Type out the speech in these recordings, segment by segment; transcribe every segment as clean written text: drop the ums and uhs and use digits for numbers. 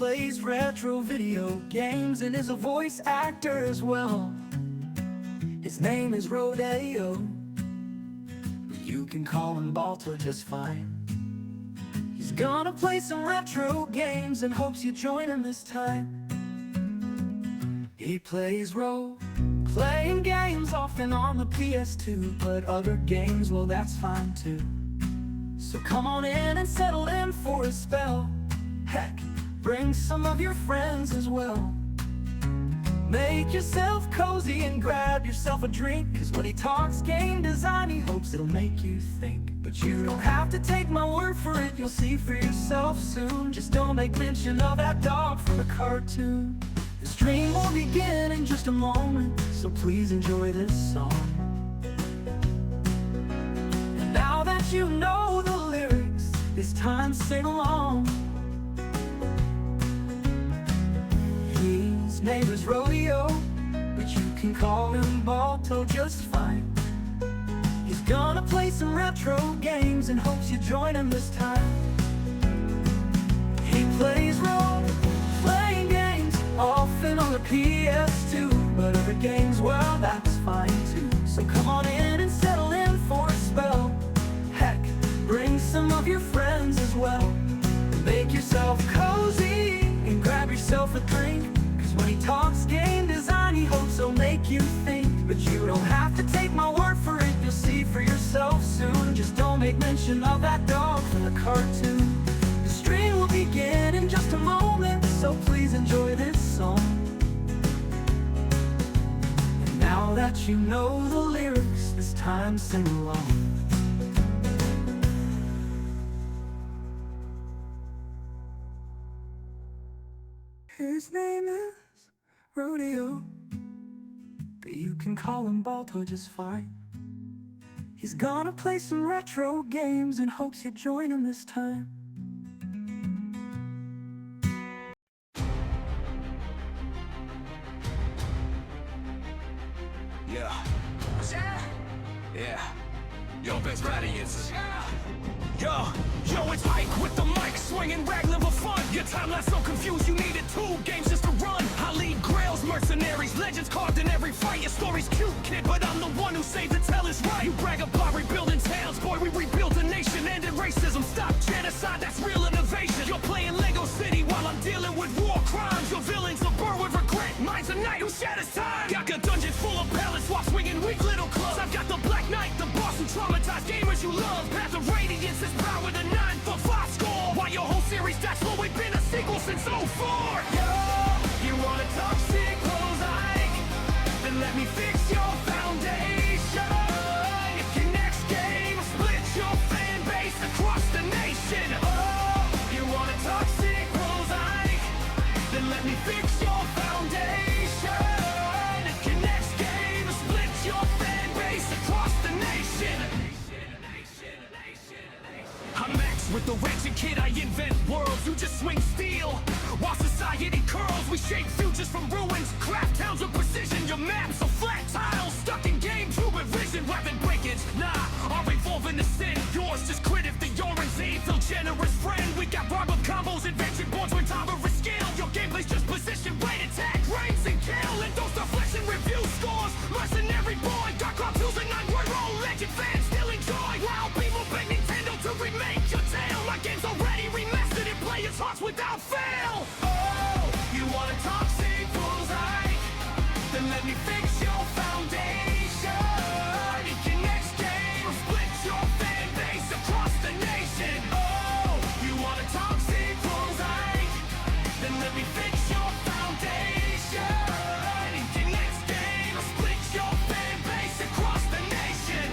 plays retro video games and is a voice actor as well. His name is Rodeo. You can call him Balto just fine. He's gonna play some retro games and hopes you join him this time. He plays role-playing games often on the PS2, but other games, well, that's fine too. So come on in and settle in for a spell. Heck, bring some of your friends as well. Make yourself cozy and grab yourself a drink, 'cause when he talks game design, he hopes it'll make you think. But you don't have to take my word for it, you'll see for yourself soon. Just don't make mention of that dog from the cartoon. The stream will begin in just a moment, so please enjoy this song. And now that you know the lyrics, it's time to sing along. His name is Rodeo, but you can call him Balto just fine. He's gonna play some retro games and hopes you join him this time. He plays role-playing games often on the PS2, but other games, well, that's fine too. So come on in and settle in for a spell. Heck, bring some of your friends as well. Make yourself cozy and grab yourself a drink, 'cause when he talks game design, he hopes he'll make you think. But you don't have to take my word for it, you'll see for yourself soon. Just don't make mention of that dog from the cartoon. The stream will begin in just a moment, so please enjoy this song. And now that you know the lyrics, it's time to sing along. His name is Rodeo, but you can call him Balto just fine. He's gonna play some retro games and hopes you join him this time. Yeah. Yo, best audiences. Yo, it's Ike with the mic, swinging rag live a fun. Your time left so confused, you needed 2 games just to run. I lead grails, mercenaries, legends carved in every fight. Your story's cute, kid, but I'm the one who saved it, tell is right. You brag about rebuilding towns, boy, we rebuilt a nation. Ended racism, stop genocide, that's real innovation. You're playing Lego City while I'm dealing with war crimes. Your villains are burned with regret, mine's a knight who shatters time. Got a dungeon full of pallets while swinging weak little clubs. I've got the Black Knight, the boss who traumatized gamers you love. Path of Radiance is power to 9 for 5 score. Why your whole series that's slow, we've been a sequel since 04. Yo, you wanna talk sequels, Ike? Then let me fix your foundation. If your next game split your fan base across the nation. Oh, you wanna talk sequels, Ike? Then let me fix your foundation. If your next game split your fan base across the nation. I'm Max with the ratchet kid, I invent worlds, you just swing steel. While society curls, we shape futures from ruins. Craft towns with precision, your maps are flat tiles. Stuck in game, true vision, weapon breakage. Nah, I'll evolve into sin. Yours just quit if the orange Z, feel generous friend. We got barber combos, adventure boards with tolerant skill. Your gameplay's just position, right attack, ranks and kill. And those are flesh and review scores. Mercenary boy, Dark Cloud 2's a 9-year-old legend fans still enjoy. Wild people beg Nintendo to remake your tale. My game's already remastered in players' hearts without fail. Oh, you wanna talk sequels, Ike? Then let me fix your foundation. If your next game split your fan base across the nation. Oh, you wanna talk sequels, Ike? Then let me fix your foundation. If your next game split your fan base across the nation.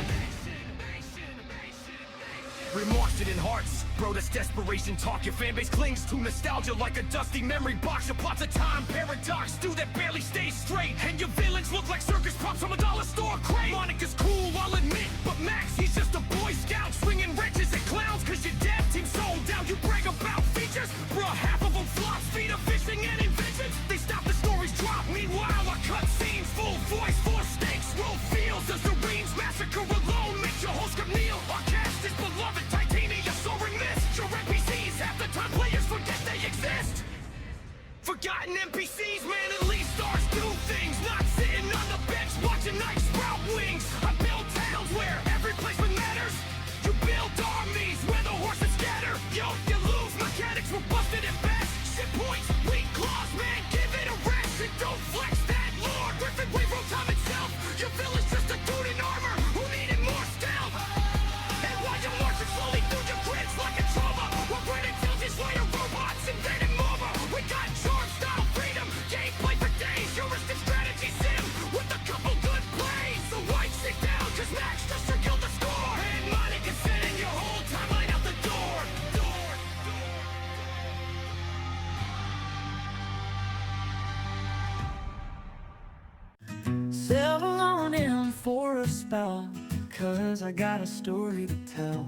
Remorse it in hearts, bro, that's desperation talk. Your fanbase clings to nostalgia like a dusty memory box. Your plots a time paradox, do that barely stays straight. And your villains look like circus props from a dollar store crate. Monica's cool, I'll admit, but Max, he's just a boy scout. Swinging wrenches at clowns, 'cause your dev team sold down. You brag about features, bruh, half of them flops. Feet of fishing and inventions, they stop, the stories drop. Meanwhile, I cut scenes, full voice, 4 stakes. Roll fields, the Serenes massacre alone makes your whole script kneel. Our cast is beloved, titanium soaring mist. Your NPCs half the time players forget they exist. Forgotten NPCs, man, elite stars do things. Not sitting on the bench watching night sprout wings. I build towns where every placement matters. You build armies where the horses scatter. Yo, you lose, mechanics were busted at best. Shit points, weak claws, man, give it a rest. And don't flex that lore. Griffin wave wrote time itself. Your villain's just a dude in armor who needed more stealth. And while you're marching slowly through your grids like a trauma, we're running tilties while your robots invading Mova. We got charm style freedom, gameplay for days, heuristic strategy sim with a couple good plays. So wipe sit down, cause Max just killed the score. And money can sit in your whole timeline out the door. Settle on in for a spell, cause I got a story to tell.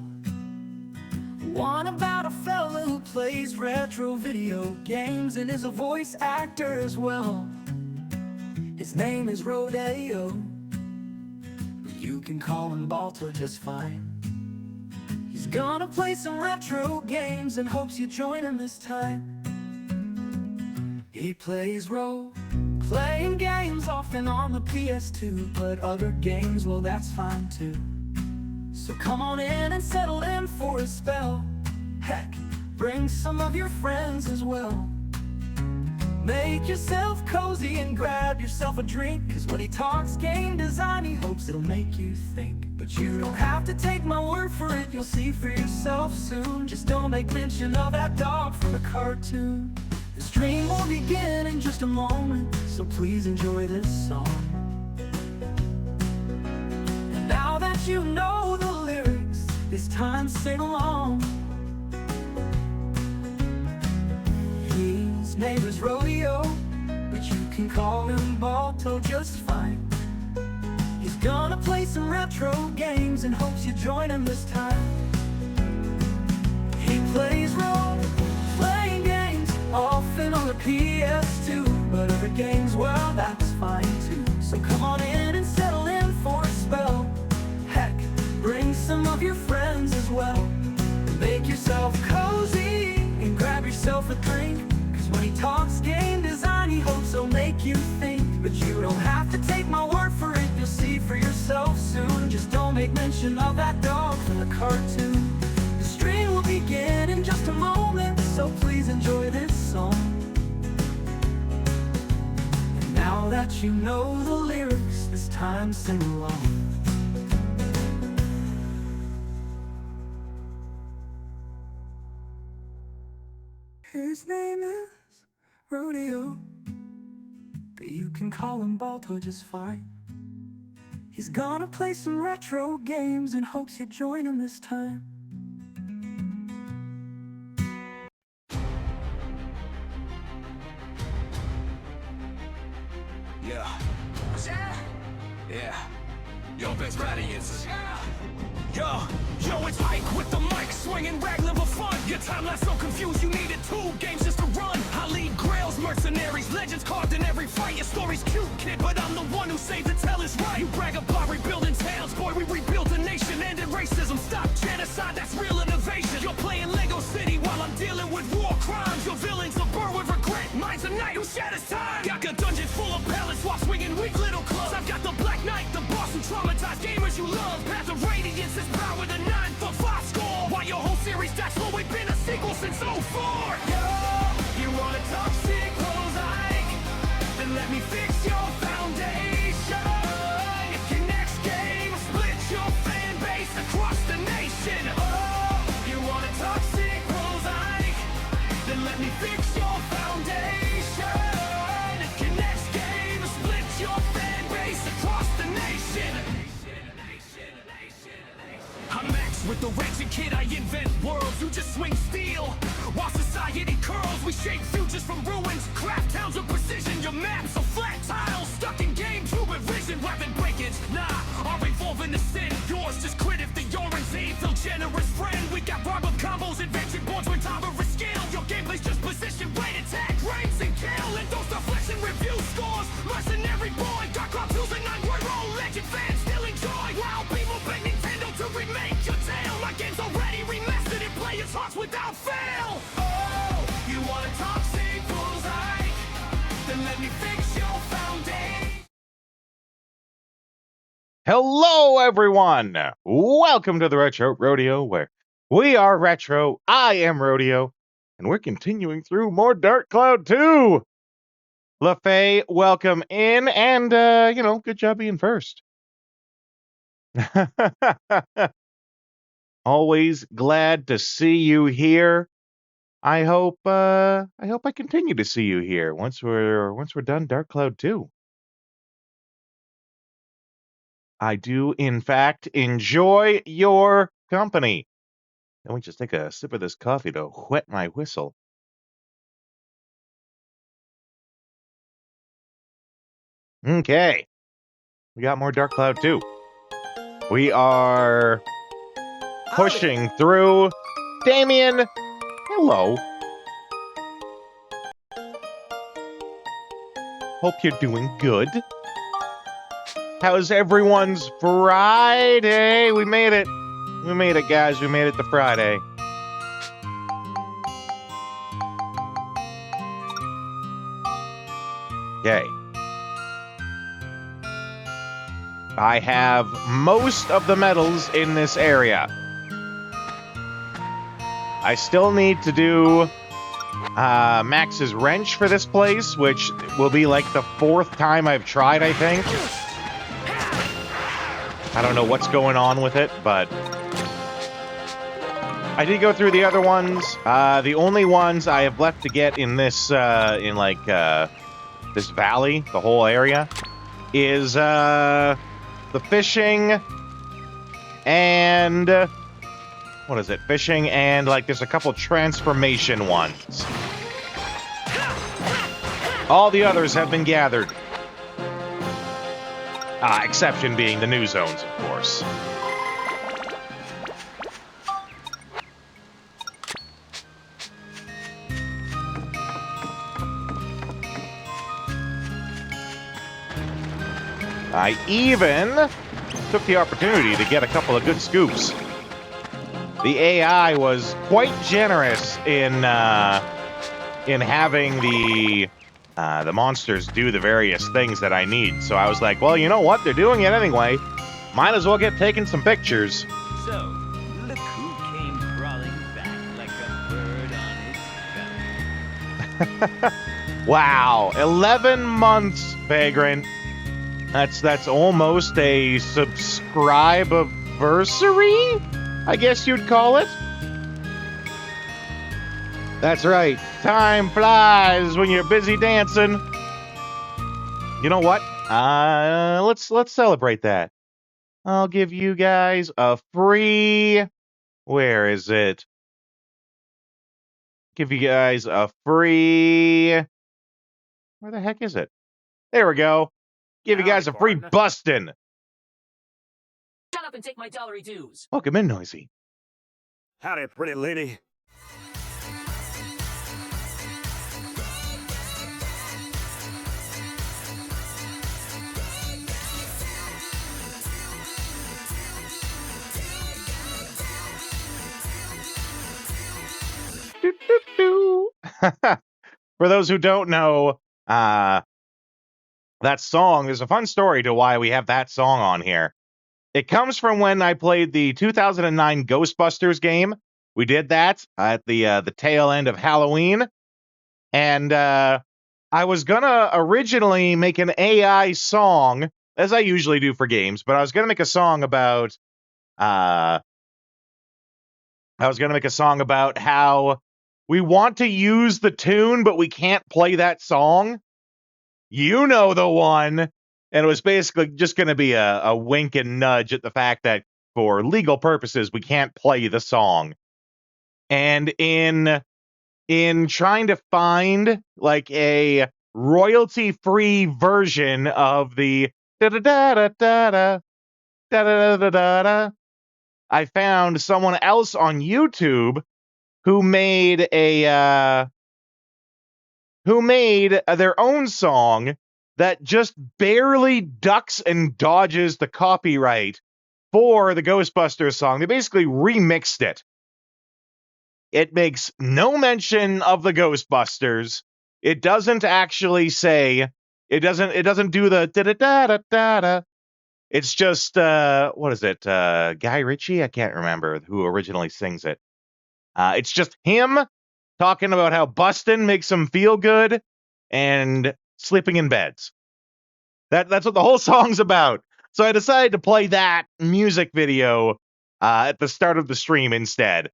One about a fella who plays retro video games and is a voice actor as well. His name is Rodeo. You can call him Balto just fine. He's gonna play some retro games and hopes you join him this time. He plays role-playing games often on the PS2, but other games, well, that's fine too. So come on in and settle in for a spell. Heck, bring some of your friends as well. Make yourself cozy and grab yourself a drink, cause when he talks game design, he hopes it'll make you think. But you don't have to take my word for it, you'll see for yourself soon. Just don't make mention of that dog from the cartoon. The stream will begin in just a moment, so please enjoy this song. And now that you know the lyrics, it's time to sing along. His name is Rodeo, but you can call him Balto just fine. He's gonna play some retro games and hopes you join him this time. He plays role-playing games often on the PS2, but other games, well, that's fine too. So come on in and settle in for a spell. Heck, bring some of your friends as well. Make yourself cozy and grab yourself a drink, cause when he talks game design, he hopes he'll make you think. But you don't have to take my word for it, you'll see for yourself soon. Just don't make mention of that dog from the cartoon. The stream will begin in just a moment, so please enjoy this song. And now that you know the lyrics, it's time to sing along. His name is Rodeo, but you can call him Balto just fine. He's gonna play some retro games and hopes you join him this time. Yeah. Yo, best radiance. Yo, it's Ike with the mic, swinging rag level fun. Your time lasts so confused, you needed 2 games just to run. I lead grails, mercenaries, legends carved in every fight. Your story's cute, kid, but I'm the one who saved to tell is right. You brag about rebuilding towns, boy, we rebuilt the nation. Ended racism, stop genocide, that's real innovation. You're playing Lego City while I'm dealing with war crimes. Your villain's a bird with regret, mine's a knight who shatters time. Got a dungeon full of pallets while swinging weak little clubs. I've got the Black Knight, the boss who traumatized gamers you love. Path of Radiance is power the 9-for-5 score. While your whole series that's what we've been a sequel since 04. Yo, you wanna talk sequels, Ike? Then let me fix your foundation. If your next game splits your fan base across the nation. Oh, you wanna talk sequels, Ike? Then let me fix your foundation. If your next game splits your fan base across the nation. I'm Max with the wretched kid, I invent worlds. You just swing steel while society curls. We shape futures from ruins, craft towns with precision. Your maps are flat tiles stuck in GameCube with vision. Weapon breakage, nah, I'll evolve into sin. Yours just quit if the Orange Eve feel generous friend. We got barb-up combos, invention boards with tolerance skill. Your gameplay's just position, right attack, ranks and kill. And those deflection review scores. Mercenary boy, Dark Ops using 9-word roll. Legend fans still enjoy. Wow, people beg Nintendo to remake your tale. My game's already remastered and play its hearts without fail. Oh, you wanna talk sequels, Ike? Hello, everyone! Welcome to the Retro Rodeo, where we are Retro, I am Rodeo, and we're continuing through more Dark Cloud 2! LaFay, welcome in, and, good job being first. Always glad to see you here. I hope I continue to see you here once we're done Dark Cloud 2. I do, in fact, enjoy your company. Let me just take a sip of this coffee to whet my whistle. Okay. We got more Dark Cloud 2. We are pushing through. Damien, hello. Hope you're doing good. How's everyone's Friday? We made it. We made it, guys. We made it to Friday. Okay. I have most of the medals in this area. I still need to do Max's wrench for this place, which will be like the 4th time I've tried, I think. I don't know what's going on with it, but I did go through the other ones. The only ones I have left to get in this, this valley, the whole area, is, the fishing and, what is it? Fishing and, there's a couple transformation ones. All the others have been gathered. Exception being the new zones, of course. I even took the opportunity to get a couple of good scoops. The AI was quite generous in having the monsters do the various things that I need. So I was like, well, you know what? They're doing it anyway. Might as well get taking some pictures. So, look who came crawling back like a bird on its belly. Wow, 11 months, Vagrant. That's almost a subscribe-versary, I guess you'd call it. That's right. Time flies when you're busy dancing. You know what? Let's celebrate that. I'll give you guys a free... Where is it? Give you guys a free... Where the heck is it? There we go. Give you guys a free bustin'. Shut up and take my dollary dues. Welcome in, Noisy. Howdy, pretty lady. For those who don't know, that song, there's a fun story to why we have that song on here. It comes from when I played the 2009 Ghostbusters game. We did that at the tail end of Halloween. And I was gonna originally make an AI song, as I usually do for games, but I was gonna make a song about how we want to use the tune, but we can't play that song. You know the one. And it was basically just going to be a wink and nudge at the fact that for legal purposes, we can't play the song. And in trying to find like a royalty-free version of the da-da-da-da-da-da, da-da-da-da-da, I found someone else on YouTube who made their own song that just barely ducks and dodges the copyright for the Ghostbusters song. They basically remixed it. It makes no mention of the Ghostbusters. It doesn't actually say, it doesn't do the da-da-da-da-da-da. It's just what is it? Guy Ritchie? I can't remember who originally sings it. It's just him talking about how busting makes him feel good and sleeping in beds. That's what the whole song's about. So I decided to play that music video at the start of the stream instead.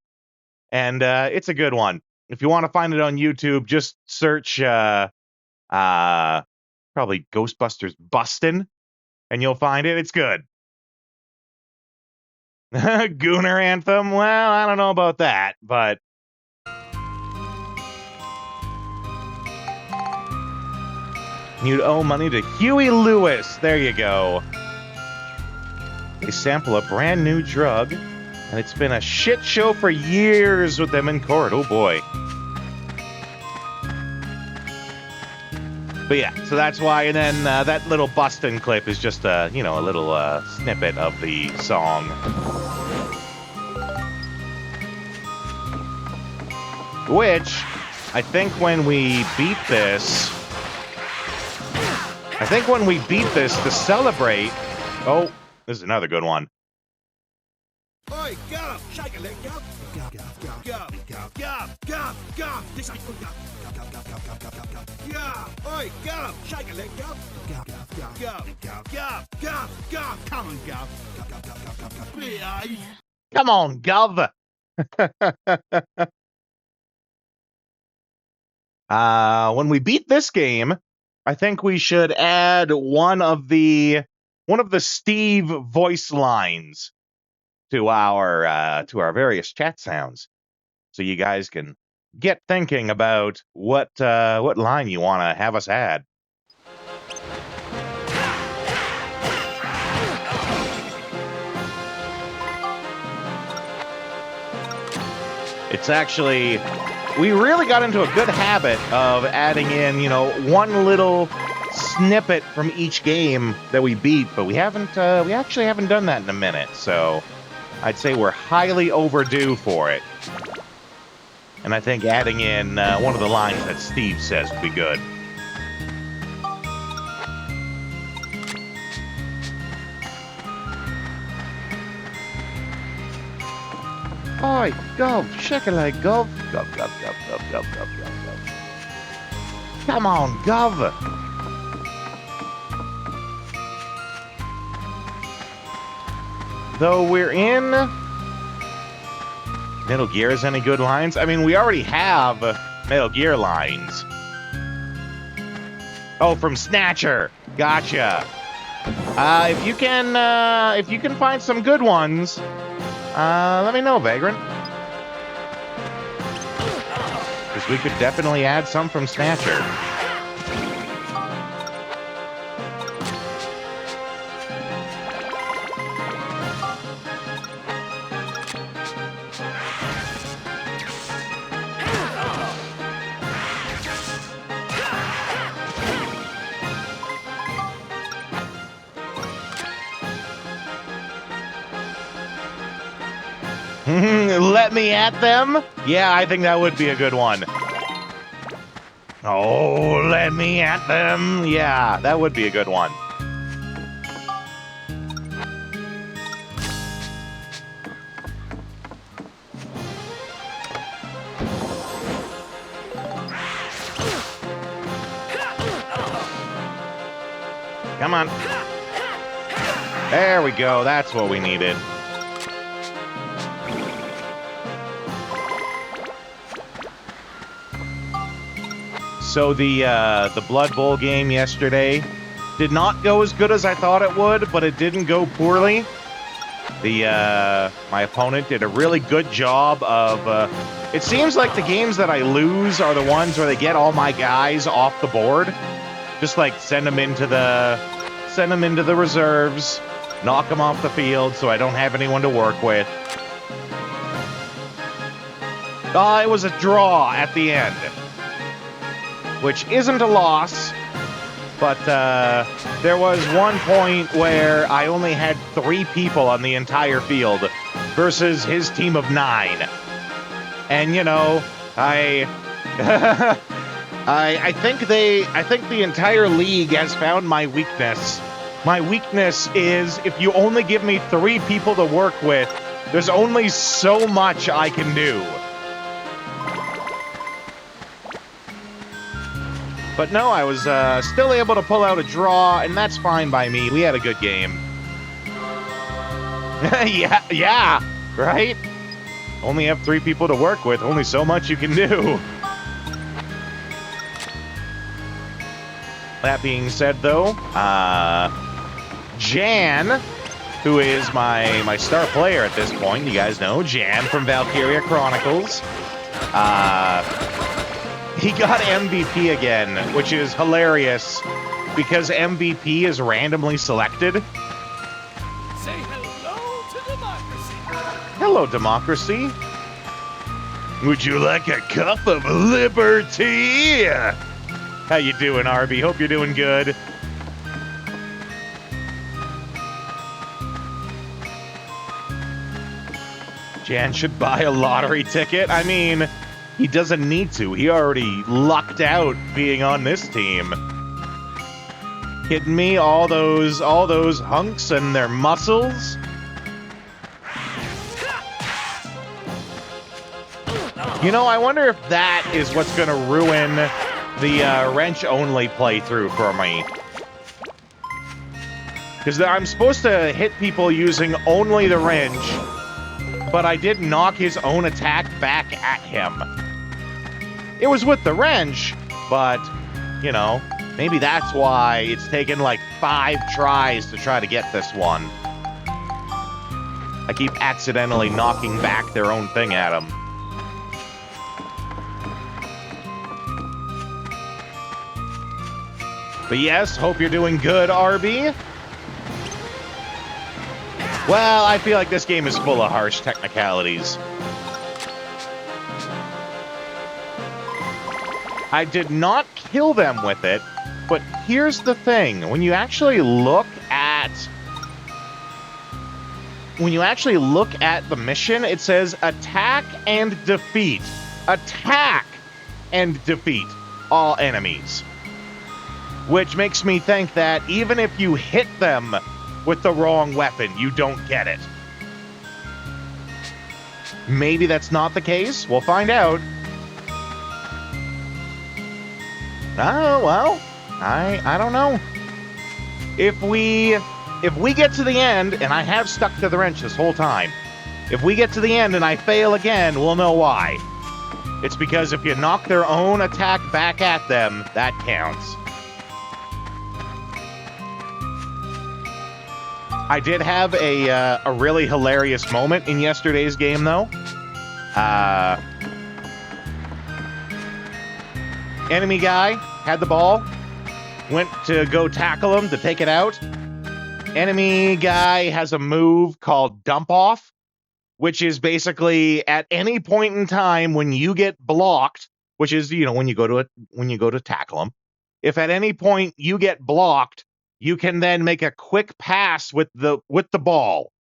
And it's a good one. If you want to find it on YouTube, just search probably Ghostbusters Bustin', and you'll find it. It's good. Gooner Anthem? Well, I don't know about that, but you'd owe money to Huey Lewis. There you go. They sample a brand new drug, and it's been a shit show for years with them in court. Oh boy. But yeah, so that's why. And then that little bustin' clip is just a little snippet of the song. Which I think when we beat this, to celebrate. Oh, this is another good one. Oi, go! Shake a leg, go! Go, go, go, go, go, go, go, go! This ain't good, go! Go, go, go, go, go, go, go, go! Oi, go! Shake a leg, go! Go, go, go, go, go, go, go, go! Come on, go! Go, go, go, go, go, go! Please! Come on, Gov! When we beat this game, I think we should add one of the Steve voice lines to our various chat sounds, so you guys can get thinking about what line you want to have us add. It's actually, we really got into a good habit of adding in, one little snippet from each game that we beat, but we actually haven't done that in a minute, so I'd say we're highly overdue for it. And I think adding in one of the lines that Steve says would be good. Oi, Gov, shake a leg, Gov. Gov, Gov, Gov, Gov, Gov, Gov, Gov, Gov. Come on, Gov. Though we're in Metal Gear, is any good lines? I mean, we already have Metal Gear lines. Oh, from Snatcher. Gotcha. If you can find some good ones, let me know, Vagrant. Because we could definitely add some from Snatcher. Let me at them? Yeah, I think that would be a good one. Oh, let me at them. Yeah, that would be a good one. Come on. There we go. That's what we needed. So the Blood Bowl game yesterday did not go as good as I thought it would, but it didn't go poorly. My opponent did a really good job of. It seems like the games that I lose are the ones where they get all my guys off the board. Just like send them into the reserves, knock them off the field, so I don't have anyone to work with. It was a draw at the end, which isn't a loss, but there was one point where I only had 3 people on the entire field versus his team of 9. And I think the entire league has found my weakness My weakness is if you only give me 3 people to work with, there's only so much I can do. But no, I was still able to pull out a draw, and that's fine by me. We had a good game. yeah, right? Only have 3 people to work with, only so much you can do. That being said, though, Jan, who is my star player at this point, you guys know, Jan from Valkyria Chronicles, he got MVP again, which is hilarious, because MVP is randomly selected. Say hello to democracy. Hello, democracy. Would you like a cup of liberty? How you doing, Arby? Hope you're doing good. Jan should buy a lottery ticket. I mean, he doesn't need to. He already lucked out being on this team. Kidding me? All those hunks and their muscles? You know, I wonder if that is what's going to ruin the wrench-only playthrough for me. Because I'm supposed to hit people using only the wrench, but I did knock his own attack back at him. It was with the wrench, but, you know, maybe that's why it's taken like 5 tries to try to get this one. I keep accidentally knocking back their own thing at him. But yes, hope you're doing good, RB. Well, I feel like this game is full of harsh technicalities. I did not kill them with it, but here's the thing. When you actually look at the mission, it says attack and defeat. Attack and defeat all enemies. Which makes me think that even if you hit them with the wrong weapon, you don't get it. Maybe that's not the case. We'll find out. Oh, well, I don't know. If we get to the end, and I have stuck to the wrench this whole time, if we get to the end and I fail again, we'll know why. It's because if you knock their own attack back at them, that counts. I did have a really hilarious moment in yesterday's game, though. Enemy guy had the ball, went to go tackle him to take it out. Enemy guy has a move called Dump Off, which is basically at any point in time when you get blocked, which is, you know, when you go to tackle him. If at any point you get blocked, you can then make a quick pass with the ball.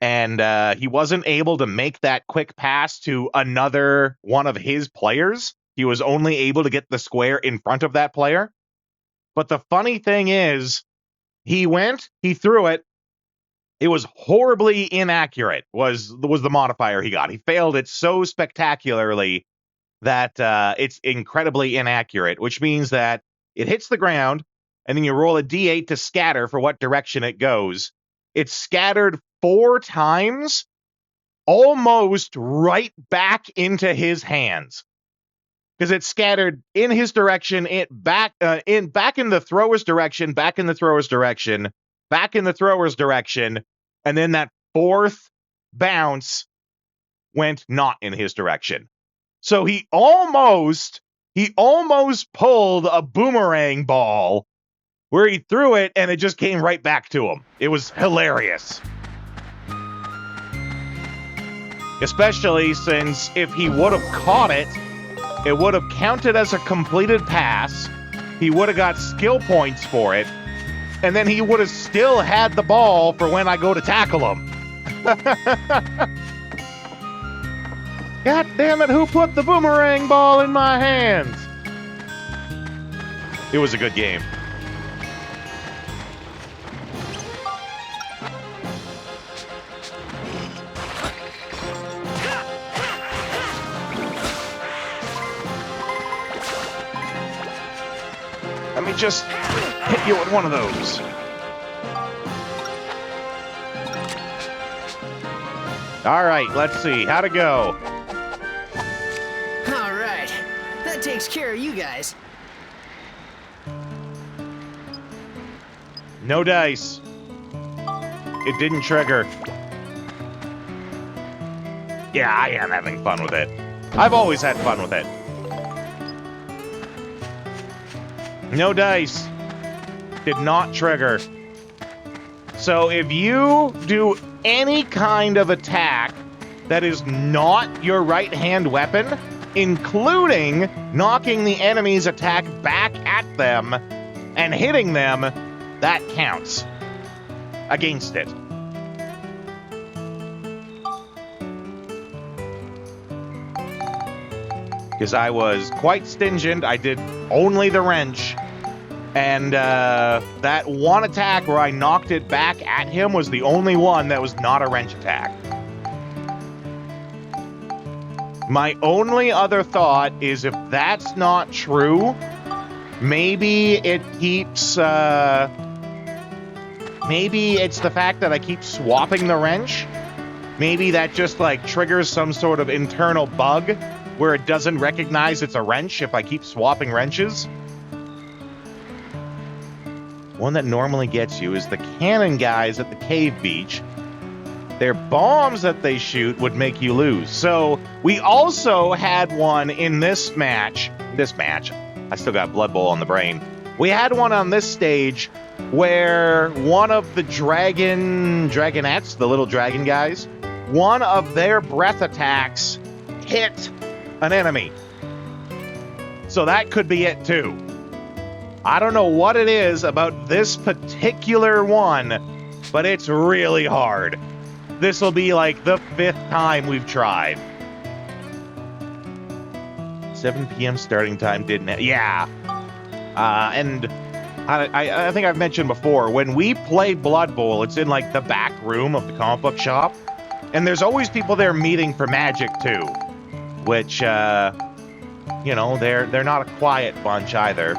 And he wasn't able to make that quick pass to another one of his players. He was only able to get the square in front of that player. But the funny thing is, he threw it. It was horribly inaccurate, was the modifier he got. He failed it so spectacularly that it's incredibly inaccurate, which means that it hits the ground, and then you roll a d8 to scatter for what direction it goes. It's scattered 4 times, almost right back into his hands. Because it's scattered in his direction, back in the thrower's direction, back in the thrower's direction, back in the thrower's direction, and then that 4th bounce went not in his direction. So he almost pulled a boomerang ball where he threw it and it just came right back to him. It was hilarious. Especially since if he would have caught it, it would have counted as a completed pass. He would have got skill points for it. And then he would have still had the ball for when I go to tackle him. God damn it, who put the boomerang ball in my hands? It was a good game. me just hit you with one of those. All right, let's see. How'd it go? All right. That takes care of you guys. No dice. It didn't trigger. Yeah, I am having fun with it. I've always had fun with it. No dice. Did not trigger. So if you do any kind of attack that is not your right-hand weapon, including knocking the enemy's attack back at them and hitting them, that counts against it. Because I was quite stingent. I did only the wrench. And that one attack where I knocked it back at him was the only one that was not a wrench attack. My only other thought is if that's not true, maybe it keeps... maybe it's the fact that I keep swapping the wrench. Maybe that just, like, triggers some sort of internal bug where it doesn't recognize it's a wrench if I keep swapping wrenches. One that normally gets you is the cannon guys at the cave beach. Their bombs that they shoot would make you lose. So we also had one in this match. I still got Blood Bowl on the brain. We had one on this stage where one of the dragonettes, the little dragon guys, one of their breath attacks hit an enemy. So that could be it too. I don't know what it is about this particular one, but it's really hard. This will be like the 5th time we've tried. 7 p.m. starting time didn't... Yeah. And I think I've mentioned before, when we play Blood Bowl, it's in like the back room of the comic book shop. And there's always people there meeting for Magic too. Which, you know, they're not a quiet bunch either.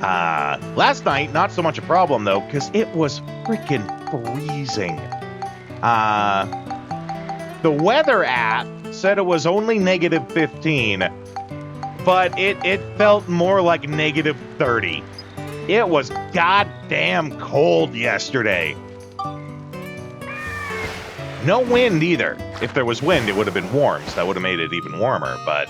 Last night, not so much a problem, though, because it was freaking freezing. The weather app said it was only negative 15, but it felt more like negative 30. It was goddamn cold yesterday. No wind, either. If there was wind, it would have been warm, so that would have made it even warmer, but...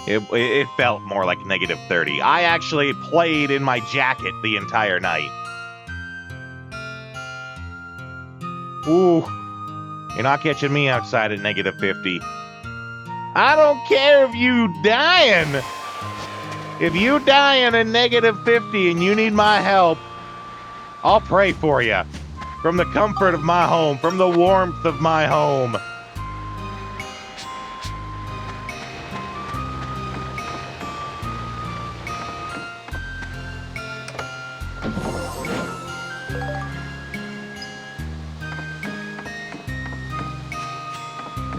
It felt more like negative 30. I actually played in my jacket the entire night. Ooh. You're not catching me outside at negative 50. I don't care if you dying. If you dying at negative 50 and you need my help, I'll pray for you. From the comfort of my home, from the warmth of my home.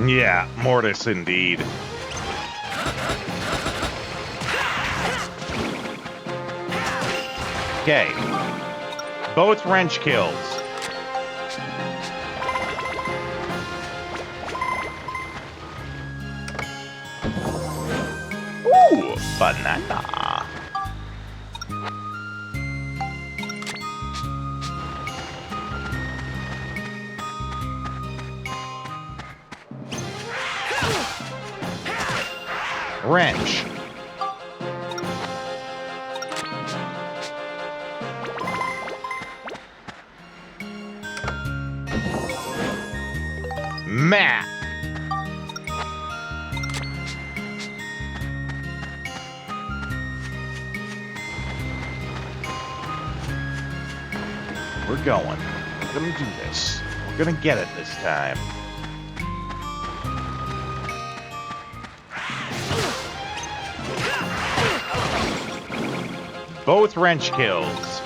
Yeah, Mortis indeed. Okay. Both wrench kills. Ooh, banana. Wrench. Matt. We're going. We're gonna do this. We're gonna get it this time. Both wrench kills.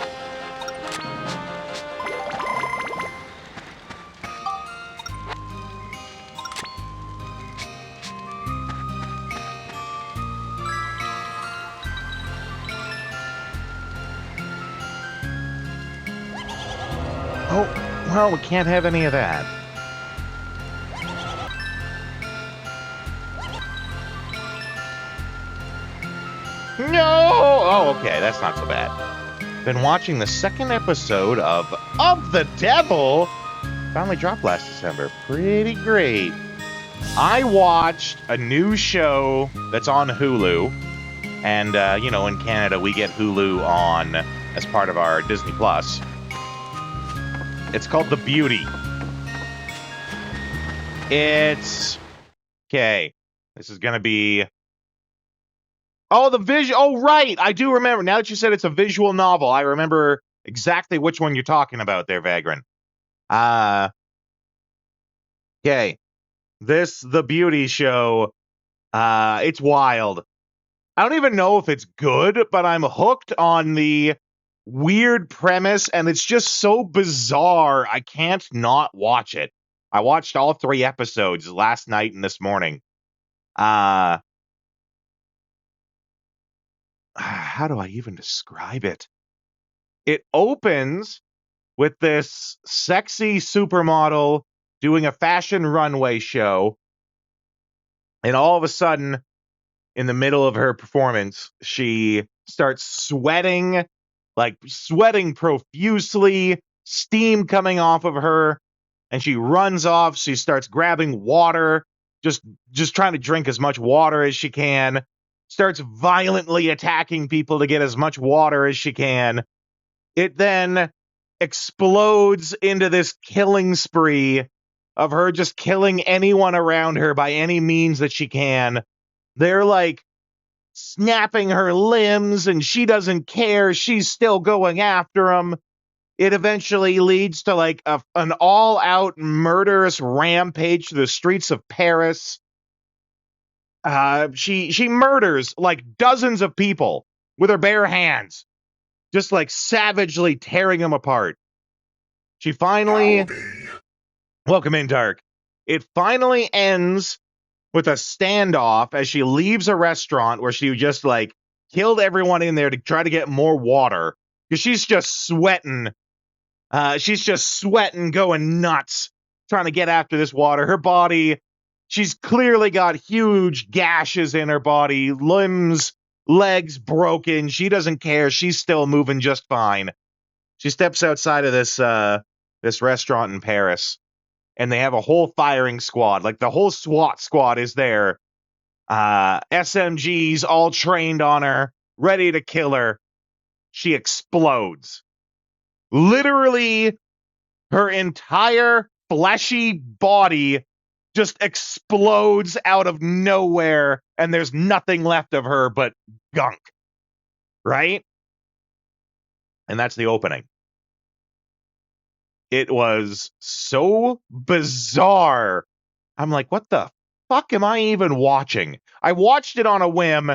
Oh, well, we can't have any of that. No! Oh, okay, that's not so bad. Been watching the second episode of the Devil. Finally dropped last December. Pretty great. I watched a new show that's on Hulu. And, in Canada, we get Hulu on as part of our Disney Plus. It's called The Beauty. It's... Okay. This is going to be... Oh, the visual... Oh, right! I do remember. Now that you said it's a visual novel, I remember exactly which one you're talking about there, Vagrant. Okay. This, The Beauty show, it's wild. I don't even know if it's good, but I'm hooked on the weird premise, and it's just so bizarre, I can't not watch it. I watched all 3 episodes last night and this morning. How do I even describe it? It opens with this sexy supermodel doing a fashion runway show, and all of a sudden, in the middle of her performance, she starts sweating profusely, steam coming off of her, and she runs off. She starts grabbing water, just trying to drink as much water as she can, starts violently attacking people to get as much water as she can. It then explodes into this killing spree of her just killing anyone around her by any means that she can. They're like snapping her limbs, and she doesn't care. She's still going after them. It eventually leads to like an all-out murderous rampage through the streets of Paris. She murders like dozens of people with her bare hands, just like savagely tearing them apart. She finally... Welcome in, Dark. It finally ends with a standoff as she leaves a restaurant where she just like killed everyone in there to try to get more water, because she's just sweating. She's just sweating, going nuts, trying to get after this water. Her body, she's clearly got huge gashes in her body, limbs, legs broken. She doesn't care. She's still moving just fine. She steps outside of this restaurant in Paris, and they have a whole firing squad. Like, the whole SWAT squad is there. SMGs all trained on her, ready to kill her. She explodes. Literally, her entire fleshy body just explodes out of nowhere, and there's nothing left of her but gunk. Right? And that's the opening. It was so bizarre. I'm like, what the fuck am I even watching? I watched it on a whim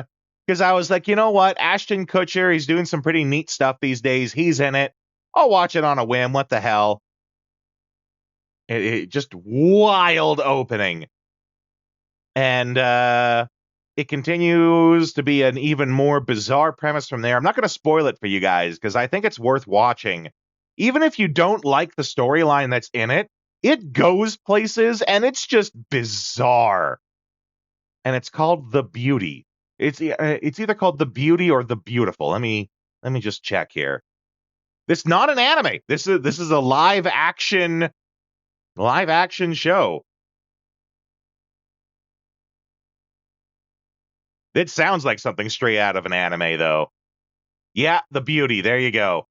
because I was like, you know what? Ashton Kutcher, he's doing some pretty neat stuff these days. He's in it. I'll watch it on a whim. What the hell? It just wild opening. And it continues to be an even more bizarre premise from there. I'm not going to spoil it for you guys because I think it's worth watching. Even if you don't like the storyline that's in it, it goes places and it's just bizarre. And it's called The Beauty. It's either called The Beauty or The Beautiful. Let me just check here. This is not an anime. This is a live action show. It sounds like something straight out of an anime, though. Yeah, The Beauty. There you go.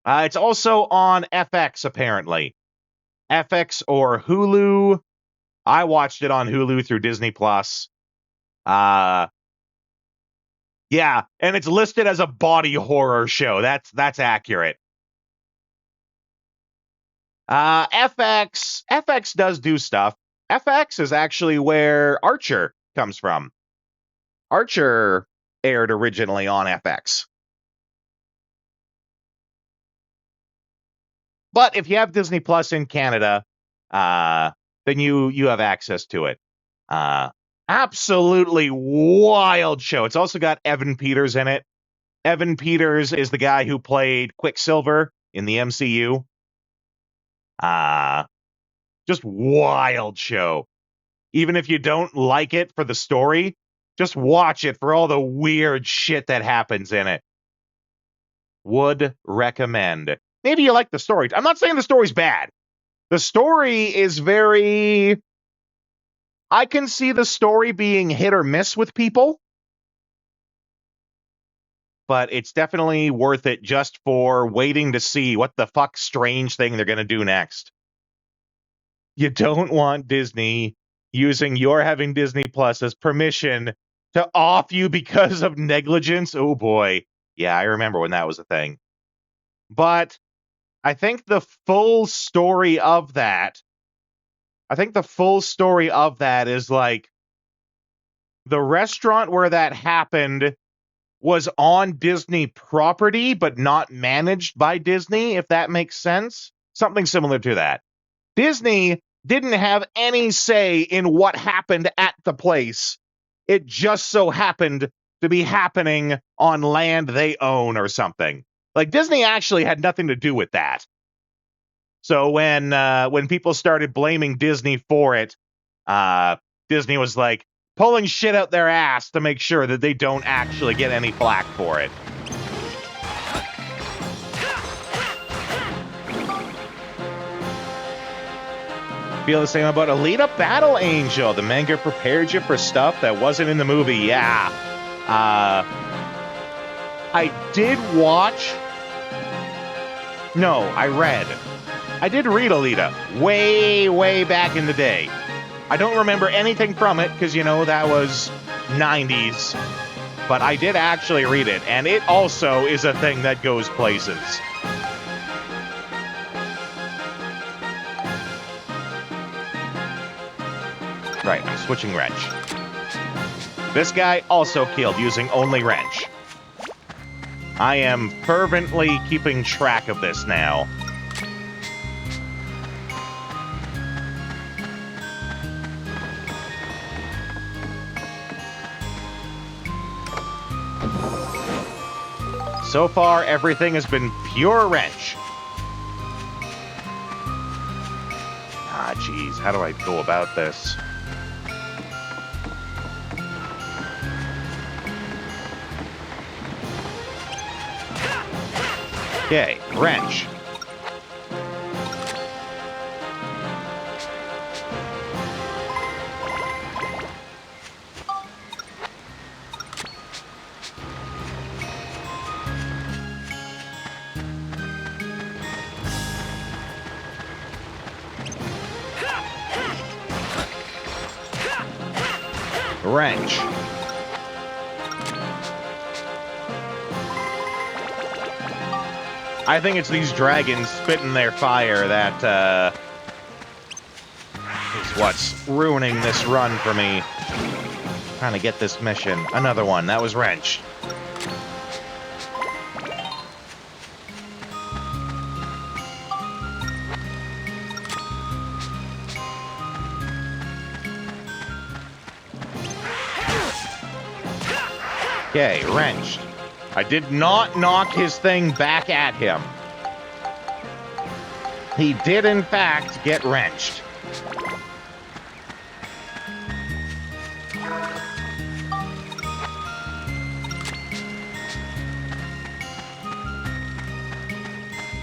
It's also on FX, apparently. FX or Hulu. I watched it on Hulu through Disney Plus. Yeah, and it's listed as a body horror show. That's accurate. FX does do stuff. FX is actually where Archer comes from. Archer aired originally on FX. But if you have Disney Plus in Canada, then you have access to it. Absolutely wild show. It's also got Evan Peters in it. Evan Peters is the guy who played Quicksilver in the MCU. Just wild show. Even if you don't like it for the story, just watch it for all the weird shit that happens in it. Would recommend. Maybe you like the story. I'm not saying the story's bad. The story is very... I can see the story being hit or miss with people, but it's definitely worth it just for waiting to see what the fuck strange thing they're going to do next. You don't want Disney using your having Disney Plus as permission to off you because of negligence. Oh boy. Yeah, I remember when that was a thing. But I think the full story of that is like the restaurant where that happened was on Disney property, but not managed by Disney, if that makes sense. Something similar to that. Disney didn't have any say in what happened at the place. It just so happened to be happening on land they own or something. Like, Disney actually had nothing to do with that. So when people started blaming Disney for it, Disney was like pulling shit out their ass to make sure that they don't actually get any flack for it. Feel the same about Alita Battle Angel. The manga prepared you for stuff that wasn't in the movie. Yeah. I did watch... No, I read. I did read Alita way, way back in the day. I don't remember anything from it because, you know, that was 90s. But I did actually read it, and it also is a thing that goes places. Right, I'm switching wrench. This guy also killed using only wrench. I am fervently keeping track of this now. So far, everything has been pure wrench. Ah, jeez, how do I go about this? Okay, wrench. Wrench. I think it's these dragons spitting their fire that is what's ruining this run for me. Trying to get this mission. Another one. That was wrench. Okay, wrenched. I did not knock his thing back at him. He did, in fact, get wrenched.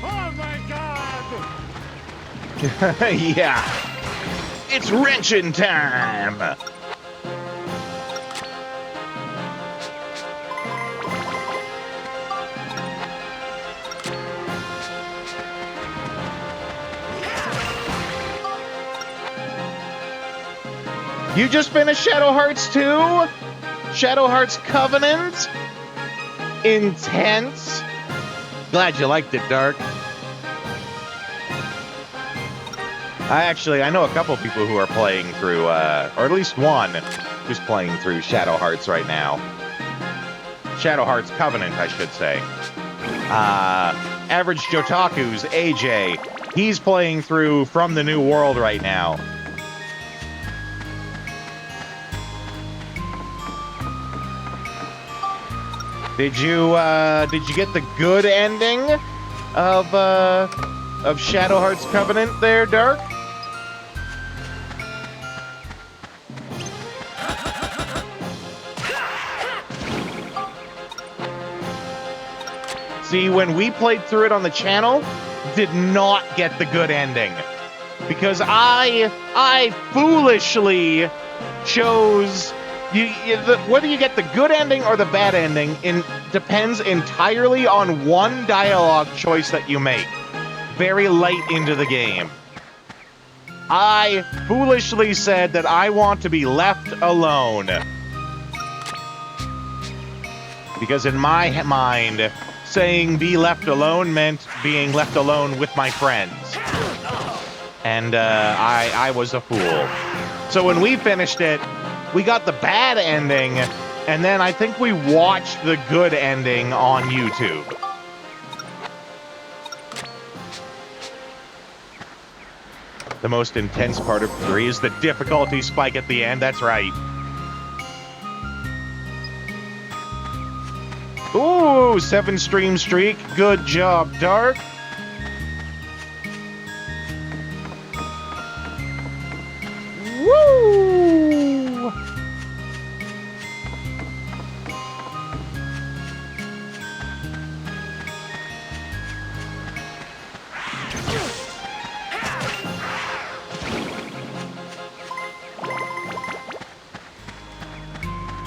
Oh my God! Yeah. It's wrenching time! You just finished Shadow Hearts 2? Shadow Hearts Covenant? Intense? Glad you liked it, Dark. I know a couple people who are playing through, or at least one who's playing through Shadow Hearts right now. Shadow Hearts Covenant, I should say. Average Jotaku's AJ. He's playing through From the New World right now. Did you get the good ending of of Shadow Hearts Covenant there, Dark? See, when we played through it on the channel, did not get the good ending. Because I foolishly chose... whether you get the good ending or the bad ending depends entirely on one dialogue choice that you make. Very late into the game. I foolishly said that I want to be left alone. Because in my mind... saying be left alone meant being left alone with my friends. And I was a fool. So when we finished it, we got the bad ending, and then I think we watched the good ending on YouTube. The most intense part of 3 is the difficulty spike at the end, that's right. Ooh, 7 stream streak. Good job, Dark. Woo!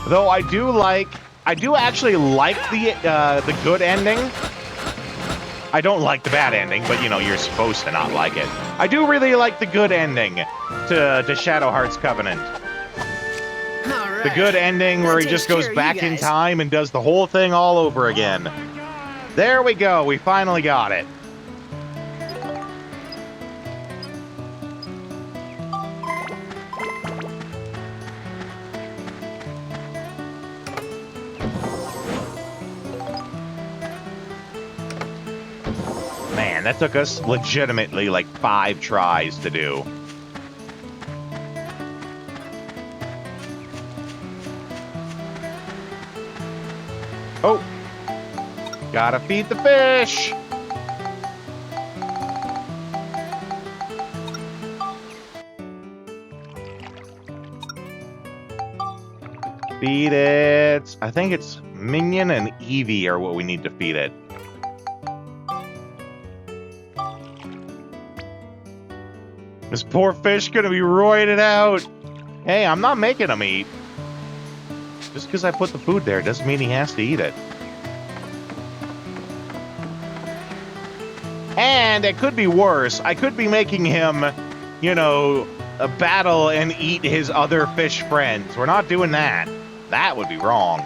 Though I do actually like the good ending. I don't like the bad ending, but you know, you're supposed to not like it. I do really like the good ending to Shadow Hearts Covenant. All right. The good ending where he just goes back in time and does the whole thing all over again. There we go, we finally got it. Man, that took us legitimately like 5 tries to do. Oh! Gotta feed the fish! Feed it. I think it's Minion and Eevee are what we need to feed it. This poor fish gonna be roided out. Hey, I'm not making him eat. Just because I put the food there doesn't mean he has to eat it. And it could be worse. I could be making him, you know, battle and eat his other fish friends. We're not doing that. That would be wrong.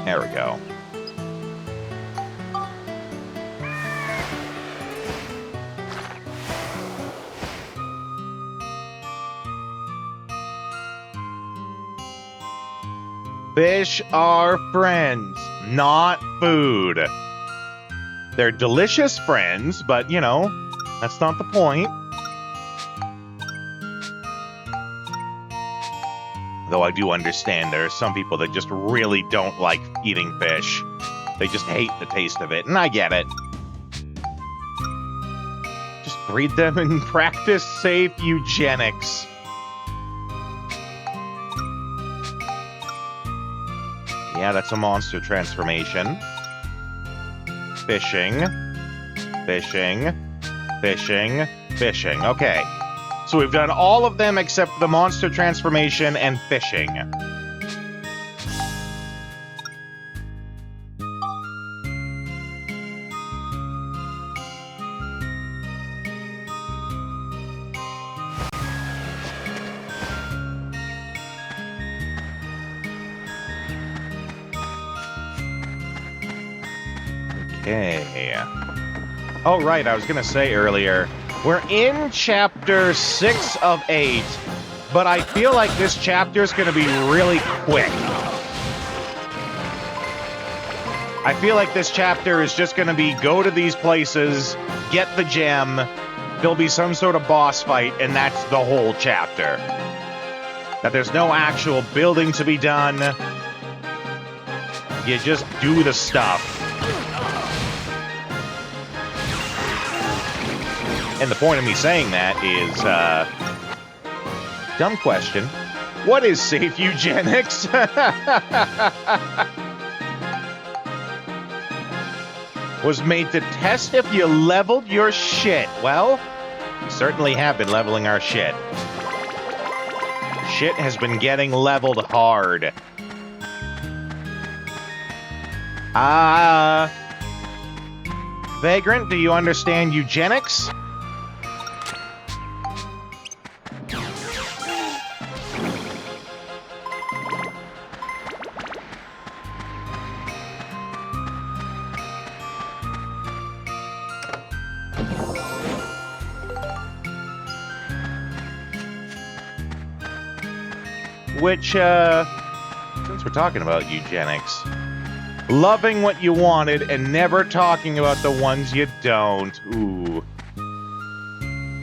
There we go. Fish are friends, not food. They're delicious friends, but, you know, that's not the point. Though I do understand there are some people that just really don't like eating fish. They just hate the taste of it, and I get it. Just breed them and practice safe eugenics. Yeah, that's a monster transformation. Fishing. Fishing. Fishing. Fishing. Okay. So we've done all of them except the monster transformation and fishing. Okay. Oh, right, I was gonna say earlier, we're in chapter 6 of 8, but I feel like this chapter is gonna be really quick. I feel like this chapter is just gonna be go to these places, get the gem, there'll be some sort of boss fight, and that's the whole chapter. that there's no actual building to be done. You just do the stuff. And the point of me saying that is, dumb question. What is safe eugenics? Was made to test if you leveled your shit. Well, we certainly have been leveling our shit. Shit has been getting leveled hard. Vagrant, do you understand eugenics? Which, since we're talking about eugenics, loving what you wanted and never talking about the ones you don't. Ooh.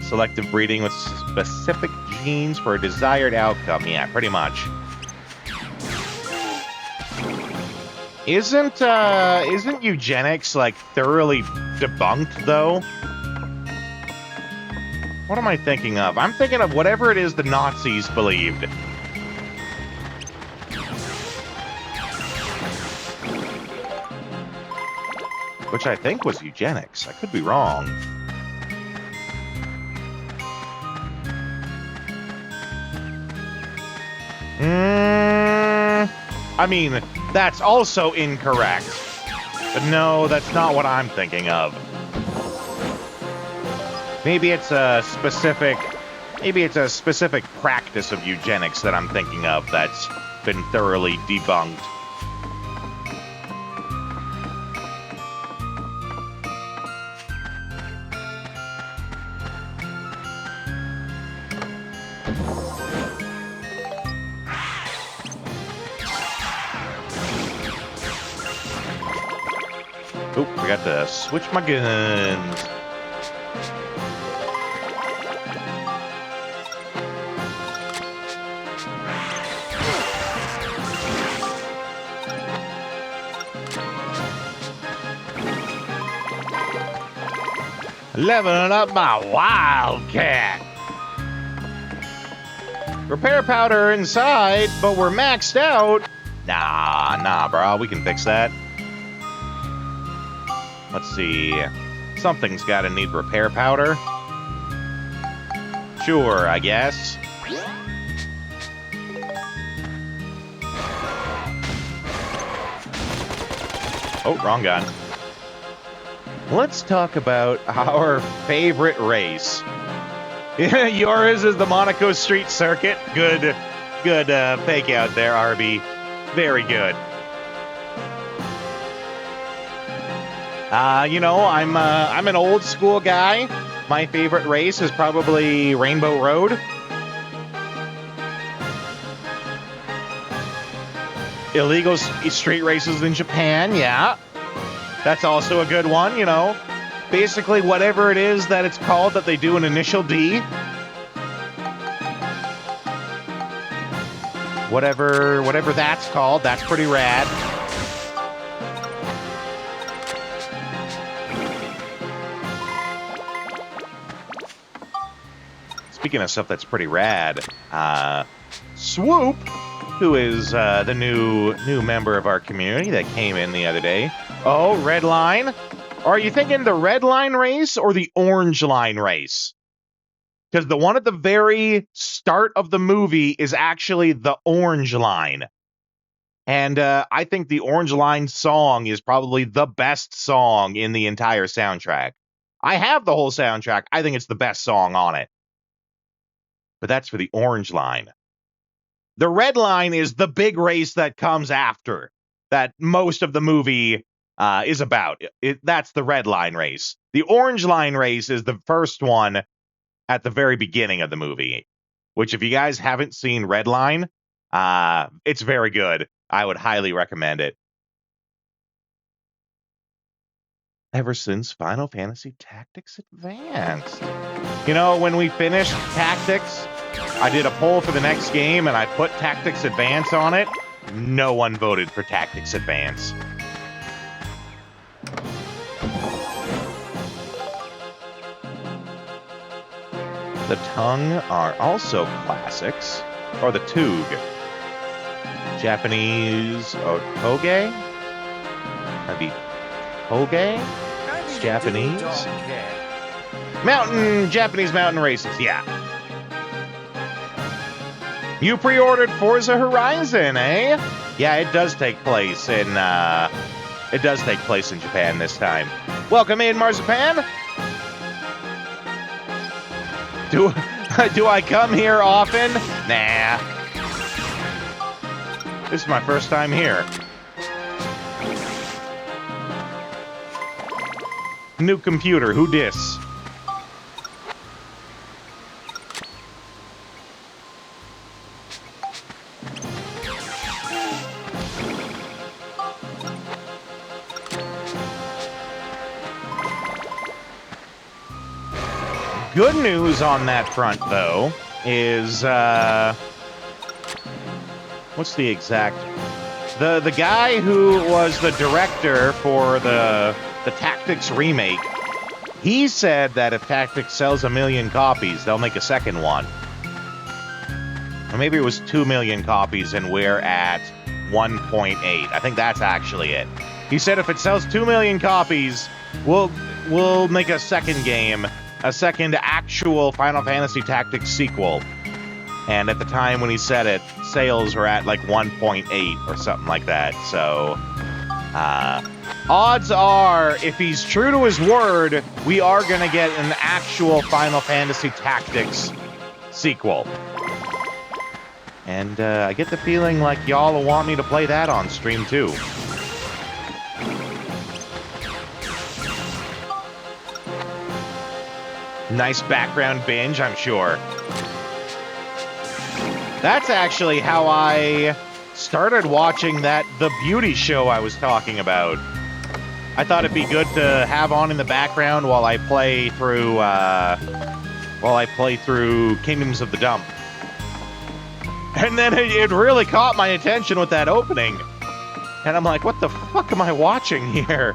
Selective breeding with specific genes for a desired outcome. Yeah, pretty much. Isn't eugenics, like, thoroughly debunked, though? What am I thinking of? I'm thinking of whatever it is the Nazis believed. Which I think was eugenics. I could be wrong. I mean, that's also incorrect. But no, that's not what I'm thinking of. Maybe it's a specific practice of eugenics that I'm thinking of that's been thoroughly debunked. Oop, forgot to switch my guns. Leveling up my Wildcat. Repair powder inside, but we're maxed out. Nah, bro, we can fix that. Let's see. Something's gotta need repair powder. Sure, I guess. Oh, wrong gun. Let's talk about our favorite race. Yours is the Monaco Street Circuit. Good fake out there, RB. Very good. I'm an old school guy. My favorite race is probably Rainbow Road. Illegal street races in Japan, yeah. That's also a good one, you know. Basically, whatever it is that it's called that they do an initial D. Whatever that's called, that's pretty rad. Speaking of stuff that's pretty rad, Swoop, who is the new member of our community that came in the other day. Oh, red line. Are you thinking the red line race or the orange line race? Because the one at the very start of the movie is actually the orange line. And I think the orange line song is probably the best song in the entire soundtrack. I have the whole soundtrack. I think it's the best song on it. But that's for the orange line. The red line is the big race that comes after, that most of the movie is about. That's the red line race. The orange line race is the first one at the very beginning of the movie, which if you guys haven't seen Red Line, it's very good. I would highly recommend it. ever since Final Fantasy Tactics Advanced. You know, when we finished Tactics, I did a poll for the next game and I put Tactics Advance on it. No one voted for Tactics Advance. The Tongue are also classics, or the Tug. Japanese Otoge? That'd be Toge? It's Japanese. Japanese mountain races, yeah. You pre-ordered Forza Horizon, eh? Yeah, it does take place in Japan this time. Welcome in, Marzipan. Do I come here often? Nah. This is my first time here. New computer, who dis? Good news on that front, though, is, what's the exact... The guy who was the director for the Tactics remake, he said that if Tactics sells 1 million copies, they'll make a second one. Or maybe it was 2 million copies, and we're at 1.8. I think that's actually it. He said if it sells 2 million copies, we'll make a second game, a second actual Final Fantasy Tactics sequel. And at the time when he said it, sales were at like 1.8 or something like that. So, odds are, if he's true to his word, we are going to get an actual Final Fantasy Tactics sequel. And I get the feeling like y'all will want me to play that on stream too. Nice background binge, I'm sure. That's actually how I started watching that The Beauty Show I was talking about. I thought it'd be good to have on in the background while I play through Kingdoms of the Dump. And then it really caught my attention with that opening. And I'm like, what the fuck am I watching here?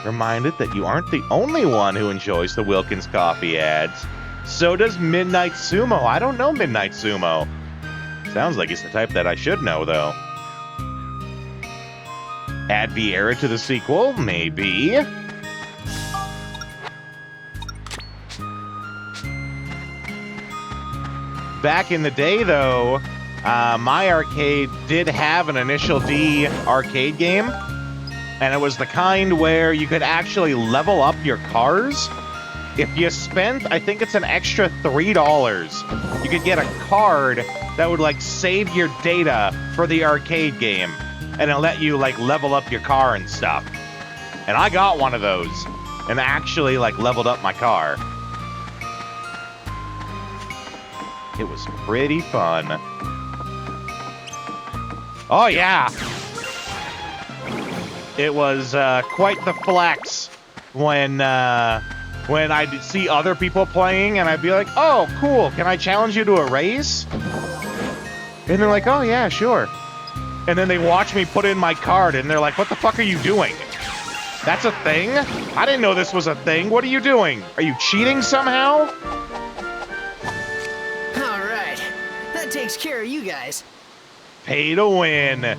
Reminded that you aren't the only one who enjoys the Wilkins Coffee ads. So does Midnight Sumo. I don't know Midnight Sumo. Sounds like he's the type that I should know, though. Add Vieira to the sequel? Maybe. Back in the day, though, my arcade did have an Initial D arcade game. And it was the kind where you could actually level up your cars. If you spent, I think it's an extra $3, you could get a card that would, like, save your data for the arcade game. And it'll let you, like, level up your car and stuff. And I got one of those. And actually, like, leveled up my car. It was pretty fun. Oh, yeah! It was quite the flex when I'd see other people playing and I'd be like, oh, cool, can I challenge you to a race? And they're like, oh, yeah, sure. And then they watch me put in my card and they're like, what the fuck are you doing? That's a thing? I didn't know this was a thing. What are you doing? Are you cheating somehow? All right. That takes care of you guys. Pay to win.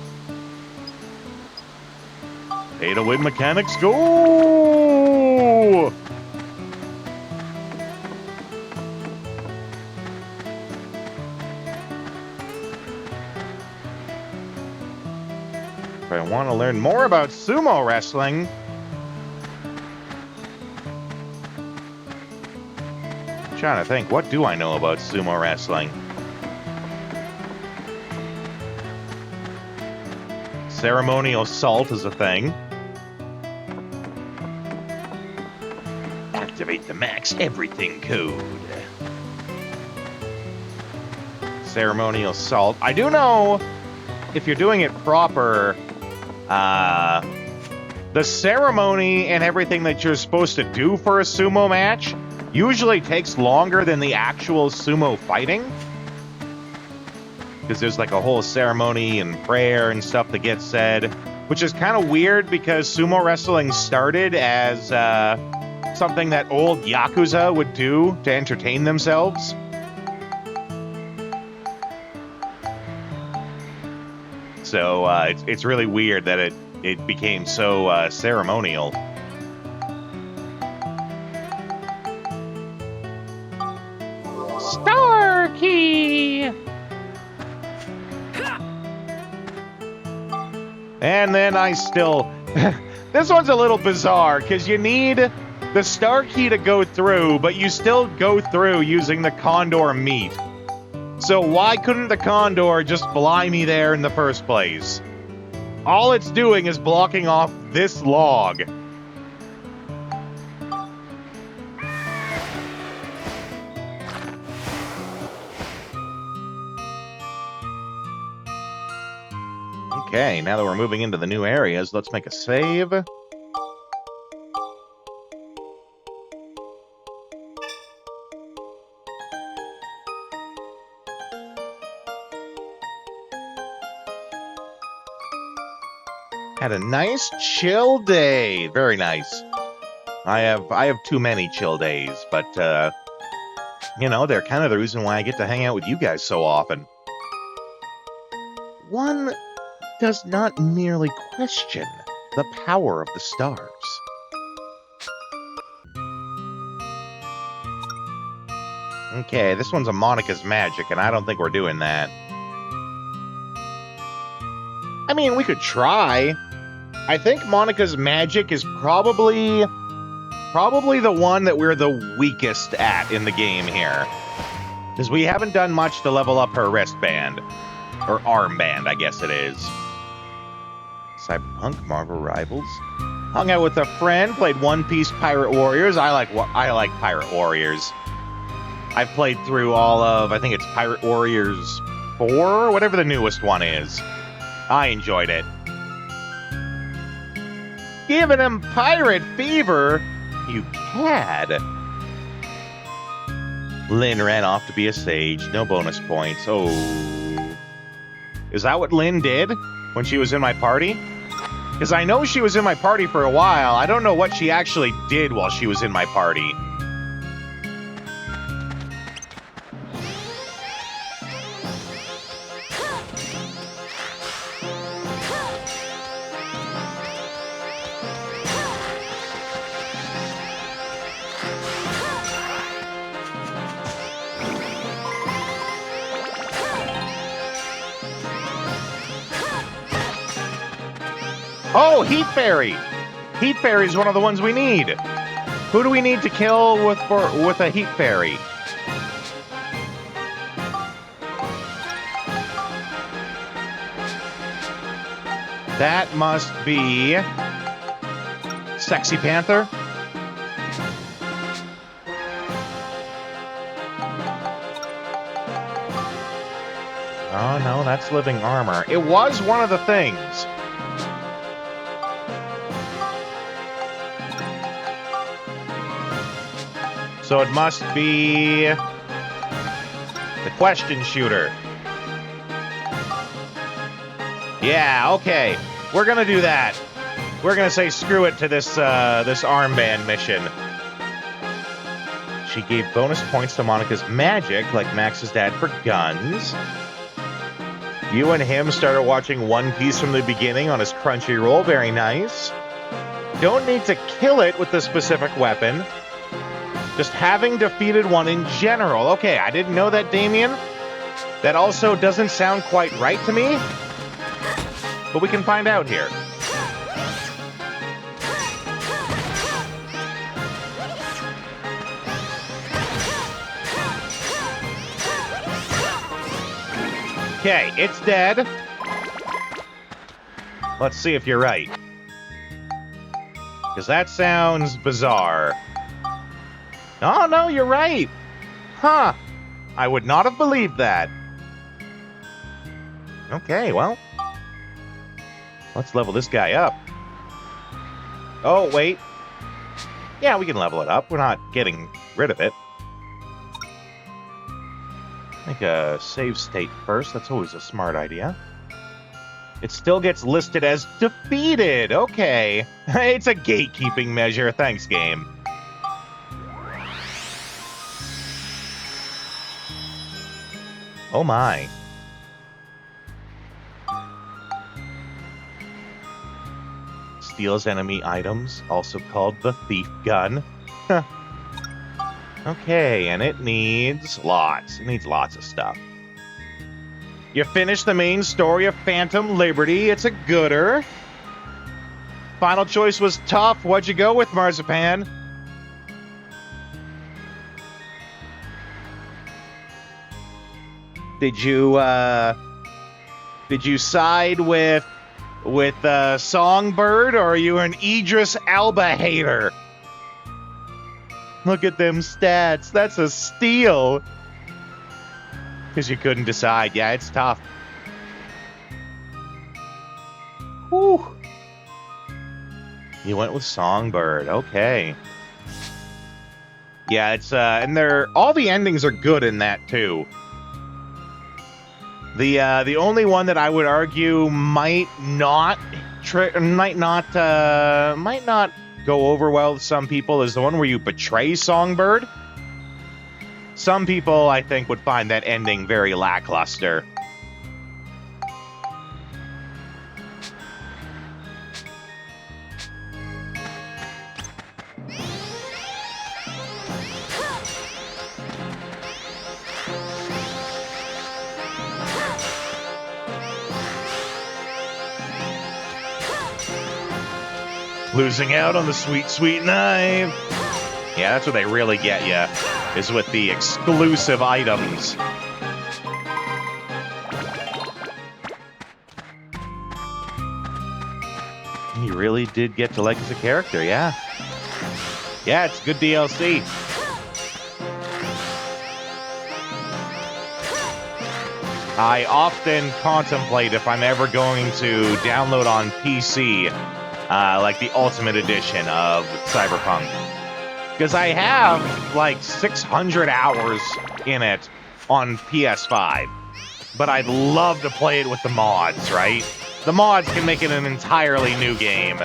Pay to win mechanics, go! If I want to learn more about sumo wrestling, I'm trying to think, what do I know about sumo wrestling? Ceremonial assault is a thing. Activate the max everything code. Ceremonial assault. I do know if you're doing it proper, the ceremony and everything that you're supposed to do for a sumo match usually takes longer than the actual sumo fighting. Because there's like a whole ceremony and prayer and stuff that gets said, which is kind of weird because sumo wrestling started as something that old Yakuza would do to entertain themselves. So it's really weird that it became so ceremonial. Star key! And then I still... This one's a little bizarre, because you need the star key to go through, but you still go through using the condor meat. So why couldn't the condor just fly me there in the first place? All it's doing is blocking off this log. Okay, now that we're moving into the new areas, let's make a save. Had a nice chill day. Very nice. I have too many chill days, but you know, they're kind of the reason why I get to hang out with you guys so often. One does not merely question the power of the stars. Okay, this one's a Monica's Magic, and I don't think we're doing that. I mean, we could try. I think Monica's Magic is probably the one that we're the weakest at in the game here. Because we haven't done much to level up her wristband. Or armband, I guess it is. Cyberpunk, Marvel Rivals. Hung out with a friend, played One Piece Pirate Warriors. I like Pirate Warriors. I've played through all of, I think it's Pirate Warriors 4, whatever the newest one is. I enjoyed it. Giving him pirate fever? You cad. Lynn ran off to be a sage. No bonus points. Oh. Is that what Lynn did when she was in my party? Because I know she was in my party for a while. I don't know what she actually did while she was in my party. Oh, Heat Fairy! Heat Fairy is one of the ones we need. Who do we need to kill with a Heat Fairy? That must be Sexy Panther. Oh no, that's Living Armor. It was one of the things. So it must be the Question Shooter. Yeah, okay. We're gonna do that. We're gonna say screw it to this this armband mission. She gave bonus points to Monica's Magic, like Max's dad for guns. You and him started watching One Piece from the beginning on his Crunchyroll. Very nice. Don't need to kill it with the specific weapon. Just having defeated one in general. Okay, I didn't know that, Damien. That also doesn't sound quite right to me. But we can find out here. Okay, it's dead. Let's see if you're right. Because that sounds bizarre. Oh, no, you're right. Huh. I would not have believed that. Okay, well. Let's level this guy up. Oh, wait. Yeah, we can level it up. We're not getting rid of it. Make a save state first. That's always a smart idea. It still gets listed as defeated. Okay. It's a gatekeeping measure. Thanks, game. Oh my. Steals enemy items, also called the Thief Gun. Okay, and it needs lots. It needs lots of stuff. You finished the main story of Phantom Liberty. It's a gooder. Final choice was tough. What'd you go with, Marzipan? Did you side with Songbird, or are you an Idris Elba hater? Look at them stats. That's a steal. Because you couldn't decide. Yeah, it's tough. Whew. You went with Songbird. Okay. Yeah, it's and all the endings are good in that too. The only one that I would argue might not go over well with some people is the one where you betray Songbird. Some people, I think, would find that ending very lackluster. Losing out on the sweet, sweet knife. Yeah, that's what they really get you, is with the exclusive items. You really did get to like as a character, yeah. Yeah, it's good DLC. I often contemplate if I'm ever going to download on PC, like the Ultimate Edition of Cyberpunk. Because I have like 600 hours in it on PS5. But I'd love to play it with the mods, right? The mods can make it an entirely new game.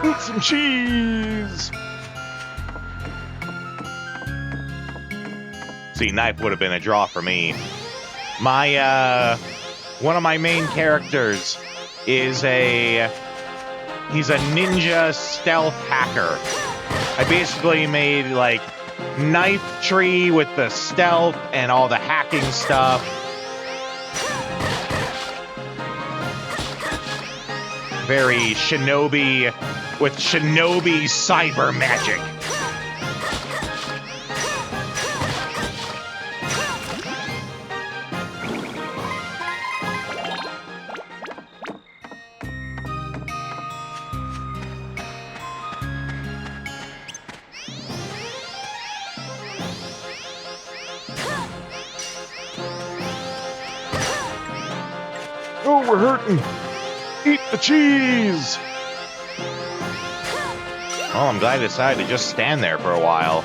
Eat some cheese! See, knife would have been a draw for me. One of my main characters is he's a ninja stealth hacker. I basically made, like, Knife Tree with the stealth and all the hacking stuff. Very shinobi, with shinobi cyber magic. Oh, we're hurting. Eat the cheese. Oh, I'm glad I decided to just stand there for a while.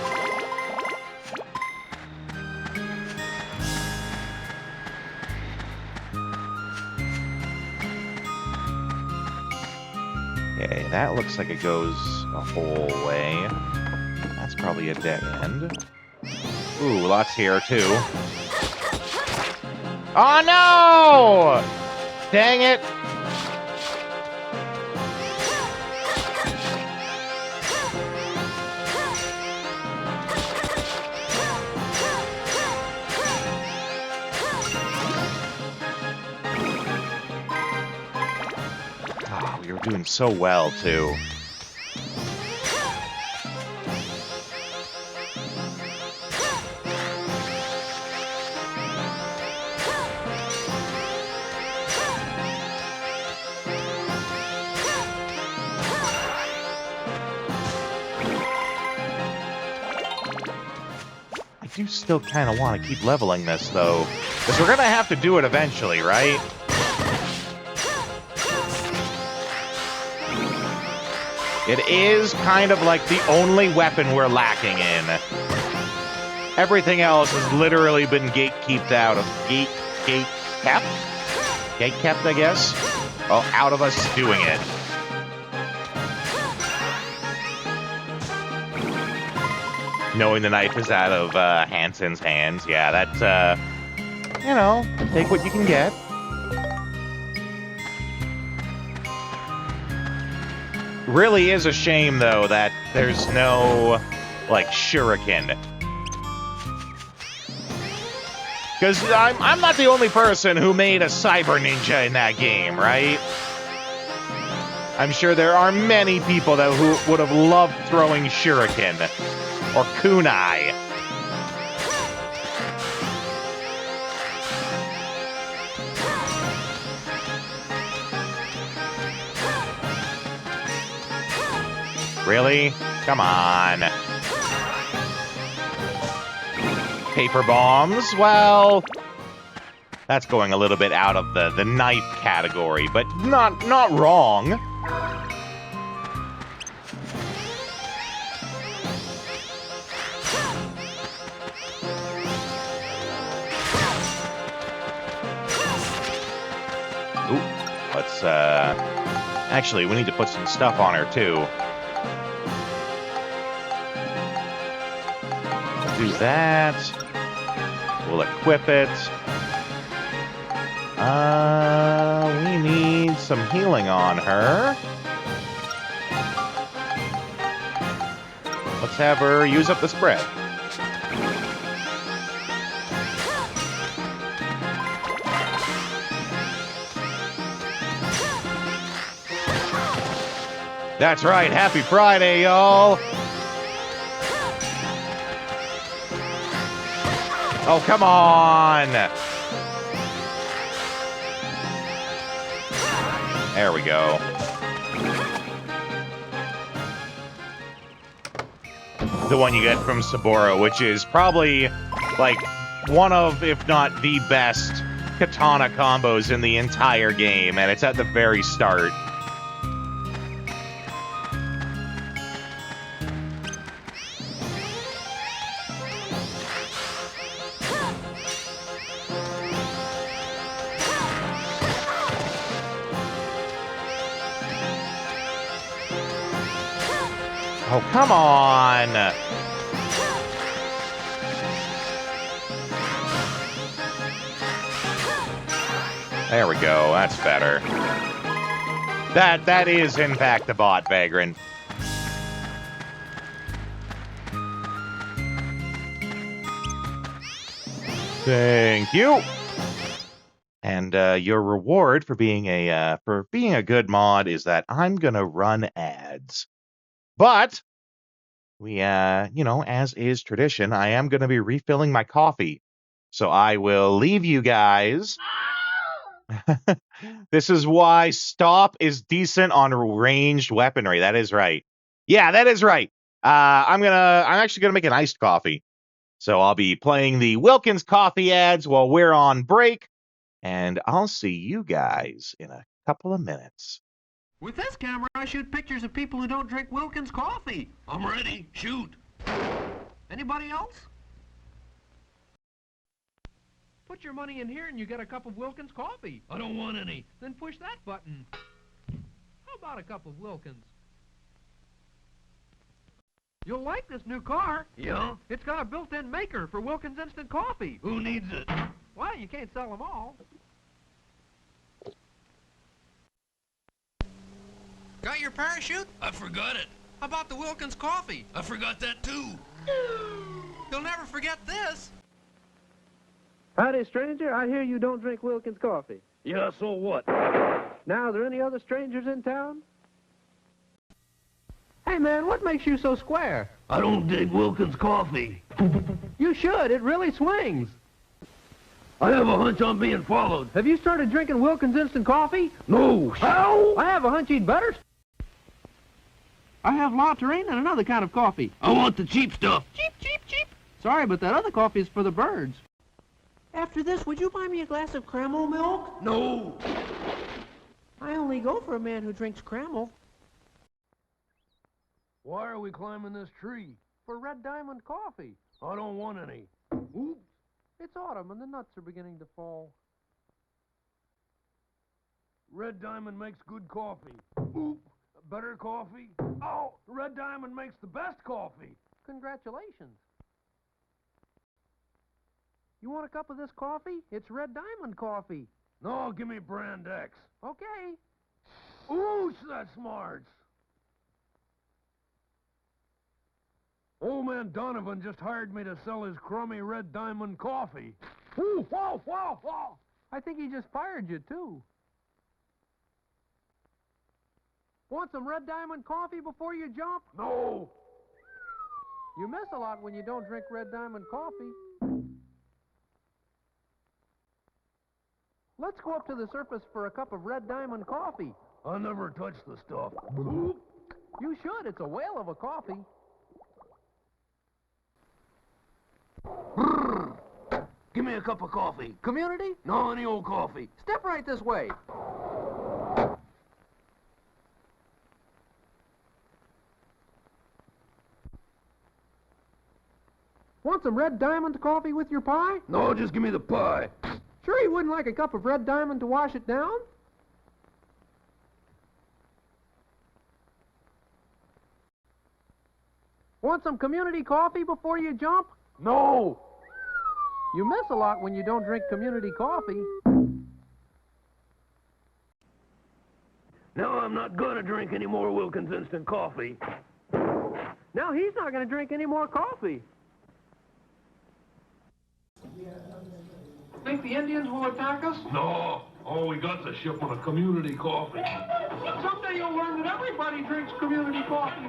Okay, that looks like it goes a whole way. That's probably a dead end. Ooh, lots here, too. Oh, no! Dang it! Oh, we were doing so well, too. do still kind of want to keep leveling this, though. Because we're going to have to do it eventually, right? It is kind of like the only weapon we're lacking in. Everything else has literally been gatekept out of... Gatekept, I guess? Oh, out of us doing it. Knowing the knife is out of Hansen's hands. Yeah, that's, you know, take what you can get. Really is a shame, though, that there's no, like, shuriken. Because I'm not the only person who made a cyber ninja in that game, right? I'm sure there are many people that who would have loved throwing shuriken. Or kunai. Really? Come on. Paper bombs? Well, that's going a little bit out of the knife category, but not wrong. Ooh, let's actually, we need to put some stuff on her too. Do that. We'll equip it. We need some healing on her. Let's have her use up the spread. That's right, happy Friday, y'all! Oh, come on! There we go. The one you get from Saburo, which is probably, like, one of, if not the best, katana combos in the entire game, and it's at the very start. Oh, come on! There we go, that's better. That is, in fact, the bot, Vagrant. Thank you! And your reward for being a good mod is that I'm gonna run ads. But we, you know, as is tradition, I am going to be refilling my coffee. So I will leave you guys. This is why Stop is decent on ranged weaponry. That is right. Yeah, that is right. I'm actually going to make an iced coffee. So I'll be playing the Wilkins coffee ads while we're on break. And I'll see you guys in a couple of minutes. With this camera, I shoot pictures of people who don't drink Wilkins coffee. I'm ready. Shoot. Anybody else? Put your money in here and you get a cup of Wilkins coffee. I don't want any. Then push that button. How about a cup of Wilkins? You'll like this new car. Yeah? It's got a built-in maker for Wilkins Instant Coffee. Who needs it? Well, you can't sell them all. Got your parachute? I forgot it. How about the Wilkins coffee? I forgot that too. You'll never forget this. Howdy, stranger. I hear you don't drink Wilkins coffee. Yeah, so what? Now, are there any other strangers in town? Hey, man, what makes you so square? I don't dig Wilkins coffee. You should. It really swings. I have a hunch I'm being followed. Have you started drinking Wilkins Instant Coffee? No. How? I have a hunch he'd better. I have La Terrain and another kind of coffee. I want the cheap stuff. Cheap, cheap, cheap. Sorry, but that other coffee is for the birds. After this, would you buy me a glass of Cramel milk? No! I only go for a man who drinks Cramel. Why are we climbing this tree? For Red Diamond coffee. I don't want any. Oops. It's autumn and the nuts are beginning to fall. Red Diamond makes good coffee. Oop. Better coffee? Oh, Red Diamond makes the best coffee. Congratulations. You want a cup of this coffee? It's Red Diamond coffee. No, give me Brand X. Okay. Ooh, that's smarts. Old man Donovan just hired me to sell his crummy Red Diamond coffee. Ooh, whoa, whoa, whoa. I think he just fired you, too. Want some Red Diamond coffee before you jump? No. You miss a lot when you don't drink Red Diamond coffee. Let's go up to the surface for a cup of Red Diamond coffee. I never touched the stuff. Oop. You should. It's a whale of a coffee. Give me a cup of coffee. Community? No, any old coffee. Step right this way. Want some Red Diamond coffee with your pie? No, just give me the pie. Sure you wouldn't like a cup of Red Diamond to wash it down? Want some community coffee before you jump? No. You miss a lot when you don't drink community coffee. No, I'm not gonna drink any more Wilkins instant coffee. Now he's not going to drink any more coffee. Think the Indians will attack us? No, all we got's a shipment of community coffee. Someday you'll learn that everybody drinks community coffee.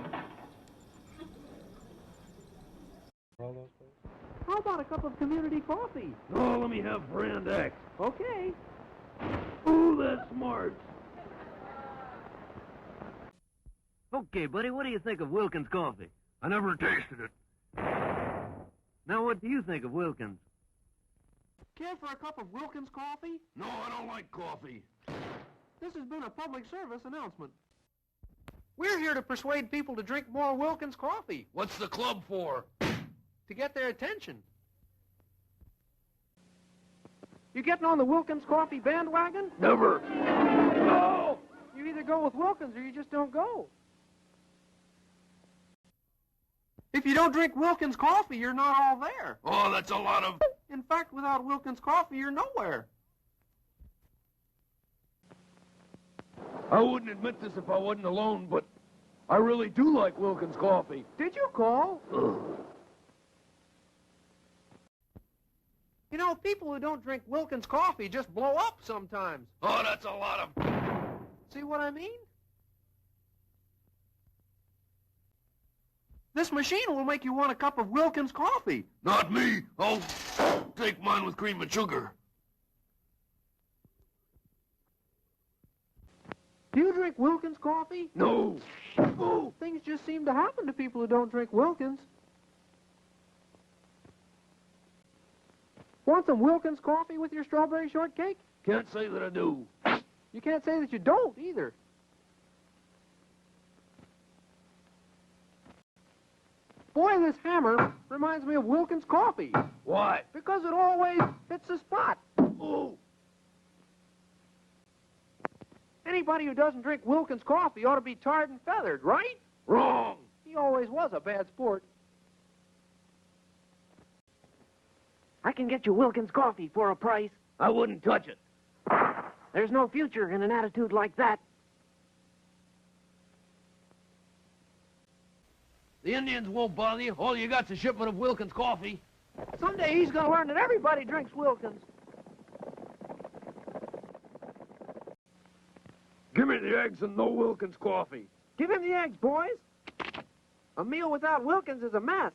How about a cup of community coffee? No, let me have Brand X. Okay. Ooh, that's smart. Okay, buddy, what do you think of Wilkins coffee? I never tasted it. Now, what do you think of Wilkins? Care for a cup of Wilkins coffee? No, I don't like coffee. This has been a public service announcement. We're here to persuade people to drink more Wilkins coffee, What's the club for? to get their attention. You getting on the Wilkins coffee bandwagon? Never. No! You either go with Wilkins or you just don't go. If you don't drink Wilkins coffee, you're not all there. Oh, that's a lot of... In fact, without Wilkins coffee, you're nowhere. I wouldn't admit this if I wasn't alone, but I really do like Wilkins coffee. Did you call? Ugh. You know, people who don't drink Wilkins coffee just blow up sometimes. Oh, that's a lot of... See what I mean? This machine will make you want a cup of Wilkins coffee. Not me. I'll take mine with cream and sugar. Do you drink Wilkins coffee? No. Oh, things just seem to happen to people who don't drink Wilkins. Want some Wilkins coffee with your strawberry shortcake? Can't say that I do. You can't say that you don't, either. Boy, this hammer reminds me of Wilkins coffee. Why? Because it always hits the spot. Oh. Anybody who doesn't drink Wilkins coffee ought to be tarred and feathered, right? Wrong. He always was a bad sport. I can get you Wilkins coffee for a price. I wouldn't touch it. There's no future in an attitude like that. The Indians won't bother you. All you got's a shipment of Wilkins coffee. Someday he's going to learn that everybody drinks Wilkins. Give me the eggs and no Wilkins coffee. Give him the eggs, boys. A meal without Wilkins is a mess.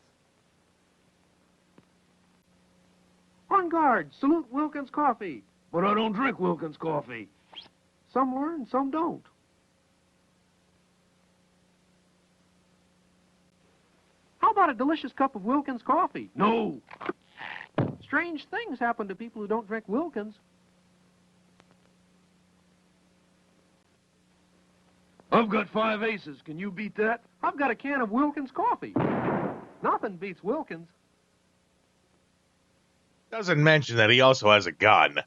On guard. Salute Wilkins coffee. But I don't drink Wilkins coffee. Some learn, some don't. How about a delicious cup of Wilkins coffee? No. Strange things happen to people who don't drink Wilkins. I've got 5 aces. Can you beat that? I've got a can of Wilkins coffee. Nothing beats Wilkins. Doesn't mention that he also has a gun.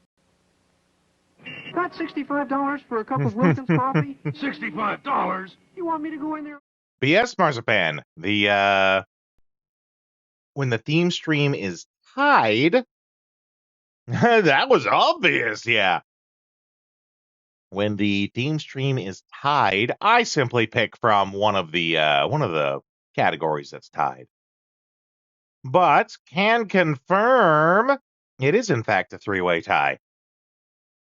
Got $65 for a cup of Wilkins coffee? $65? You want me to go in there? But yes, Marzipan, the when the theme stream is tied, that was obvious, yeah. When the theme stream is tied, I simply pick from one of the categories that's tied. But can confirm it is in fact a three-way tie.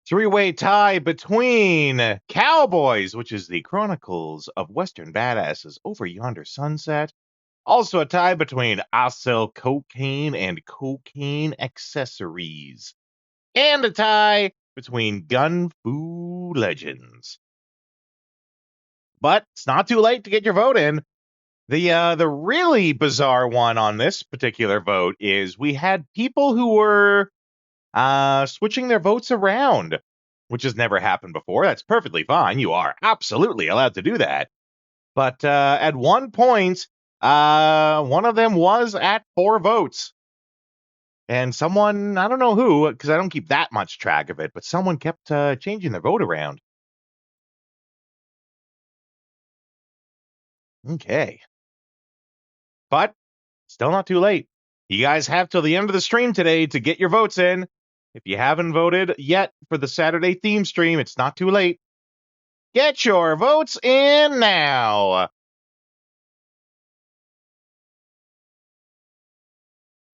Three-way tie between Cowboys, which is the Chronicles of Western Badasses Over Yonder Sunset. Also a tie between I Sell Cocaine and Cocaine Accessories. And a tie between Gun Fu Legends. But it's not too late to get your vote in. The really bizarre one on this particular vote is we had people who were switching their votes around, which has never happened before. That's perfectly fine. You are absolutely allowed to do that. But at one point, one of them was at 4 votes. And someone, I don't know who, because I don't keep that much track of it, but someone kept changing their vote around. Okay. But still not too late. You guys have till the end of the stream today to get your votes in. If you haven't voted yet for the Saturday theme stream, it's not too late. Get your votes in now.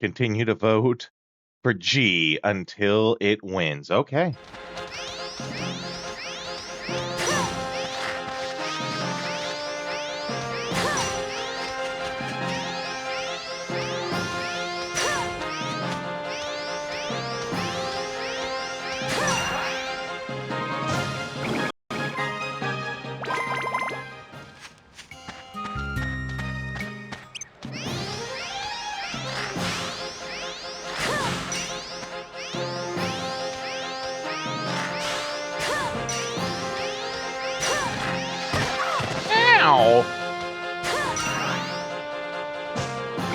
Continue to vote for G until it wins. Okay.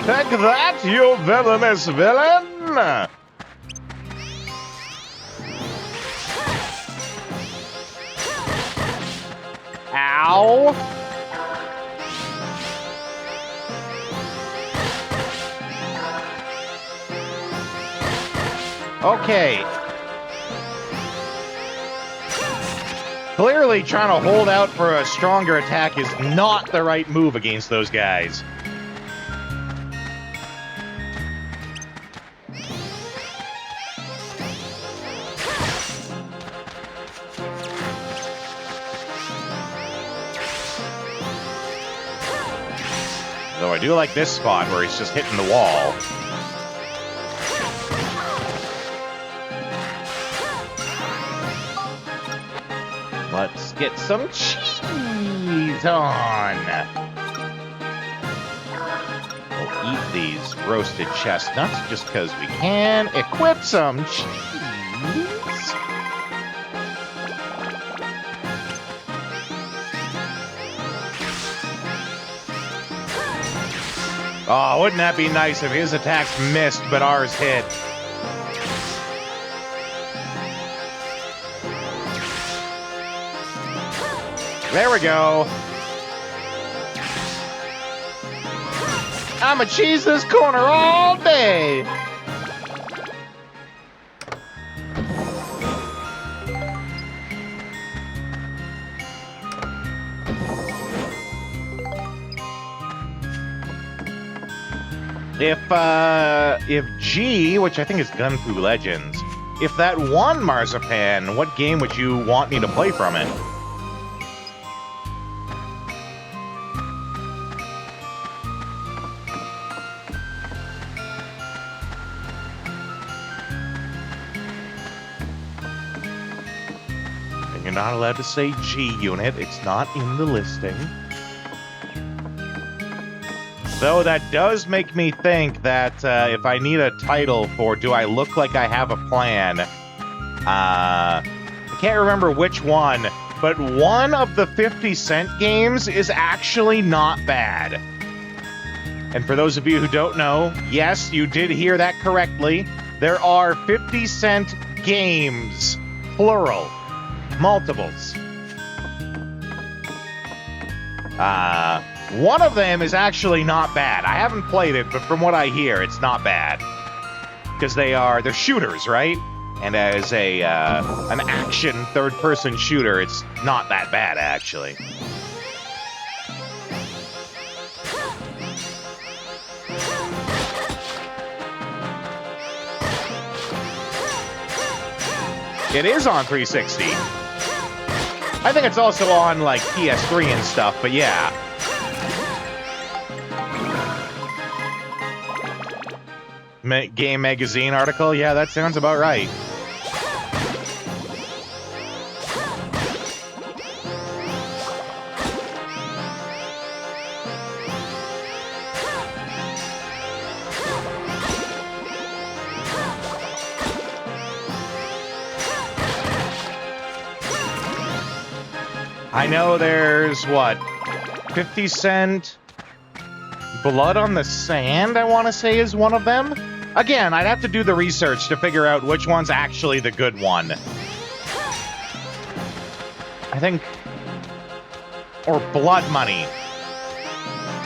Take that, you villainous villain! Ow! Okay. Clearly trying to hold out for a stronger attack is not the right move against those guys. Though I do like this spot where he's just hitting the wall. Let's get some cheese on. We'll eat these roasted chestnuts just because we can. Equip some cheese. Oh, wouldn't that be nice if his attacks missed, but ours hit? There we go. I'ma cheese this corner all day. If G, which I think is Gun Fu Legends, if that won Marzipan, what game would you want me to play from it? And you're not allowed to say G unit, it's not in the listing. Though that does make me think that if I need a title for Do I Look Like I Have a Plan, I can't remember which one, but one of the 50 Cent games is actually not bad. And for those of you who don't know, yes, you did hear that correctly. There are 50 Cent games, plural, multiples. One of them is actually not bad. I haven't played it, but from what I hear, it's not bad. Because they're shooters, right? And as an action third-person shooter, it's not that bad, actually. It is on 360. I think it's also on, like, PS3 and stuff, but yeah. Game Magazine article? Yeah, that sounds about right. I know there's, what, 50 Cent Blood on the Sand, I want to say, is one of them? Again, I'd have to do the research to figure out which one's actually the good one. I think... Or Blood Money.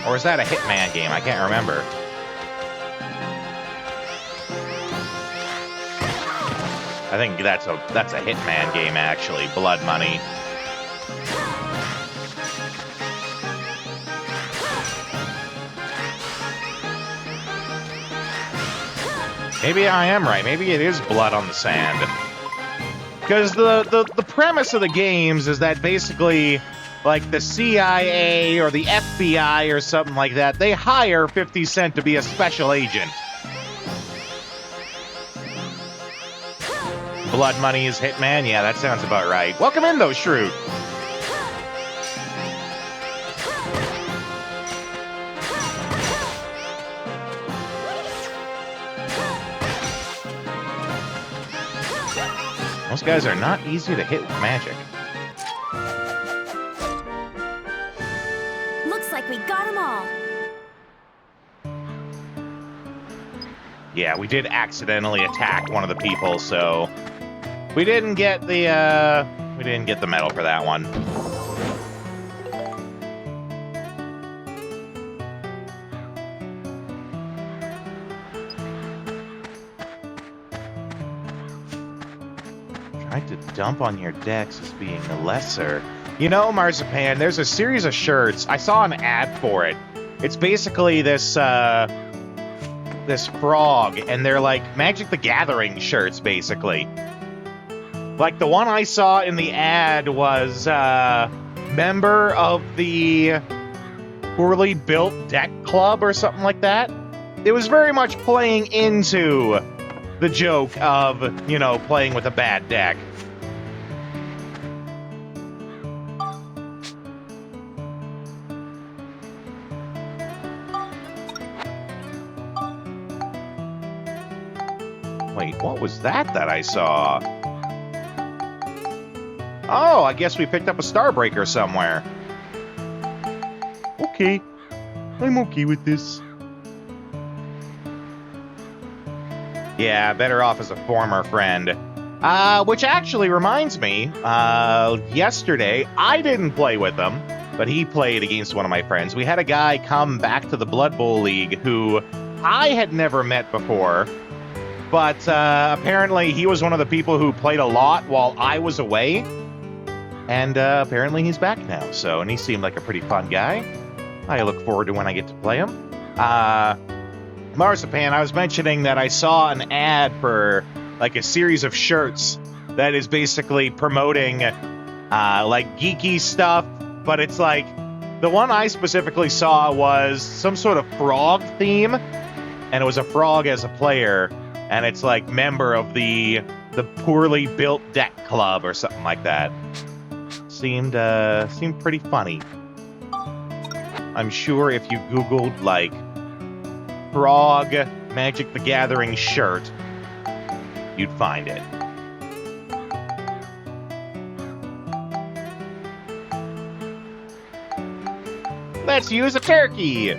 Or is that a Hitman game? I can't remember. I think that's a Hitman game, actually. Blood Money. Maybe I am right. Maybe it is Blood on the Sand. Because the premise of the games is that basically, like, the CIA or the FBI or something like that, they hire 50 Cent to be a special agent. Blood Money is Hitman? Yeah, that sounds about right. Welcome in, though, Shroot. Most guys are not easy to hit with magic. Looks like we got them all. Yeah, we did accidentally attack one of the people, so we didn't get the medal for that one. Tried to dump on your decks as being the lesser. You know, Marzipan, there's a series of shirts. I saw an ad for it. It's basically this this frog, and they're like Magic the Gathering shirts, basically. Like, the one I saw in the ad was member of the Poorly Built Deck Club or something like that. It was very much playing into the joke of, you know, playing with a bad deck. Wait, what was that I saw? Oh, I guess we picked up a Starbreaker somewhere. Okay. I'm okay with this. Yeah, better off as a former friend. Which actually reminds me, yesterday, I didn't play with him, but he played against one of my friends. We had a guy come back to the Blood Bowl League who I had never met before, but apparently he was one of the people who played a lot while I was away. And apparently he's back now, so, and he seemed like a pretty fun guy. I look forward to when I get to play him. Marzipan, I was mentioning that I saw an ad for, like, a series of shirts that is basically promoting, like, geeky stuff, but it's like, the one I specifically saw was some sort of frog theme, and it was a frog as a player, and it's, like, member of the Poorly Built Deck Club or something like that. Seemed pretty funny. I'm sure if you Googled, like, frog Magic the Gathering shirt, you'd find it. Let's use a turkey!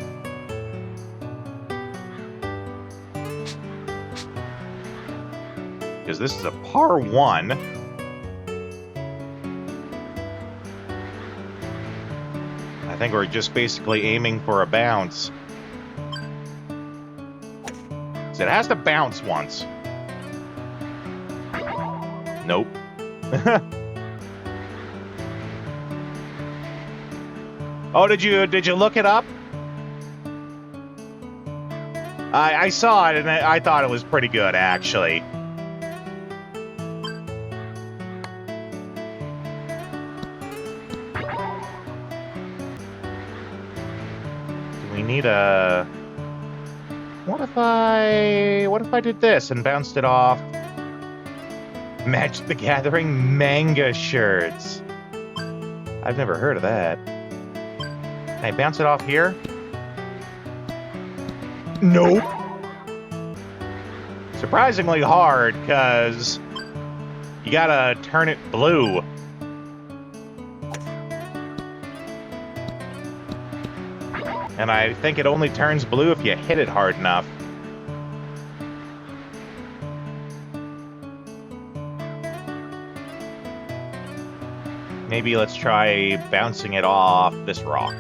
Because this is a par 1. I think we're just basically aiming for a bounce. So it has to bounce once. Nope. Oh, did you look it up? I saw it and I thought it was pretty good, actually. We need a... What if I did this and bounced it off? Magic the Gathering manga shirts. I've never heard of that. Can I bounce it off here? Nope. Surprisingly hard, because you gotta turn it blue. And I think it only turns blue if you hit it hard enough. Maybe let's try bouncing it off this rock.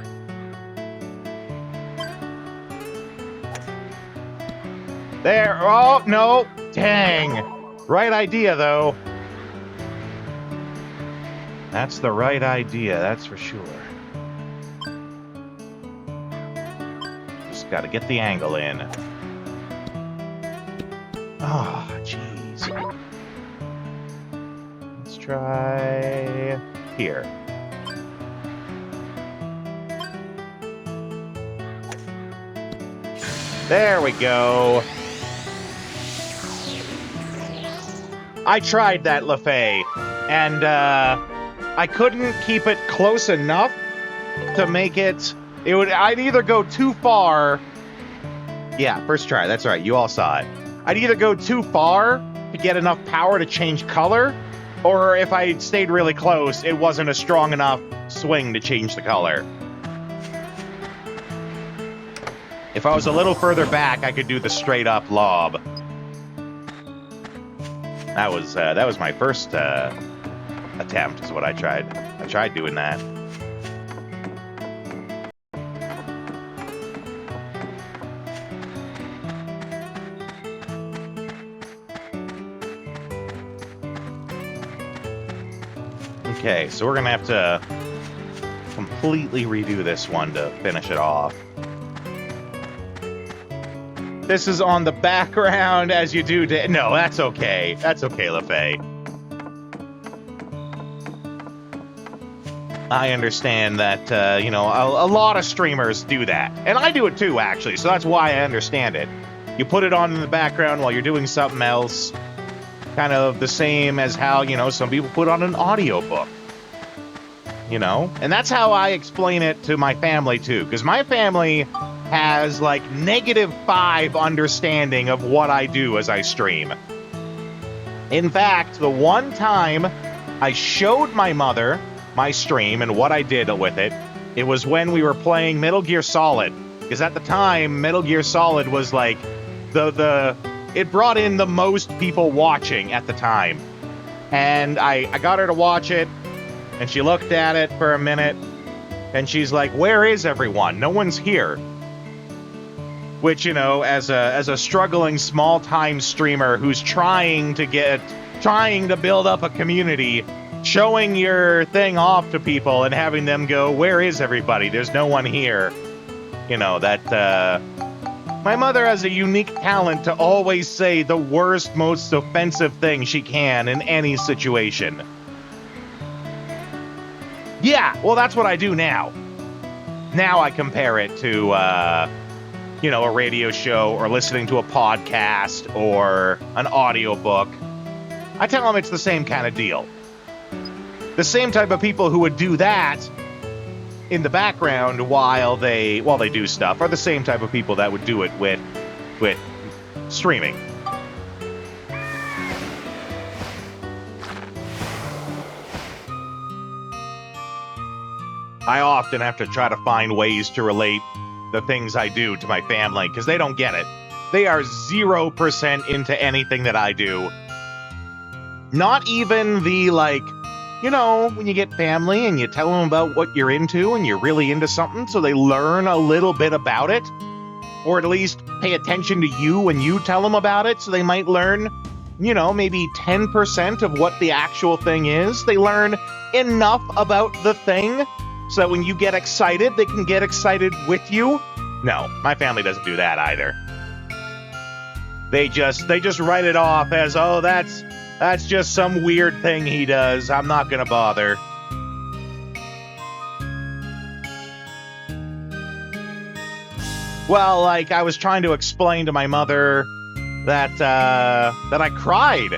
There! Oh, no! Dang! Right idea, though. That's the right idea, that's for sure. Just gotta get the angle in. Ah, oh, jeez. Let's try... here. There we go. I tried that, LaFay, and I couldn't keep it close enough to make it. I'd either go too far. Yeah, first try. That's right. You all saw it. I'd either go too far to get enough power to change color, or if I stayed really close, it wasn't a strong enough swing to change the color. If I was a little further back, I could do the straight up lob. That was my first attempt, is what I tried. I tried doing that. Okay, so we're gonna have to completely redo this one to finish it off. This is on the background as you do... No, that's okay. That's okay, LaFay. I understand that, you know, a lot of streamers do that. And I do it too, actually, so that's why I understand it. You put it on in the background while you're doing something else. Kind of the same as how, you know, some people put on an audiobook. You know? And that's how I explain it to my family, too. Because my family has, like, -5 understanding of what I do as I stream. In fact, the one time I showed my mother my stream and what I did with it, it was when we were playing Metal Gear Solid. Because at the time, Metal Gear Solid was, like, it brought in the most people watching at the time. And I got her to watch it, and she looked at it for a minute, and she's like, "Where is everyone? No one's here." Which, you know, as a struggling small-time streamer who's trying to build up a community, showing your thing off to people and having them go, "Where is everybody? There's no one here." You know, that, my mother has a unique talent to always say the worst, most offensive thing she can in any situation. Yeah, well, that's what I do now. Now I compare it to, you know, a radio show or listening to a podcast or an audiobook. I tell them it's the same kind of deal. The same type of people who would do that in the background while they do stuff are the same type of people that would do it with with streaming. I often have to try to find ways to relate the things I do to my family because they don't get it. They are 0% into anything that I do. Not even the, like, you know, when you get family and you tell them about what you're into and you're really into something so they learn a little bit about it. Or at least pay attention to you when you tell them about it so they might learn, you know, maybe 10% of what the actual thing is. They learn enough about the thing so that when you get excited, they can get excited with you. No, my family doesn't do that either. They just write it off as, oh, that's just some weird thing he does. I'm not gonna bother. Well, like, I was trying to explain to my mother that I cried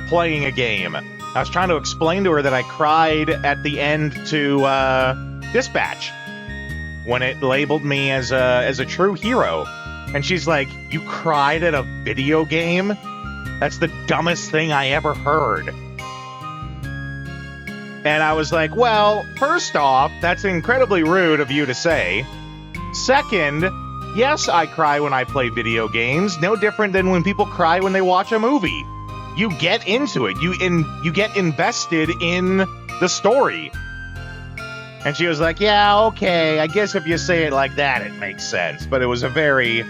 playing a game. I was trying to explain to her that I cried at the end to Dispatch when it labeled me as a true hero. And she's like, "You cried at a video game? That's the dumbest thing I ever heard." And I was like, well, first off, that's incredibly rude of you to say. Second, yes, I cry when I play video games, no different than when people cry when they watch a movie. You get into it. You get invested in the story. And she was like, yeah, okay, I guess if you say it like that, it makes sense. But it was a very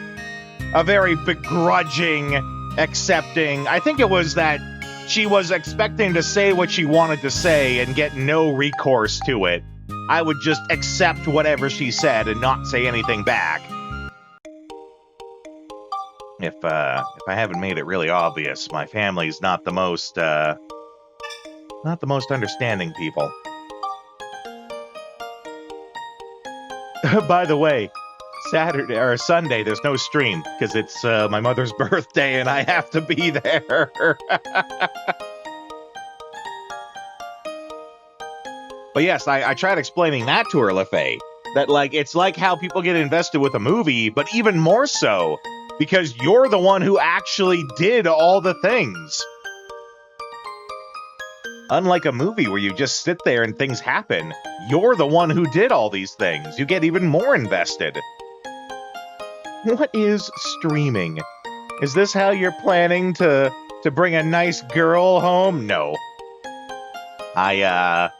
begrudging, accepting. I think it was that she was expecting to say what she wanted to say and get no recourse to it. I would just accept whatever she said and not say anything back. If I haven't made it really obvious, my family's not the most understanding people. By the way, Saturday or Sunday, there's no stream because it's my mother's birthday and I have to be there. But yes, I tried explaining that to her, LaFay. That, like, it's like how people get invested with a movie, but even more so because you're the one who actually did all the things. Unlike a movie where you just sit there and things happen, you're the one who did all these things. You get even more invested. What is streaming? Is this how you're planning to bring a nice girl home? No. I've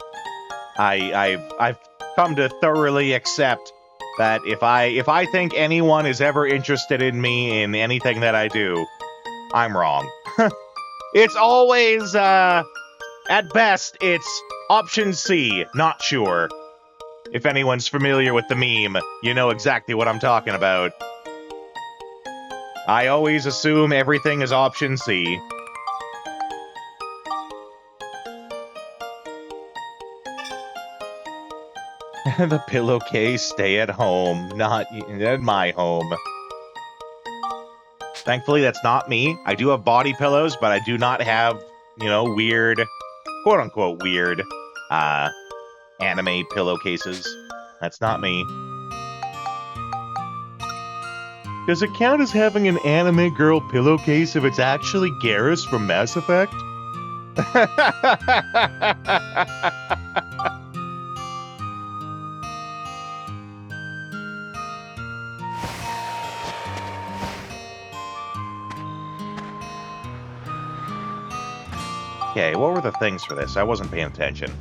come to thoroughly accept that if I think anyone is ever interested in me in anything that I do, I'm wrong. It's always at best it's option C, not sure. If anyone's familiar with the meme, you know exactly what I'm talking about. I always assume everything is option C. The pillowcase stay at home, not at my home. Thankfully, that's not me. I do have body pillows, but I do not have, you know, weird, quote-unquote weird, anime pillowcases. That's not me. Does it count as having an anime girl pillowcase if it's actually Garrus from Mass Effect? Okay, what were the things for this? I wasn't paying attention.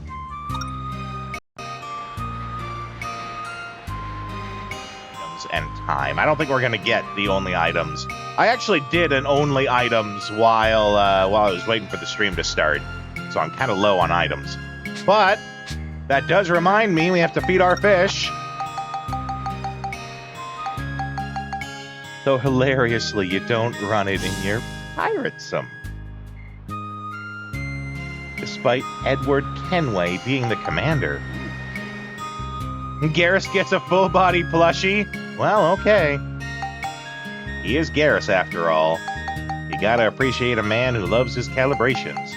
And time. I don't think we're gonna get the only items. I actually did an only items while I was waiting for the stream to start, so I'm kind of low on items. But that does remind me we have to feed our fish. So hilariously, you don't run it in your piratesome. Despite Edward Kenway being the commander. Garrus gets a full-body plushie? Well, okay. He is Garrus, after all. You gotta appreciate a man who loves his calibrations.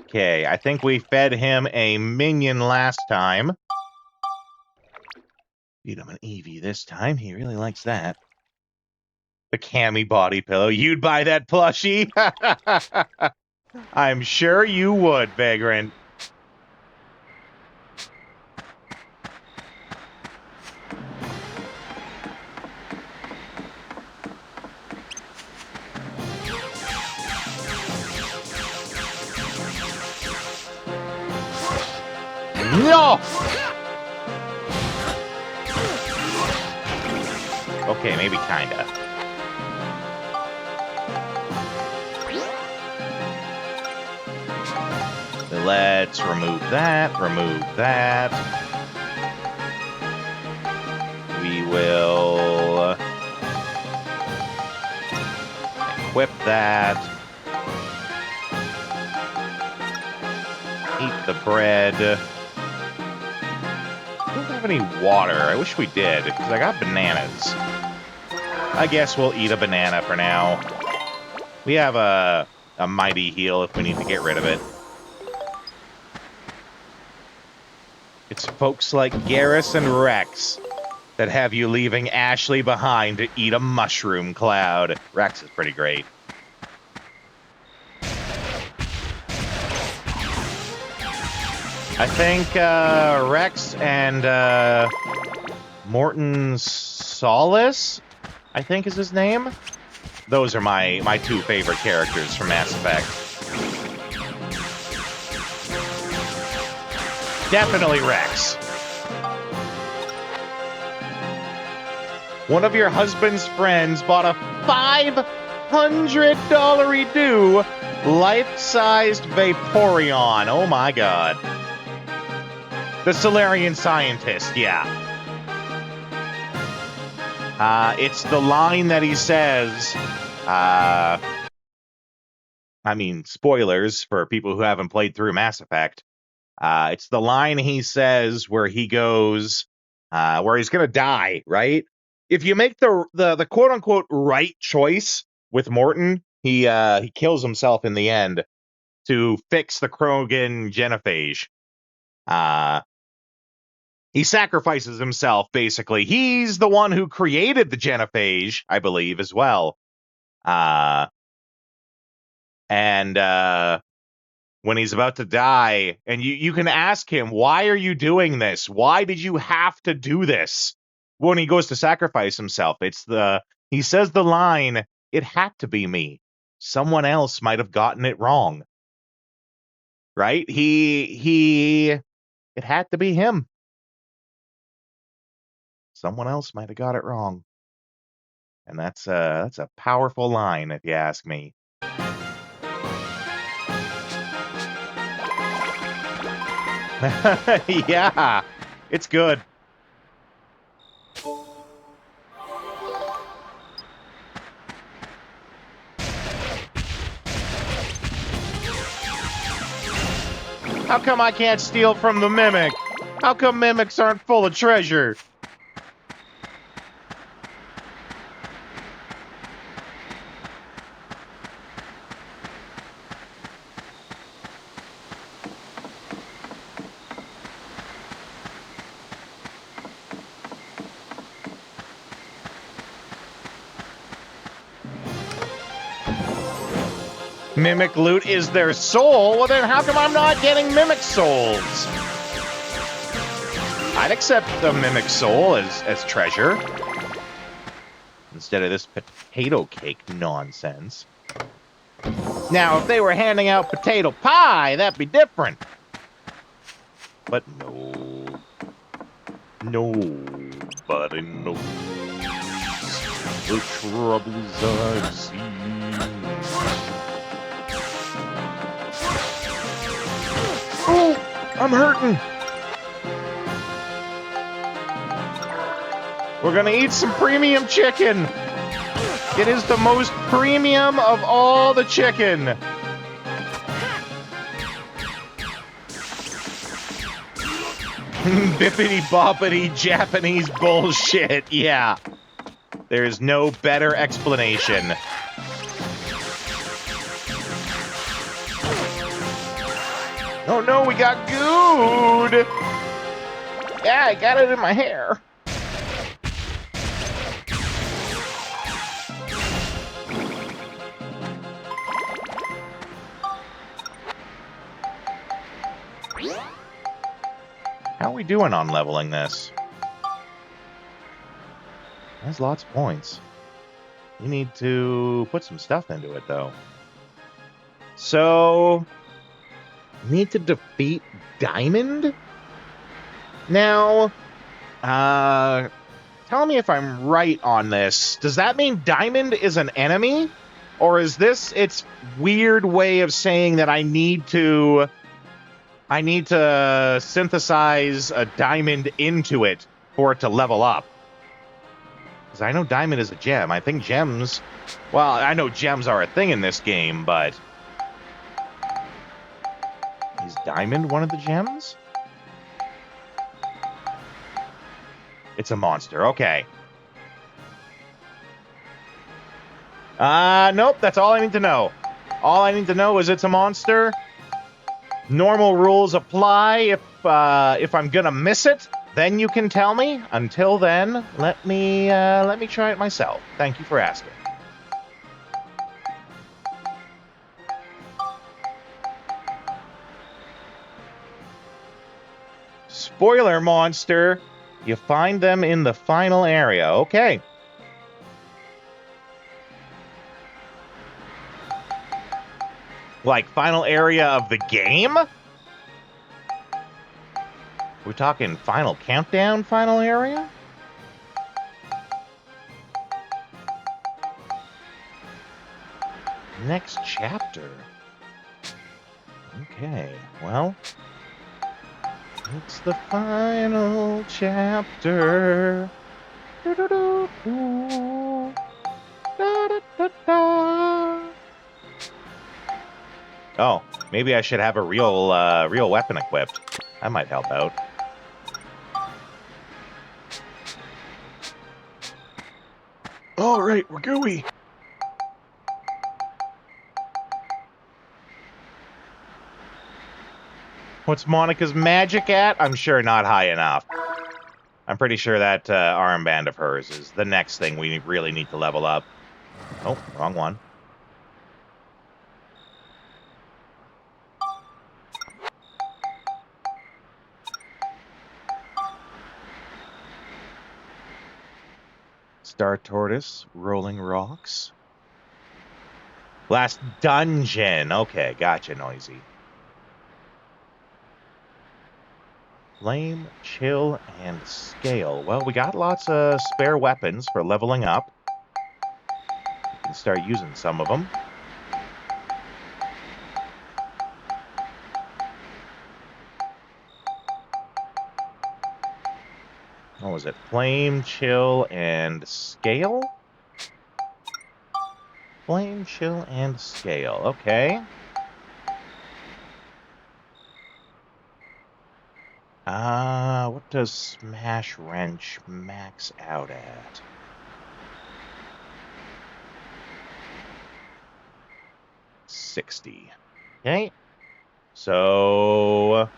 Okay, I think we fed him a minion last time. Feed him an Eevee this time. He really likes that. The Cammy body pillow. You'd buy that plushie? I'm sure you would, Vagrant. No! Okay, maybe kinda. Let's remove that, We will equip that. Eat the bread. I don't have any water. I wish we did, because I got bananas. I guess we'll eat a banana for now. We have a mighty heal if we need to get rid of it. It's folks like Garrus and Rex that have you leaving Ashley behind to eat a mushroom cloud. Rex is pretty great. I think Rex and Morton Solace, I think is his name. Those are my two favorite characters from Mass Effect. Definitely Rex. One of your husband's friends bought a $500 due life-sized Vaporeon. Oh my god. The Solarian scientist, yeah. It's the line that he says, I mean, spoilers for people who haven't played through Mass Effect. It's the line he says where he goes, where he's gonna die, right? If you make the quote-unquote right choice with Morton, he kills himself in the end to fix the Krogan genophage. He sacrifices himself, basically. He's the one who created the genophage, I believe, as well. And when he's about to die, and you can ask him, why are you doing this? Why did you have to do this? When he goes to sacrifice himself, he says the line, it had to be me. Someone else might have gotten it wrong. Right? It had to be him. Someone else might have got it wrong. And that's a powerful line, if you ask me. Yeah, it's good. How come I can't steal from the Mimic? How come Mimics aren't full of treasure? Mimic loot is their soul? Well, then how come I'm not getting Mimic souls? I'd accept the Mimic soul as treasure. Instead of this potato cake nonsense. Now, if they were handing out potato pie, that'd be different. But no. Nobody knows the troubles I've seen. Oh, I'm hurting. We're gonna eat some premium chicken. It is the most premium of all the chicken. Bippity boppity Japanese bullshit. Yeah. There's no better explanation. it got gooed. Yeah, I got it in my hair. How are we doing on leveling this? That's lots of points. You need to put some stuff into it, though. So, need to defeat Diamond? Now, tell me if I'm right on this. Does that mean Diamond is an enemy? Or is this its weird way of saying that I need to synthesize a diamond into it for it to level up? Because I know diamond is a gem. I think gems... Well, I know gems are a thing in this game, but... Is diamond one of the gems? It's a monster. Okay. Nope. That's all I need to know. All I need to know is it's a monster. Normal rules apply. If I'm gonna miss it, then you can tell me. Until then, let me try it myself. Thank you for asking. Spoiler monster. You find them in the final area. Okay. Like, final area of the game? We're talking final countdown, final area? Next chapter. Okay, well... It's the final chapter. Do-do-do-do. Da-da-da-da. Oh, maybe I should have a real weapon equipped. That might help out. All right, we're gooey. What's Monica's magic at? I'm sure not high enough. I'm pretty sure that armband of hers is the next thing we really need to level up. Oh, wrong one. Star Tortoise, Rolling Rocks. Last dungeon. Okay, gotcha, Noisy. Flame, Chill, and Scale. Well, we got lots of spare weapons for leveling up. We can start using some of them. What was it? Flame, Chill, and Scale? Flame, Chill, and Scale. Okay. What does Smash Wrench max out at? $60. Okay. So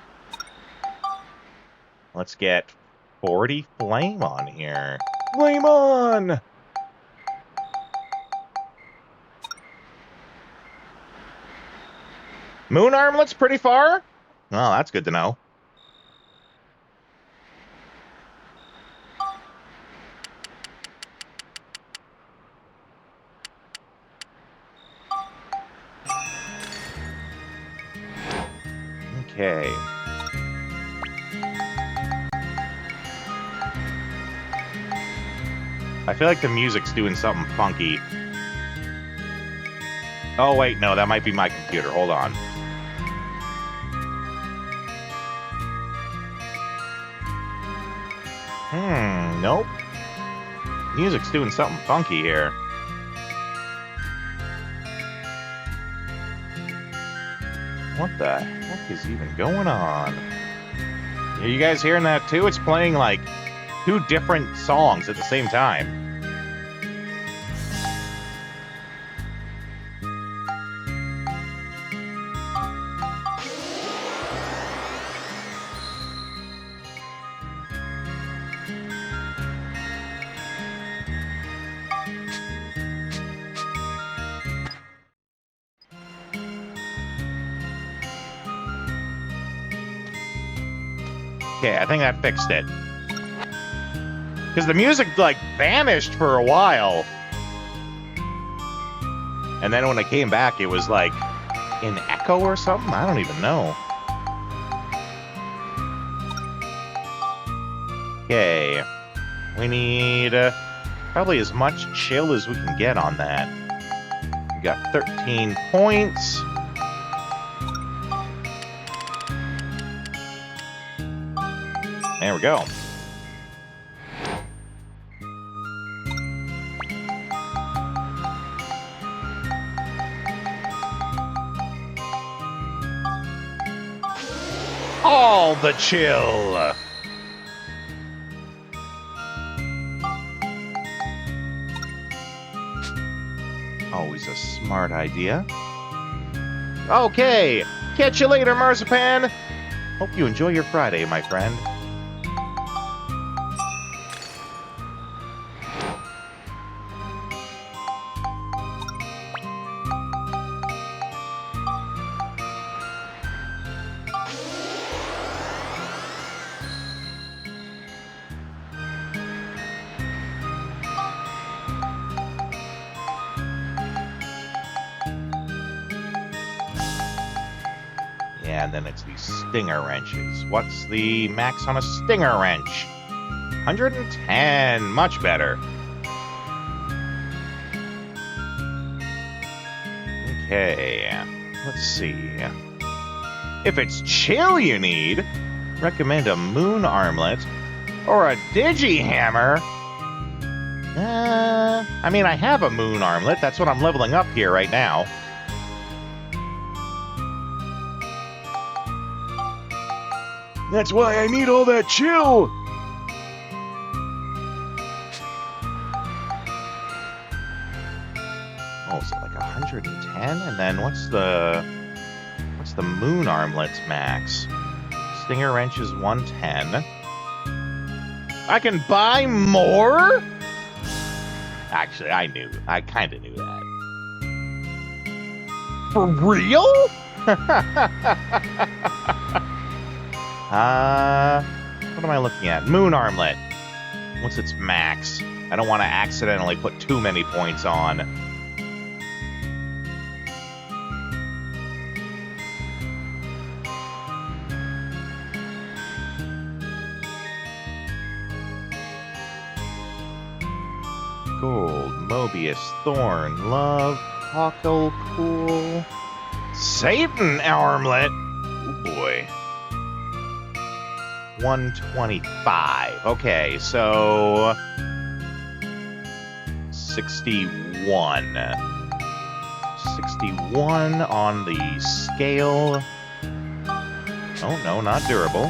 let's get 40 flame on here. Flame on! Moon armlet's pretty far? Oh, that's good to know. Okay. I feel like the music's doing something funky. Oh, wait, no, that might be my computer. Hold on. Nope. Music's doing something funky here. What the heck is even going on? Are you guys hearing that too? It's playing like 2 different songs at the same time. Okay, I think that fixed it. Because the music, like, vanished for a while. And then when it came back, it was, like, in echo or something? I don't even know. Okay. We need probably as much chill as we can get on that. We got 13 points. There we go. All the chill. Always a smart idea. Okay, catch you later, Marzipan. Hope you enjoy your Friday, my friend. Yeah, and then it's these stinger wrenches. What's the max on a stinger wrench? 110. Much better. Okay. Let's see. If it's chill you need, recommend a moon armlet or a digi-hammer. I mean, I have a moon armlet. That's what I'm leveling up here right now. That's why I need all that chill. Oh, is it like 110? And then what's the moon armlet's max? Stinger wrench is 110. I can buy more? Actually, I kind of knew that. For real? What am I looking at? Moon armlet. What's its max? I don't want to accidentally put too many points on. Gold, Mobius, Thorn, Love, Huckle, Cool, Satan armlet. Oh boy. 125. Okay, so 61. 61 on the scale. Oh no, not durable.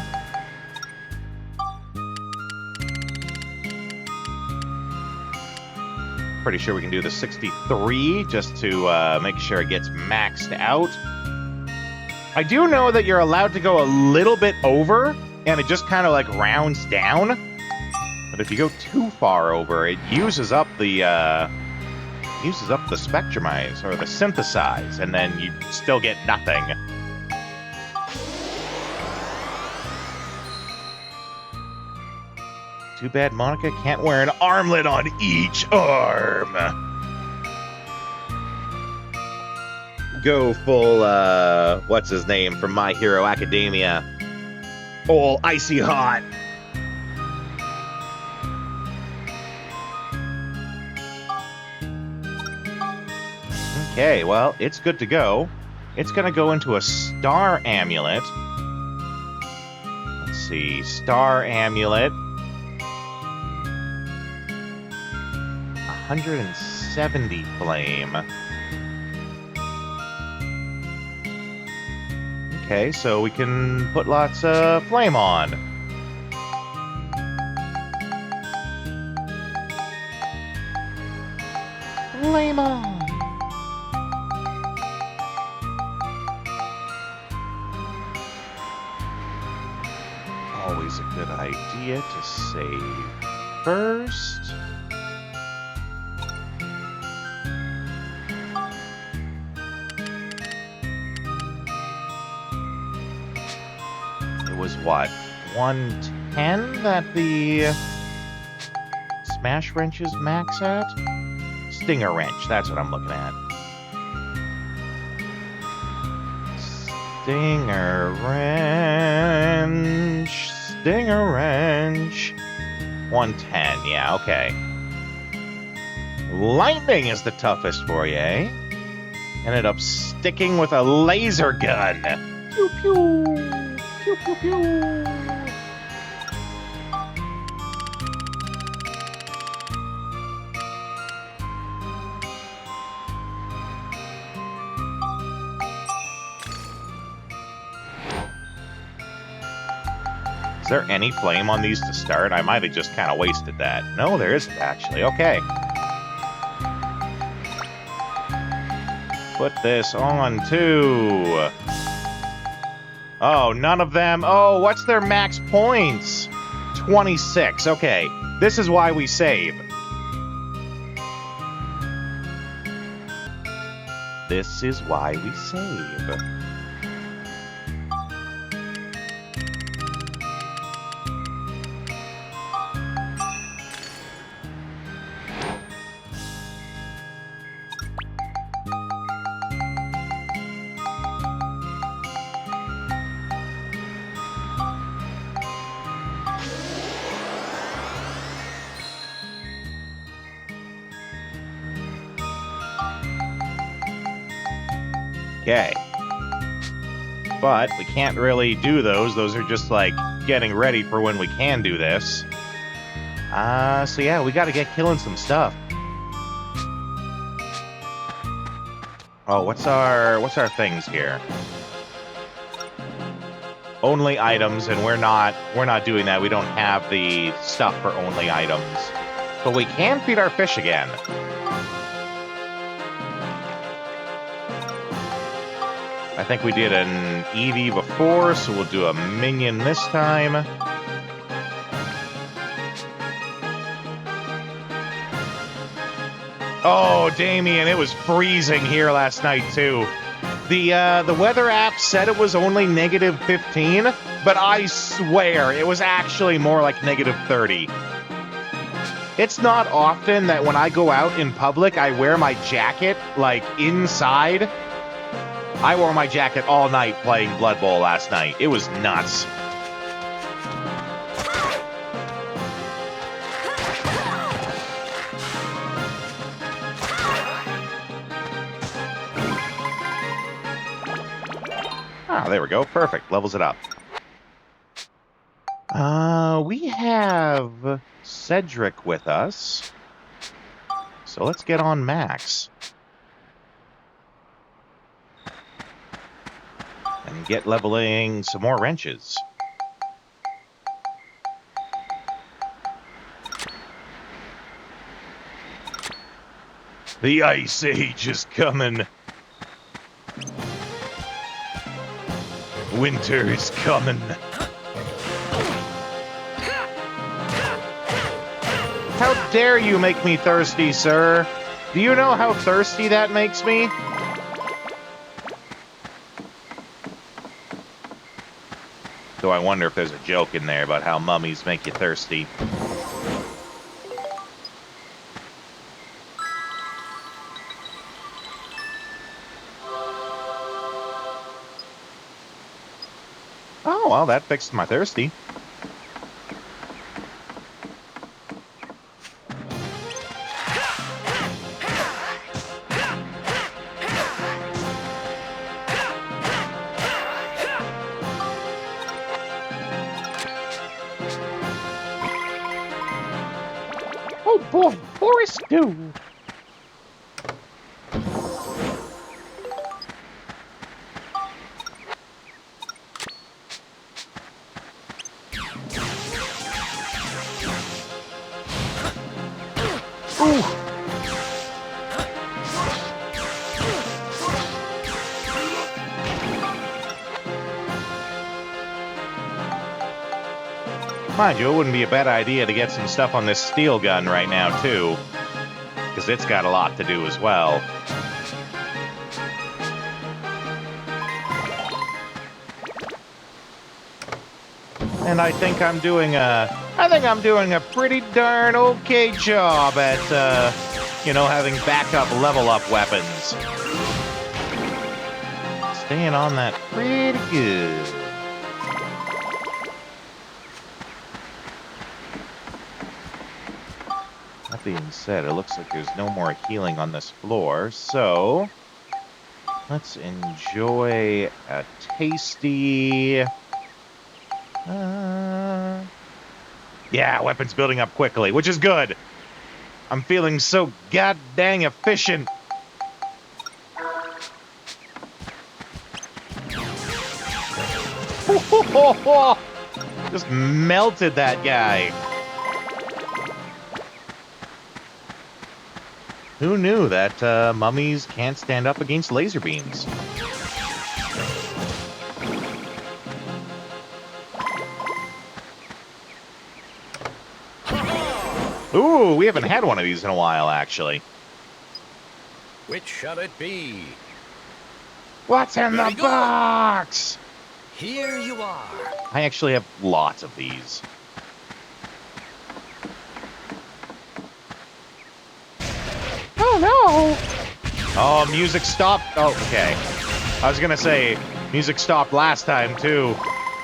Pretty sure we can do the 63 just to make sure it gets maxed out. I do know that you're allowed to go a little bit over, and it just kind of like rounds down. But if you go too far over, it uses up the spectrumize or the synthesize, and then you still get nothing. Too bad Monica can't wear an armlet on each arm. Go full, what's his name from My Hero Academia? All icy hot. Okay, well, it's good to go. It's gonna go into a star amulet. Let's see, star amulet. 170 flame. Okay, so we can put lots of flame on. Flame on. Always a good idea to save first. Was what? 110 that the Smash Wrenches max at? Stinger Wrench, that's what I'm looking at. Stinger Wrench. Stinger Wrench. 110, yeah, okay. Lightning is the toughest for you, eh? Ended up sticking with a laser gun. Pew pew. Pew pew pew. Is there any flame on these to start? I might have just kind of wasted that. No, there isn't actually. Okay. Put this on too. Oh, none of them. Oh, what's their max points? 26. Okay. This is why we save. This is why we save. Okay. But we can't really do those. Those are just like getting ready for when we can do this. So yeah, we gotta get killing some stuff. Oh, what's our things here? Only items, and we're not doing that. We don't have the stuff for only items. But we can feed our fish again. I think we did an Eevee before, so we'll do a minion this time. Oh, Damien, it was freezing here last night, too. The weather app said it was only -15, but I swear it was actually more like -30. It's not often that when I go out in public, I wear my jacket, like, inside. I wore my jacket all night playing Blood Bowl last night. It was nuts. Ah, there we go. Perfect. Levels it up. We have Cedric with us. So let's get on Max. And get leveling some more wrenches. The Ice Age is coming. Winter is coming. How dare you make me thirsty, sir? Do you know how thirsty that makes me? So I wonder if there's a joke in there about how mummies make you thirsty. Oh, well, that fixed my thirsty. Boy, Boris do. Ooh. Mind you, it wouldn't be a bad idea to get some stuff on this steel gun right now, too. Because it's got a lot to do as well. And I think I'm doing a pretty darn okay job at, having backup level up weapons. Staying on that pretty good. That being said, it looks like there's no more healing on this floor, so let's enjoy a tasty... Yeah, weapons building up quickly, which is good. I'm feeling so goddamn efficient. Just melted that guy. Who knew that mummies can't stand up against laser beams? Ooh, we haven't had one of these in a while, actually. Which shall it be? What's in the box? Here you are. I actually have lots of these. Oh, no! Oh, music stopped. Oh, okay. I was gonna say, music stopped last time, too.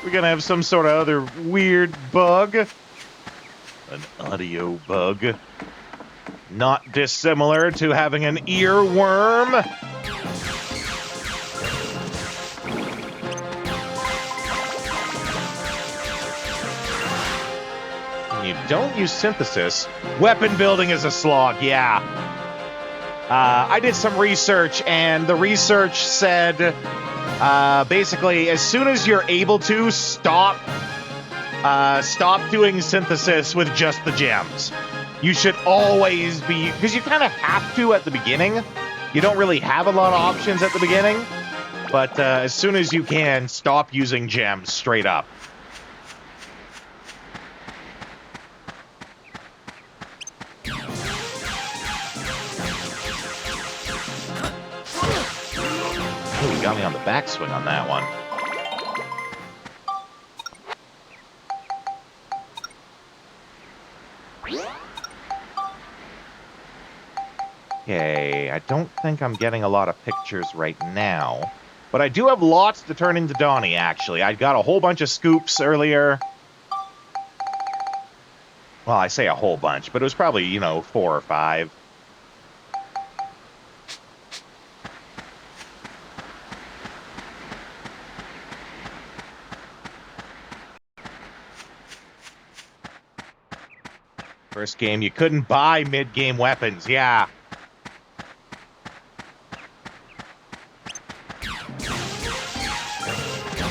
We're gonna have some sort of other weird bug. An audio bug. Not dissimilar to having an earworm. When you don't use synthesis, weapon building is a slog, yeah. I did some research, and the research said, basically, as soon as you're able to, stop doing synthesis with just the gems. You should always be, because you kind of have to at the beginning. You don't really have a lot of options at the beginning, but as soon as you can, stop using gems straight up. Ooh, you got me on the backswing on that one. Okay, I don't think I'm getting a lot of pictures right now, but I do have lots to turn into Donnie, actually. I got a whole bunch of scoops earlier. Well, I say a whole bunch, but it was probably, 4 or 5. First game, you couldn't buy mid-game weapons, yeah.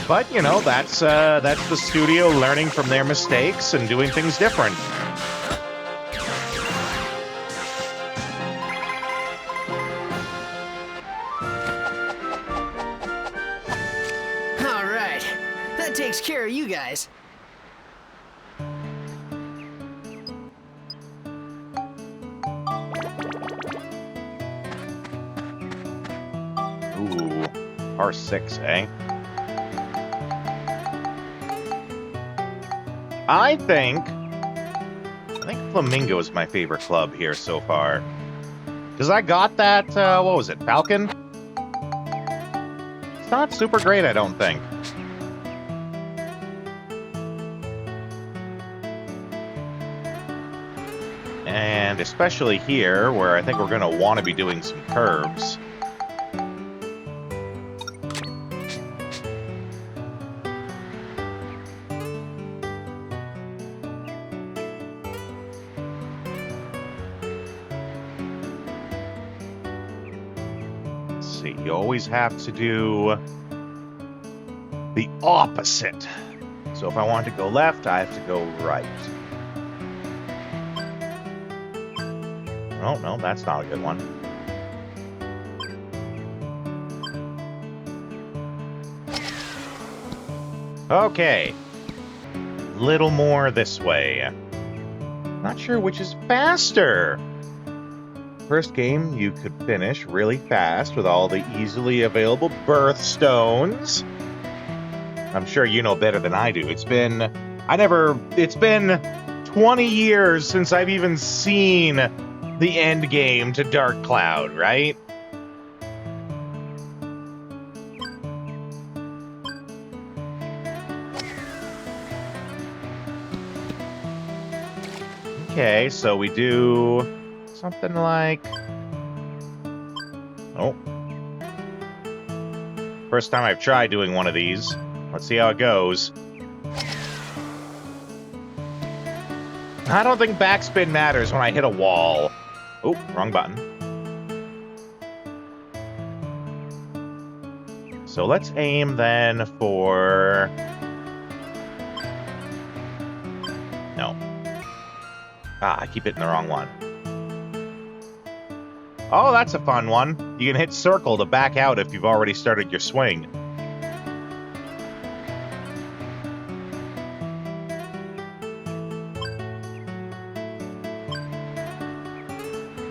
But, that's the studio learning from their mistakes and doing things different. All right. That takes care of you guys. Ooh, R6, eh? I think Flamingo is my favorite club here so far. Because I got that, what was it, Falcon? It's not super great, I don't think. And especially here, where I think we're going to want to be doing some curves. You always have to do the opposite. So if I want to go left, I have to go right. Oh, no, that's not a good one. Okay. Little more this way. Not sure which is faster. First game you could finish really fast with all the easily available birthstones. I'm sure you know better than I do. It's been It's been 20 years since I've even seen the end game to Dark Cloud, right? Okay, so we do something like... Oh. First time I've tried doing one of these. Let's see how it goes. I don't think backspin matters when I hit a wall. Oh, wrong button. So let's aim then for... No. Ah, I keep hitting the wrong one. Oh, that's a fun one. You can hit circle to back out if you've already started your swing.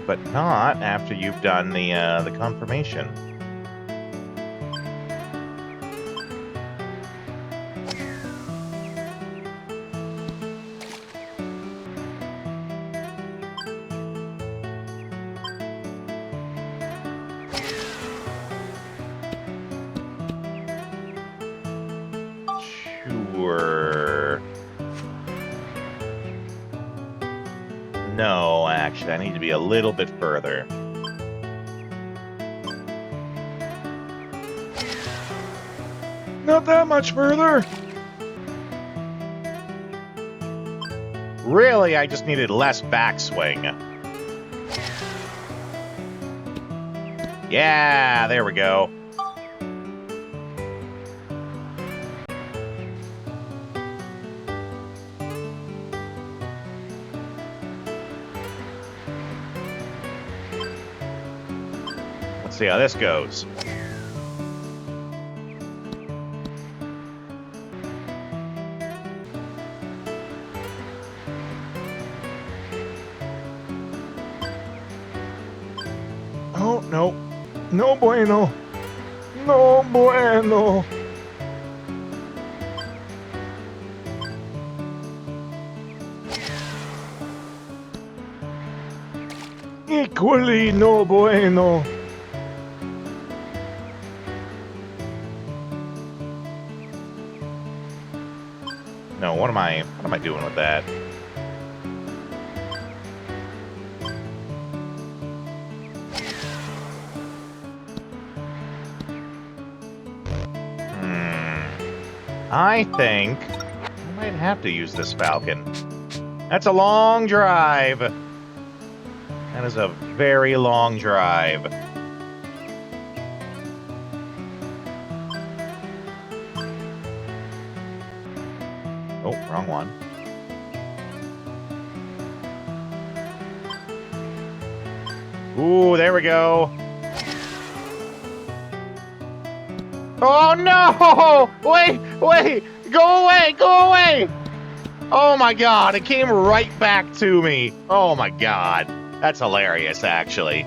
But not after you've done the confirmation. Sure. No, actually, I need to be a little bit further. Not that much further. Really, I just needed less backswing. Yeah, there we go. Let's see how this goes. Oh, no. No bueno. No bueno. Equally no bueno. No, what am I doing with that? I think I might have to use this Falcon. That's a long drive. That is a very long drive. Oh, wrong one. Ooh, there we go. Oh no! Wait! Go away! Go away! Oh my god, it came right back to me. Oh my god. That's hilarious, actually.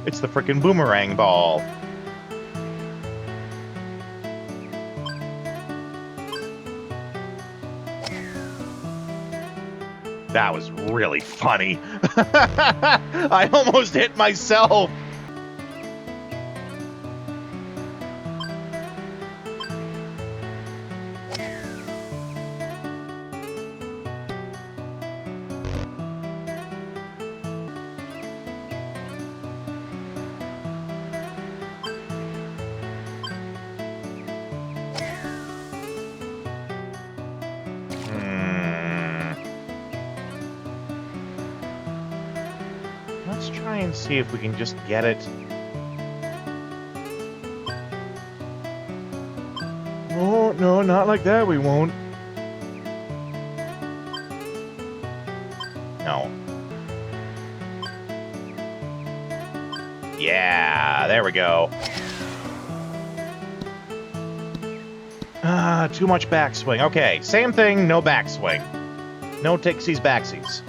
It's the frickin' boomerang ball. That was really funny. I almost hit myself. Let's try and see if we can just get it. Oh, no, not like that, we won't. No. Yeah, there we go. Too much backswing. Okay, same thing, no backswing. No ticksies backsies.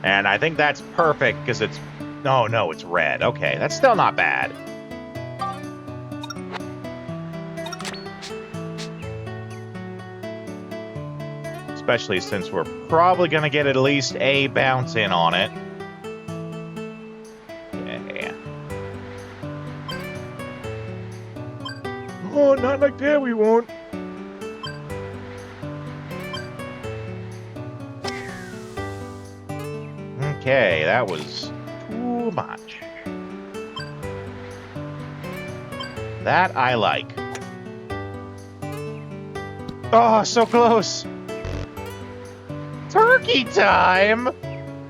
And I think that's perfect because it's... No, it's red. Okay, that's still not bad. especially since we're probably going to get at least a bounce in on it. Yeah. Oh, not like that, we won't. Okay, that was too much. That I like. Oh, so close. Turkey time!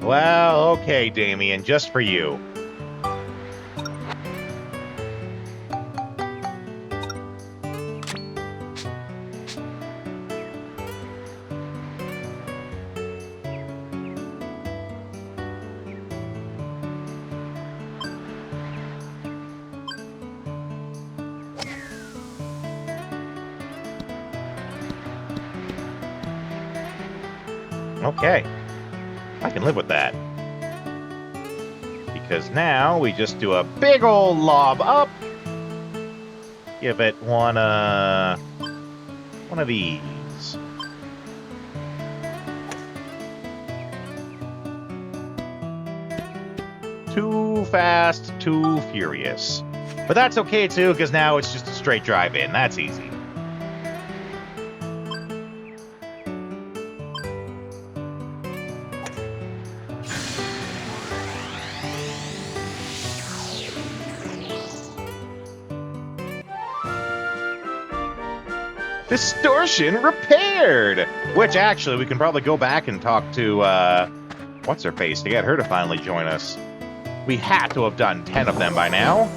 Well, okay, Damien, just for you. Okay, I can live with that. Because now we just do a big old lob up. Give it one of these. Too fast, too furious. But that's okay too, because now it's just a straight drive in. That's easy. Distortion repaired! Which, actually, we can probably go back and talk to, what's-her-face to get her to finally join us. We had to have done 10 of them by now.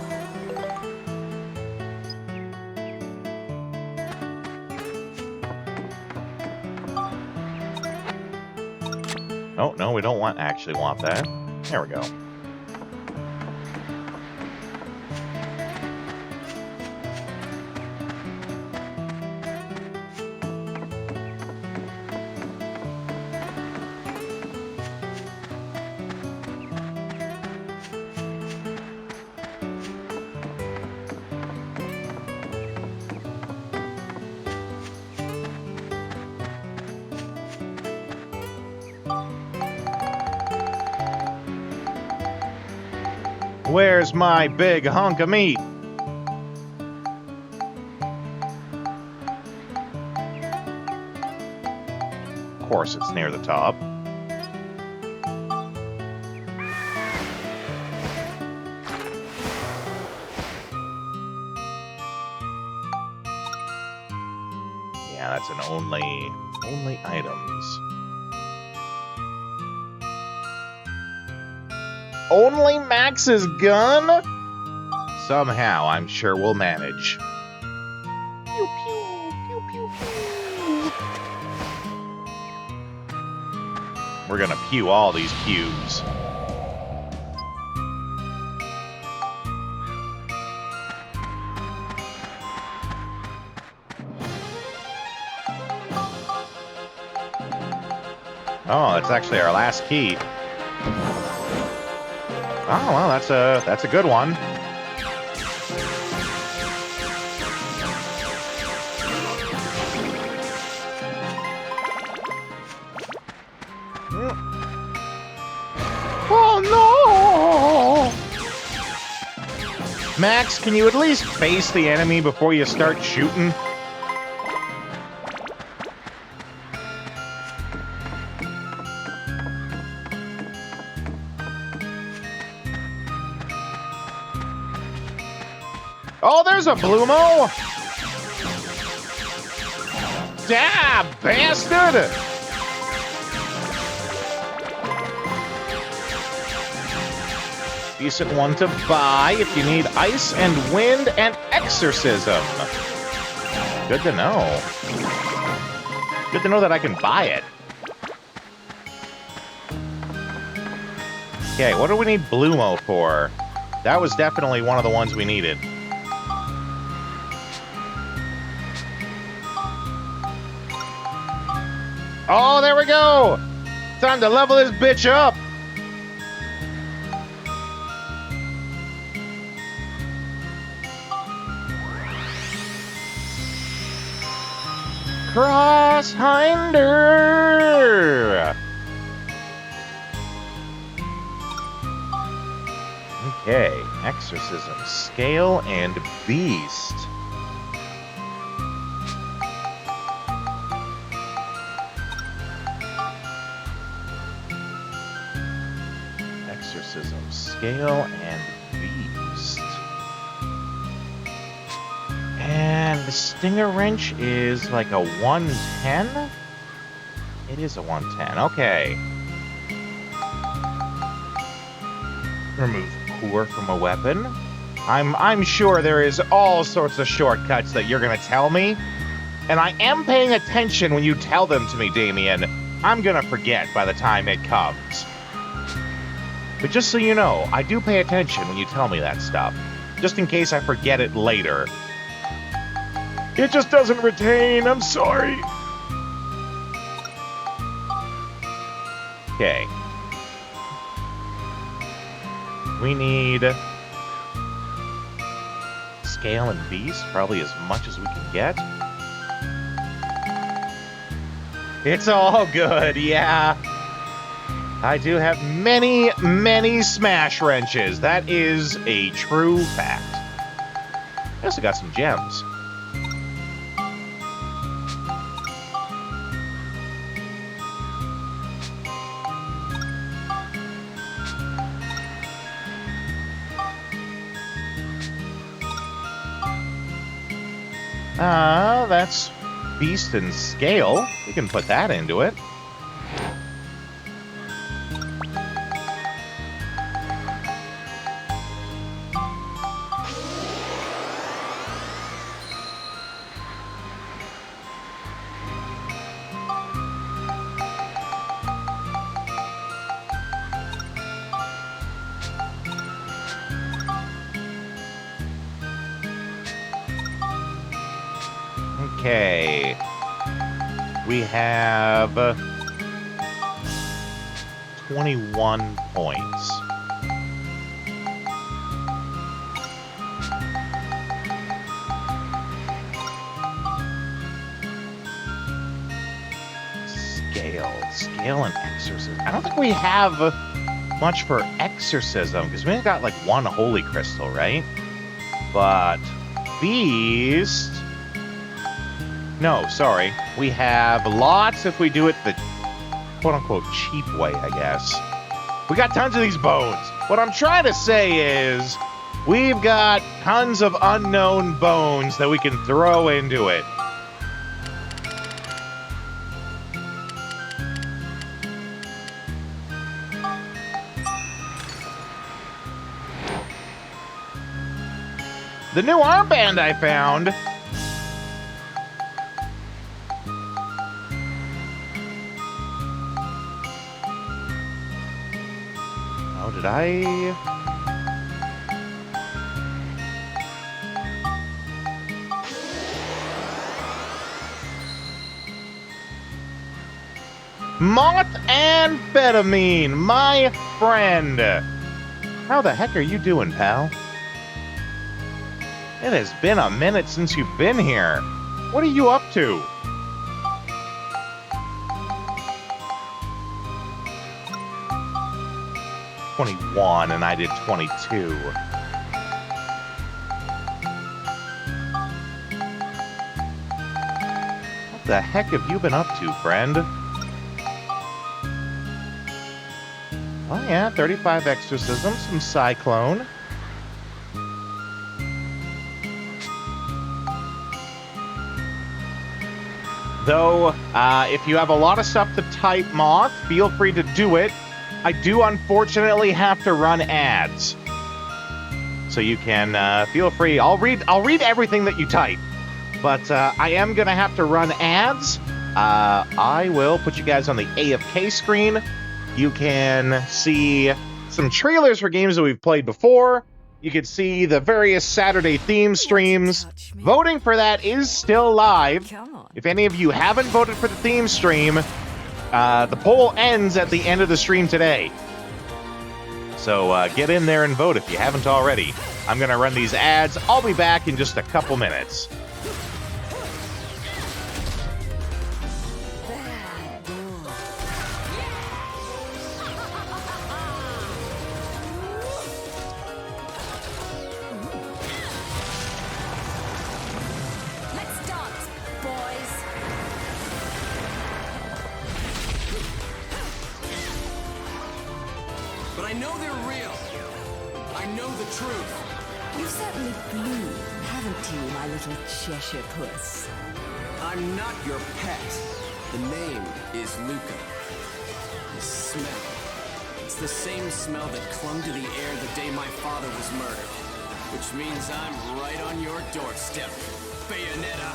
Oh, no, we don't actually want that. There we go. Where's my big hunk of meat? Of course, it's near the top. Yeah, that's an only items. Only Max's gun? Somehow, I'm sure we'll manage. Pew, pew, pew, pew, pew. We're gonna pew all these cubes. Oh, that's actually our last key. Oh, well, that's a good one. Oh, no! Max, can you at least face the enemy before you start shooting? Oh, there's a Bloomo! Dab, bastard! Decent one to buy if you need ice and wind and exorcism. Good to know. Good to know that I can buy it. Okay, what do we need Bloomo for? That was definitely one of the ones we needed. Oh, there we go! Time to level this bitch up! Cross Hinders! Okay, Exorcism, Scale, and Beast. Exorcism, Scale, and Beast. And the Stinger Wrench is like a 110? It is a 110, okay. Remove core from a weapon. I'm sure there is all sorts of shortcuts that you're gonna tell me. And I am paying attention when you tell them to me, Damien. I'm gonna forget by the time it comes. But just so you know, I do pay attention when you tell me that stuff. Just in case I forget it later. It just doesn't retain, I'm sorry. Okay. We need Scale and Beast, probably as much as we can get. It's all good, yeah. I do have many, many smash wrenches. That is a true fact. I also got some gems. That's Beast and Scale. We can put that into it. Okay. We have 21 points. Scale and Exorcism. I don't think we have much for Exorcism, because we only got like one Holy Crystal, right? But Beast... No, sorry. We have lots if we do it the quote-unquote cheap way, I guess. We got tons of these bones. What I'm trying to say is we've got tons of unknown bones that we can throw into it. The new armband I found... Did I... Moth Amphetamine, my friend. How the heck are you doing, pal? It has been a minute since you've been here. What are you up to? ...21, and I did 22. What the heck have you been up to, friend? Oh yeah, 35 exorcisms, some Cyclone. Though, if you have a lot of stuff to type, Moth, feel free to do it. I do unfortunately have to run ads. So you can feel free. I'll read everything that you type. But I am gonna have to run ads. I will put you guys on the AFK screen. You can see some trailers for games that we've played before. You can see the various Saturday theme streams. Voting for that is still live. If any of you haven't voted for the theme stream, the poll ends at the end of the stream today. So get in there and vote if you haven't already. I'm going to run these ads. I'll be back in just a couple minutes. I know they're real. I know the truth. You certainly blew, haven't you, my little Cheshire puss? I'm not your pet. The name is Luca. The smell. It's the same smell that clung to the air the day my father was murdered. Which means I'm right on your doorstep, Bayonetta.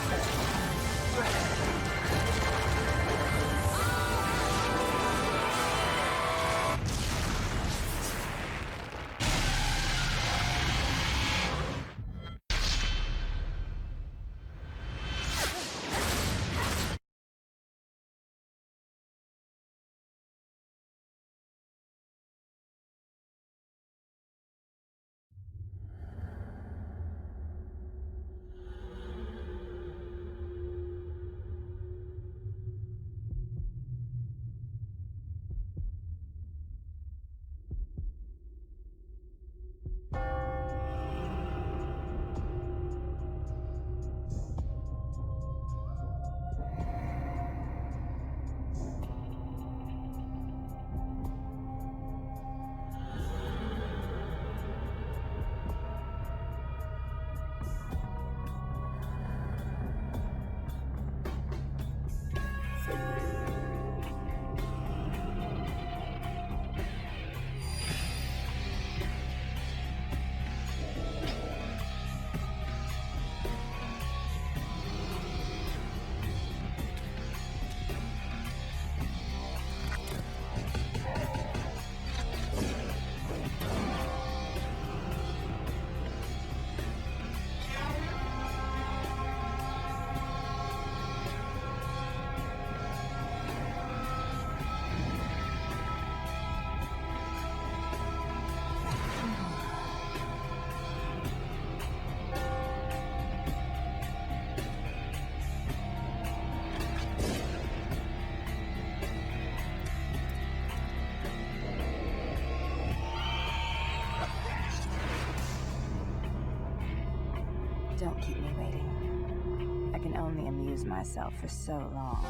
Don't keep me waiting. I can only amuse myself for so long.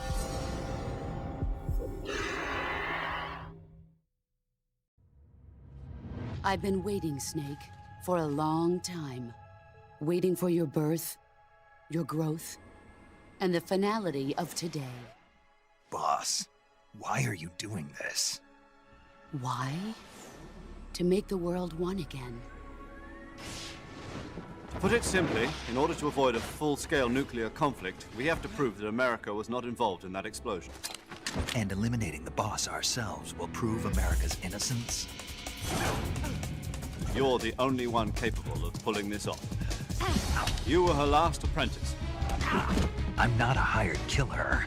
I've been waiting, Snake, for a long time. Waiting for your birth, your growth, and the finality of today. Boss, why are you doing this? Why? To make the world one again. To put it simply, in order to avoid a full-scale nuclear conflict, we have to prove that America was not involved in that explosion. And eliminating the boss ourselves will prove America's innocence? You're the only one capable of pulling this off. You were her last apprentice. I'm not a hired killer.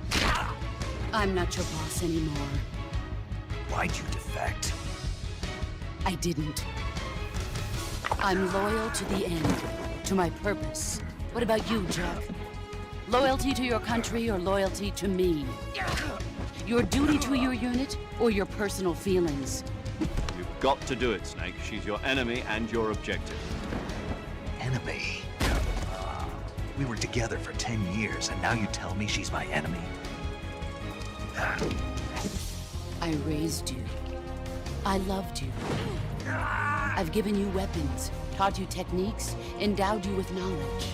I'm not your boss anymore. Why'd you defect? I didn't. I'm loyal to the end, to my purpose. What about you, Jack? Loyalty to your country or loyalty to me? Your duty to your unit or your personal feelings? You've got to do it, Snake. She's your enemy and your objective. Enemy? We were together for 10 years, and now you tell me she's my enemy? I raised you. I loved you. I've given you weapons, taught you techniques, endowed you with knowledge.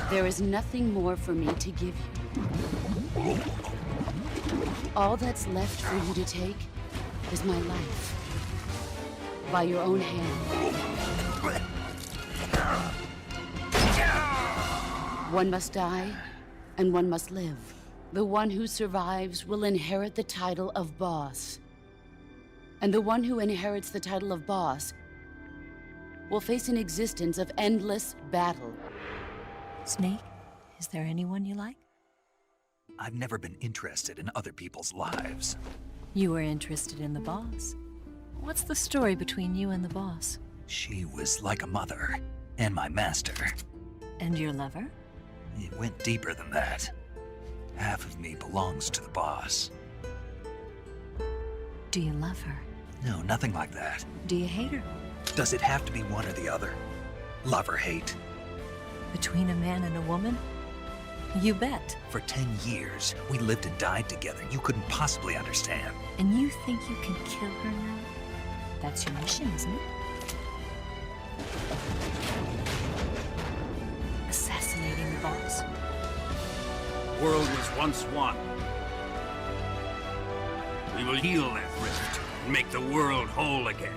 There is nothing more for me to give you. All that's left for you to take is my life. By your own hand. One must die, and one must live. The one who survives will inherit the title of boss. And the one who inherits the title of boss will face an existence of endless battle. Snake, is there anyone you like? I've never been interested in other people's lives. You were interested in the boss. What's the story between you and the boss? She was like a mother, and my master. And your lover? It went deeper than that. Half of me belongs to the boss. Do you love her? No, nothing like that. Do you hate her? Does it have to be one or the other? Love or hate? Between a man and a woman? You bet. For 10 years, we lived and died together. You couldn't possibly understand. And you think you can kill her now? That's your mission, isn't it? Assassinating the boss. The world was once one. We will heal that rift and make the world whole again.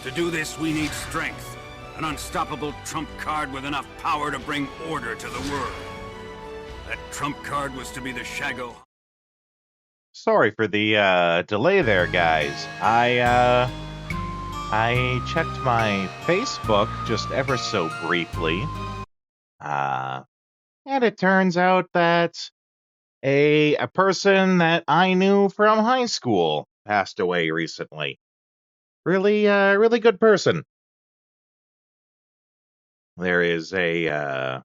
To do this, we need strength. An unstoppable trump card with enough power to bring order to the world. That trump card was to be the Shago. Sorry for the delay there, guys. I checked my Facebook just ever so briefly. And it turns out that a person that I knew from high school passed away recently. Really good person. There's a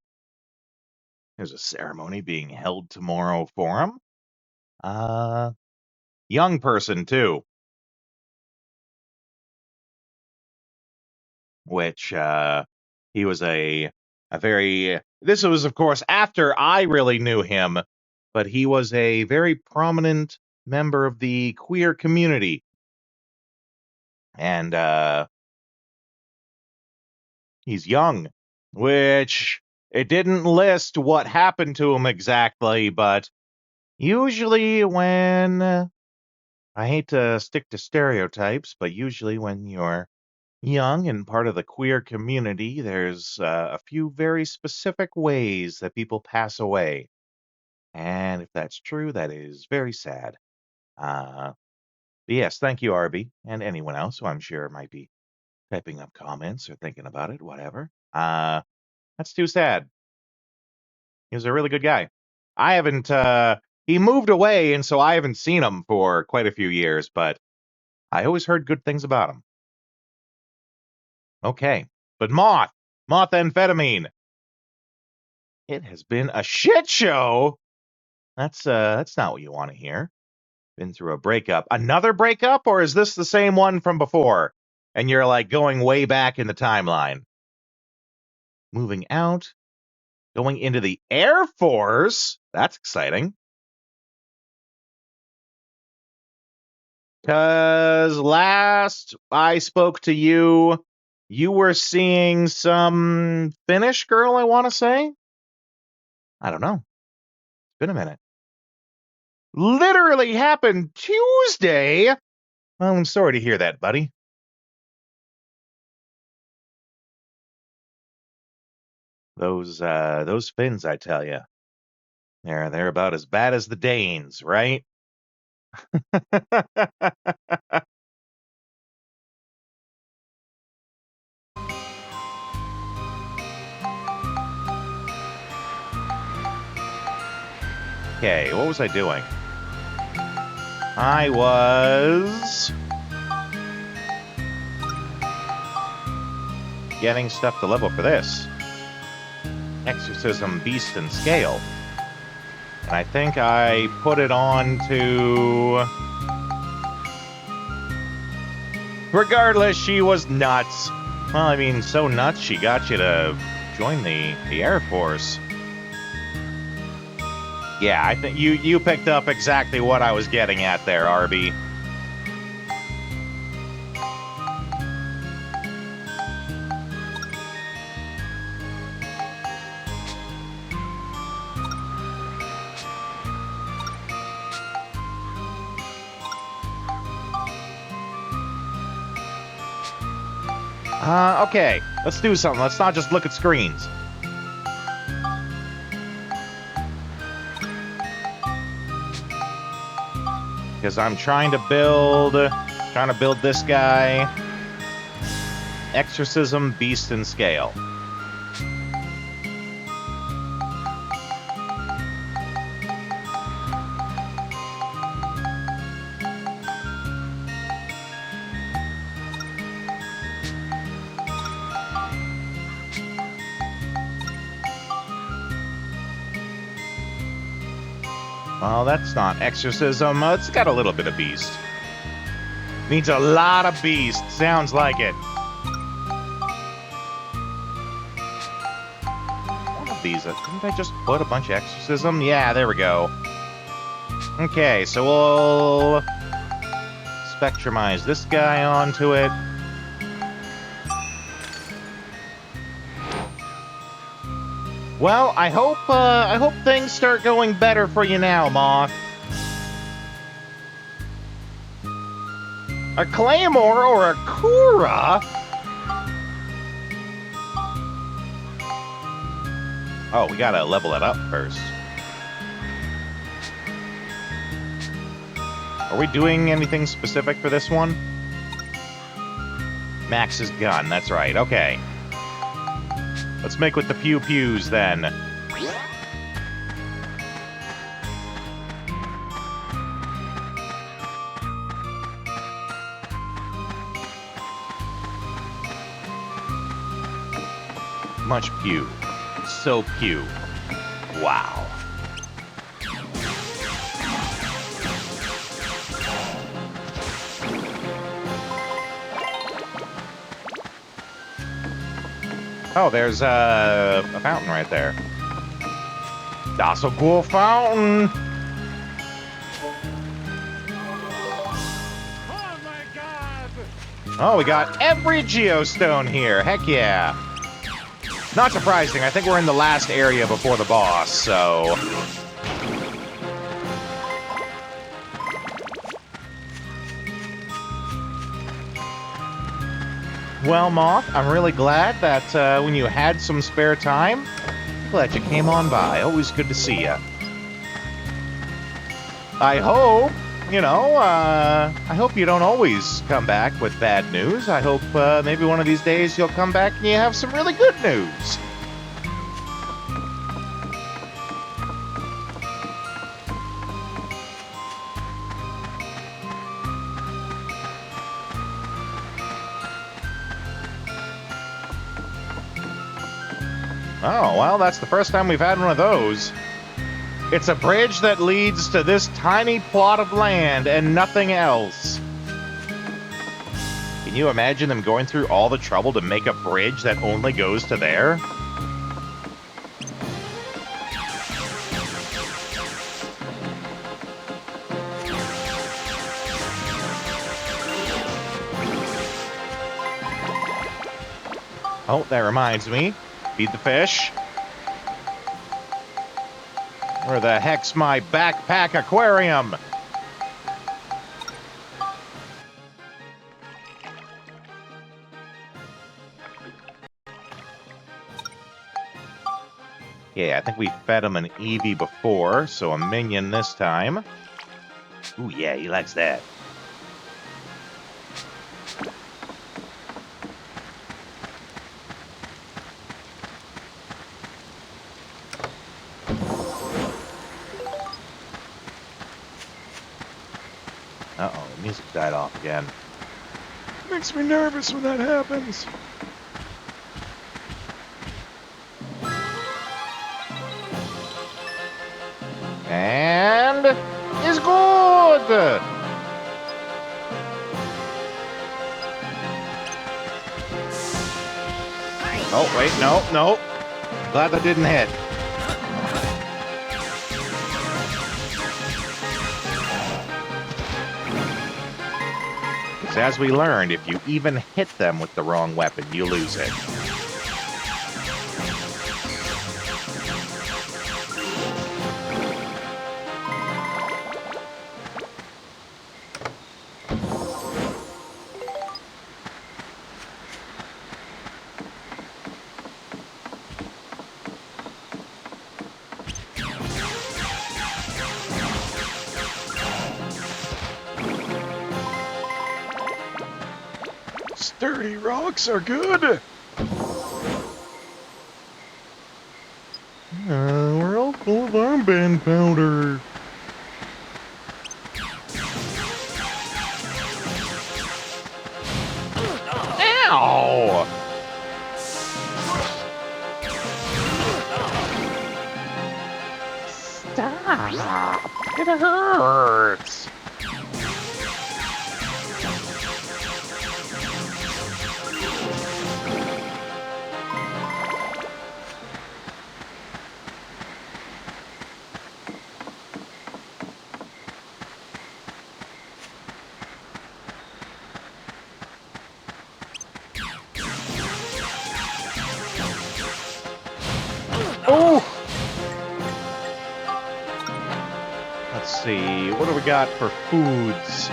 ceremony being held tomorrow for him. Young person too. Which he was a very, this was of course after I really knew him, but he was a very prominent member of the queer community. And he's young, which it didn't list what happened to him exactly, but usually when, I hate to stick to stereotypes, but usually when you're young and part of the queer community, there's a few very specific ways that people pass away. And if that's true, that is very sad. Yes, thank you, Arby, and anyone else who I'm sure might be typing up comments or thinking about it, whatever. That's too sad. He was a really good guy. I haven't, he moved away, and so I haven't seen him for quite a few years, but I always heard good things about him. Okay, but Moth-amphetamine. It has been a shit show. That's not what you want to hear. Been through a breakup. Another breakup, or is this the same one from before? And you're like going way back in the timeline. Moving out. Going into the Air Force. That's exciting. Because last I spoke to you, you were seeing some Finnish girl, I want to say. I don't know. It's been a minute. Literally happened Tuesday. Well, I'm sorry to hear that, buddy. Those Finns, I tell you, they're about as bad as the Danes, right? Okay, what was I doing? I was getting stuff to level for this. Exorcism, Beast, and Scale. And I think I put it on to... Regardless, she was nuts. Well, I mean, so nuts she got you to join the Air Force. Yeah, I think you picked up exactly what I was getting at there, Arby. Okay, let's do something. Let's not just look at screens. Because I'm trying to build this guy. Exorcism, Beast, and Scale. Well, that's not exorcism. It's got a little bit of beast. Needs a lot of beast. Sounds like it. One of of these. Didn't I just put a bunch of exorcism? Yeah, there we go. Okay, so we'll spectrumize this guy onto it. Well, I hope things start going better for you now, Moth. A Claymore or a Kura? Oh, we gotta level it up first. Are we doing anything specific for this one? Max's gun, that's right, okay. Let's make with the pew-pews then. Much pew. So pew. Wow. Oh, there's a fountain right there. That's a cool fountain. Oh my god! Oh, we got every geostone here. Heck yeah. Not surprising. I think we're in the last area before the boss, so... Well, Moth, I'm really glad that when you had some spare time, glad you came on by. Always good to see you. I hope, I hope you don't always come back with bad news. I hope maybe one of these days you'll come back and you have some really good news. Oh, well, that's the first time we've had one of those. It's a bridge that leads to this tiny plot of land and nothing else. Can you imagine them going through all the trouble to make a bridge that only goes to there? Oh, that reminds me. Feed the fish. Where the heck's my backpack aquarium? Yeah, I think we fed him an Eevee before, so a minion this time. Ooh, yeah, he likes that. Uh-oh, the music died off again. Makes me nervous when that happens. And it's good! Oh, wait, no. Glad that didn't hit. As we learned, if you even hit them with the wrong weapon, you lose it. Sturdy rocks are good. We're all full of armband powder. Ow! Stop! It hurts. Let's see, what do we got for foods?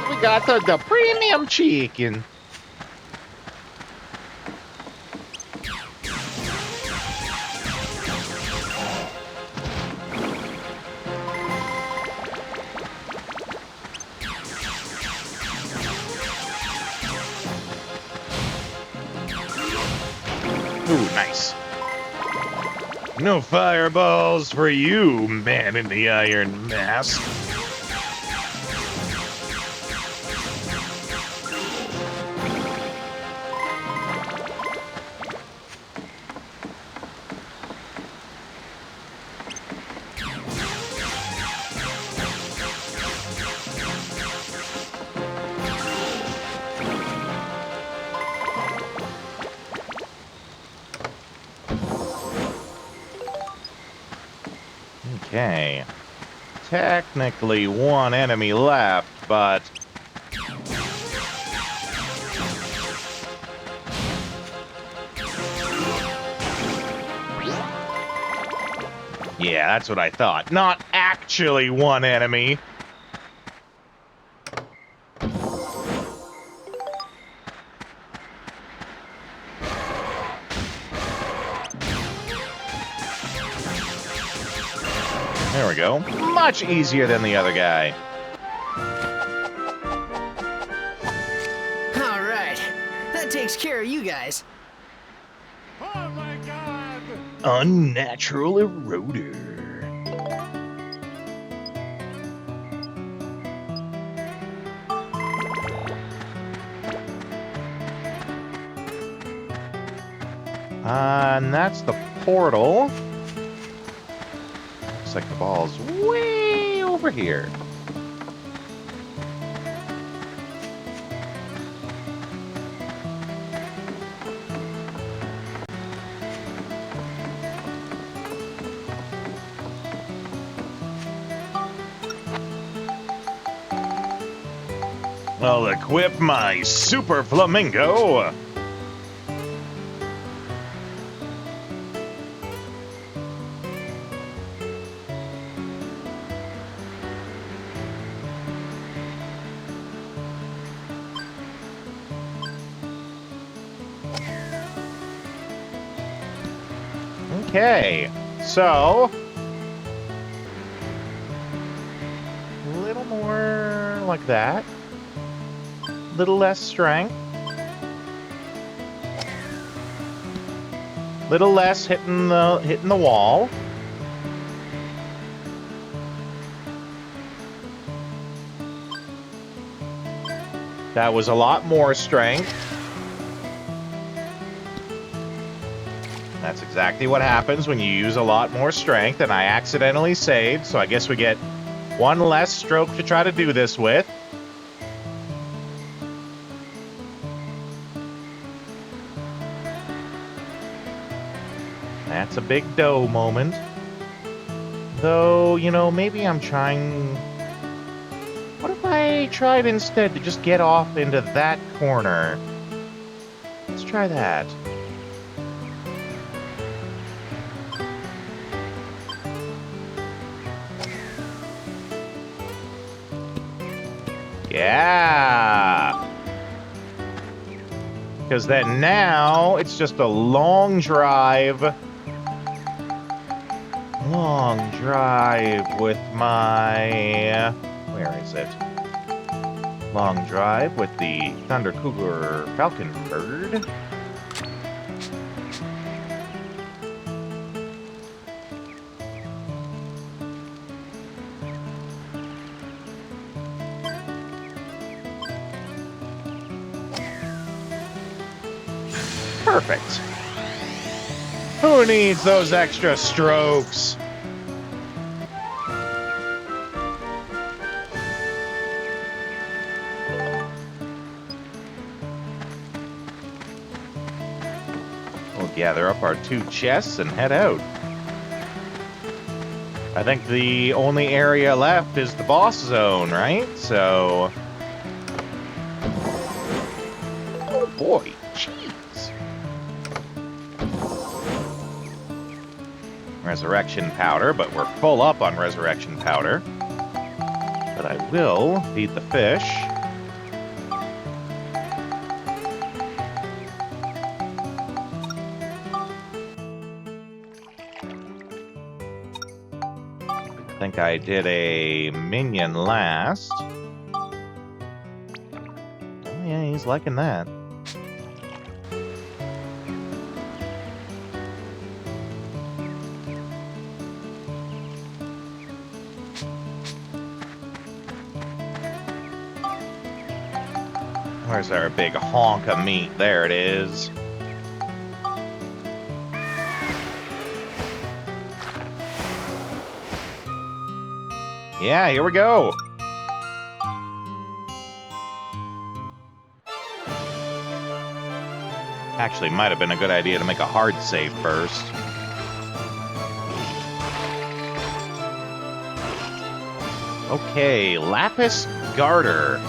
We got the premium chicken. Ooh, nice. No fireballs for you, man in the iron mask. Okay. Technically one enemy left, but... yeah, that's what I thought. Not actually one enemy. There we go. Much easier than the other guy. All right. That takes care of you guys. Oh my god! Unnatural eroder. And that's the portal. Looks like the ball's way over here. I'll equip my Super Flamingo. Okay, so a little more like that, a little less strength, a little less hitting the wall. That was a lot more strength. That's exactly what happens when you use a lot more strength, and I accidentally saved, so I guess we get one less stroke to try to do this with. That's a big dough moment. Though, you know, maybe I'm trying... what if I tried instead to just get off into that corner? Let's try that. Yeah! Because then now, it's just a long drive. Long drive with my... where is it? Long drive with the Thunder Cougar Falcon Bird. Perfect. Who needs those extra strokes? We'll gather up our 2 chests and head out. I think the only area left is the boss zone, right? So... Oh boy, jeez. Resurrection powder, but we're full up on resurrection powder. But I will feed the fish. I think I did a minion last. Oh yeah, he's liking that. Where's our big honk of meat? There it is. Yeah, here we go. Actually, might have been a good idea to make a hard save first. Okay, Lapis Garter.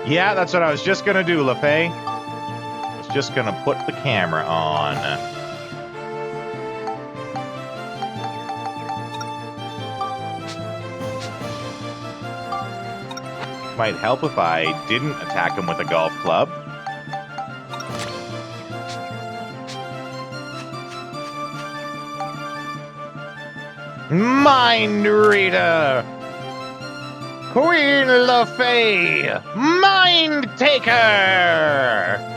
Yeah, that's what I was just gonna do, LaFay. I was just gonna put the camera on. Might help if I didn't attack him with a golf club. Mind Reader! Queen LaFay! Mind Taker!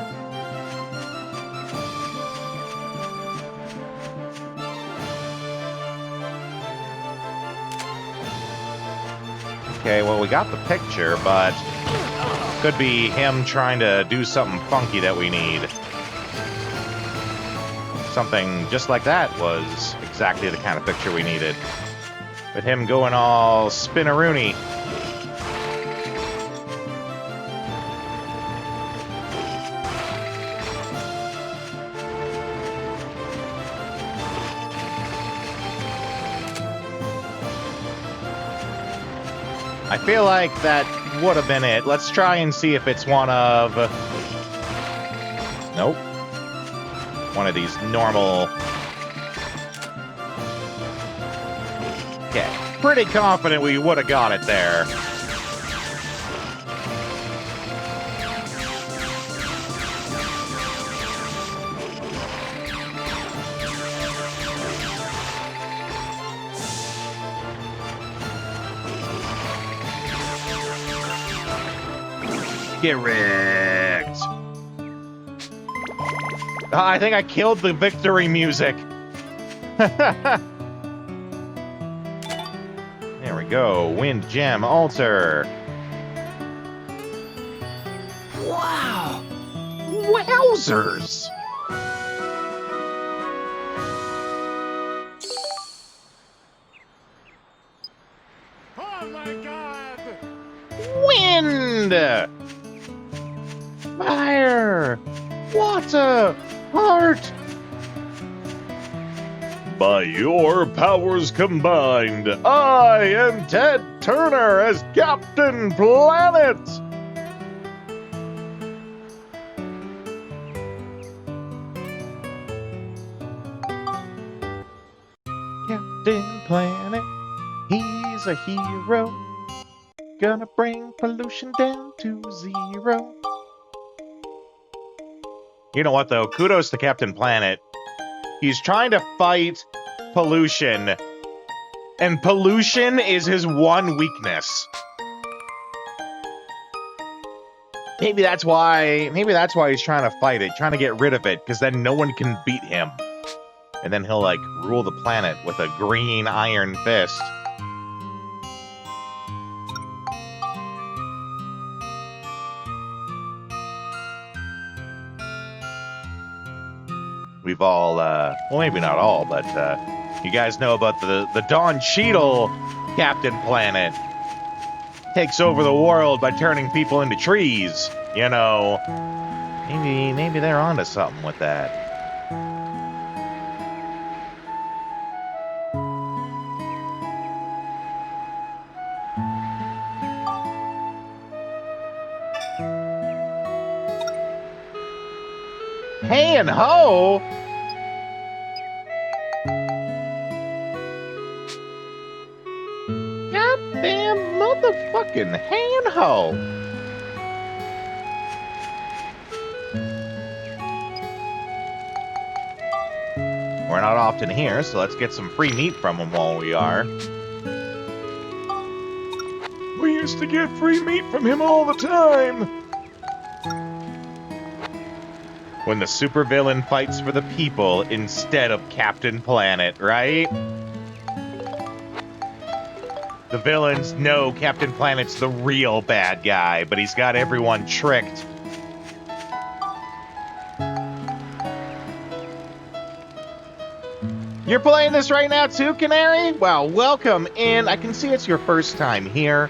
Okay, well, we got the picture, but could be him trying to do something funky that we need. Something just like that was exactly the kind of picture we needed. With him going all spinneroony. I feel like that would have been it. Let's try and see if it's one of... Nope. One of these normal... Okay. Pretty confident we would have got it there. Get wrecked. I think I killed the victory music. There we go. Wind Gem Altar. Wow. Wowzers. Oh my God! Wind. Fire! Water! Heart! By your powers combined, I am Ted Turner as Captain Planet! Captain Planet, he's a hero. Gonna bring pollution down to zero. You know what, though? Kudos to Captain Planet. He's trying to fight pollution, and pollution is his one weakness. Maybe that's why he's trying to fight it, trying to get rid of it, because then no one can beat him. And then he'll, like, rule the planet with a green iron fist. We've all, well, maybe not all, but you guys know about the Don Cheadle Captain Planet. Takes over the world by turning people into trees. You know, maybe they're onto something with that. Hey and ho! Goddamn motherfucking hey and ho! We're not often here, so let's get some free meat from him while we are. We used to get free meat from him all the time! When the supervillain fights for the people instead of Captain Planet, right? The villains know Captain Planet's the real bad guy, but he's got everyone tricked. You're playing this right now too, Canary? Well, welcome in. I can see it's your first time here.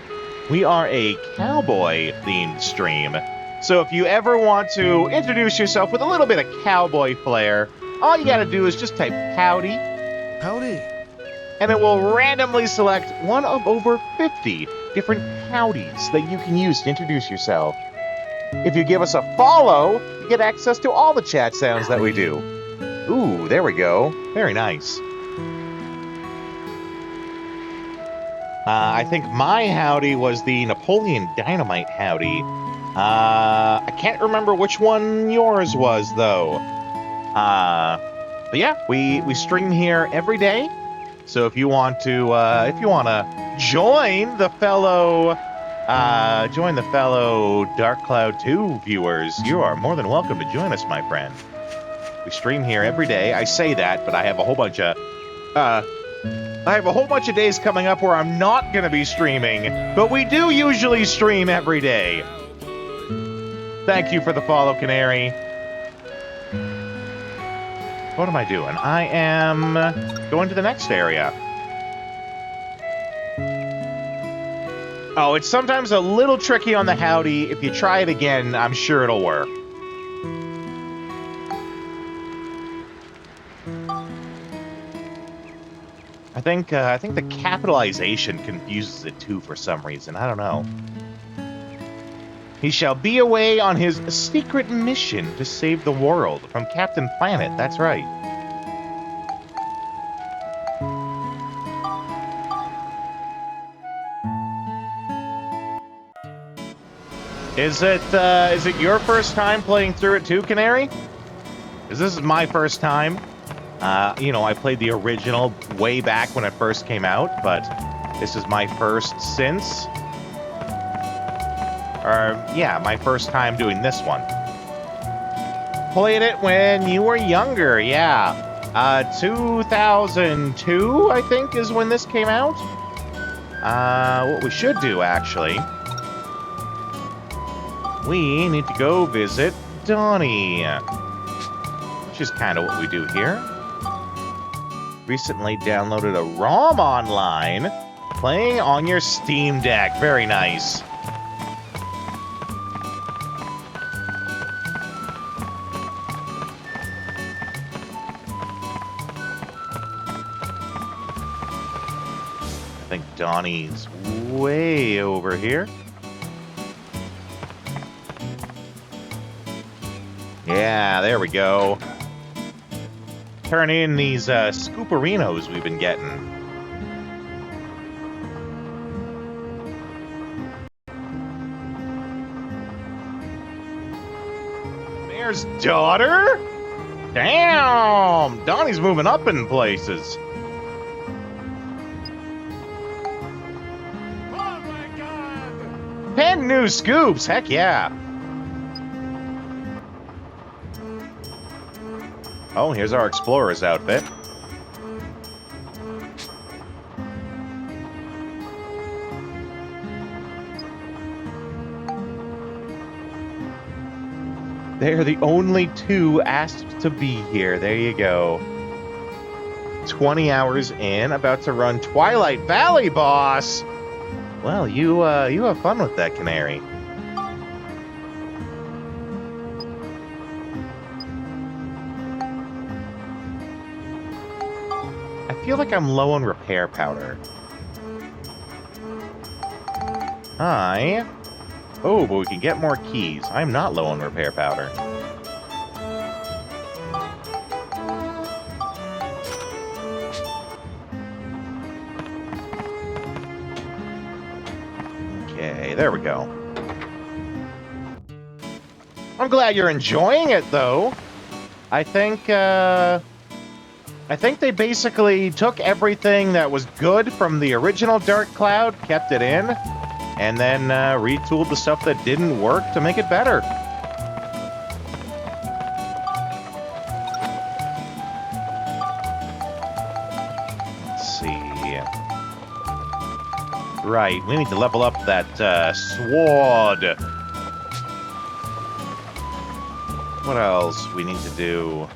We are a cowboy-themed stream. So if you ever want to introduce yourself with a little bit of cowboy flair, all you gotta do is just type howdy. Howdy. And it will randomly select one of over 50 different howdies that you can use to introduce yourself. If you give us a follow, you get access to all the chat sounds that we do. Ooh, there we go. Very nice. I think my howdy was the Napoleon Dynamite howdy. I can't remember which one yours was, though. But yeah, we stream here every day. So if you want to join the fellow Dark Cloud 2 viewers, you are more than welcome to join us, my friend. We stream here every day. I say that, but I have a whole bunch of days coming up where I'm not going to be streaming, but we do usually stream every day. Thank you for the follow, Canary. What am I doing? I am going to the next area. Oh, it's sometimes a little tricky on the howdy. If you try it again, I'm sure it'll work. I think the capitalization confuses it too for some reason. I don't know. He shall be away on his secret mission to save the world from Captain Planet. That's right. Is it your first time playing through it too, Canary? Because this is my first time. You know, I played the original way back when it first came out, but this is my first since. Or, yeah, my first time doing this one. Played it when you were younger, yeah. 2002, I think, is when this came out. What we should do, actually, we need to go visit Donnie. Which is kind of what we do here. Recently downloaded a ROM online, playing on your Steam Deck. Very nice. I think Donnie's way over here. Yeah, there we go. Turn in these Scooperinos we've been getting. Mayor's daughter? Damn! Donnie's moving up in places. Oh my God! 10 new scoops, heck yeah! Oh, here's our explorer's outfit. They're the only two asked to be here. There you go. 20 hours in, about to run Twilight Valley, boss! Well, you have fun with that, Canary. I feel like I'm low on repair powder. Oh, but we can get more keys. I'm not low on repair powder. Okay, there we go. I'm glad you're enjoying it, though. I think they basically took everything that was good from the original Dark Cloud, kept it in, and then retooled the stuff that didn't work to make it better. Let's see. Right, we need to level up that sword. What else we need to do?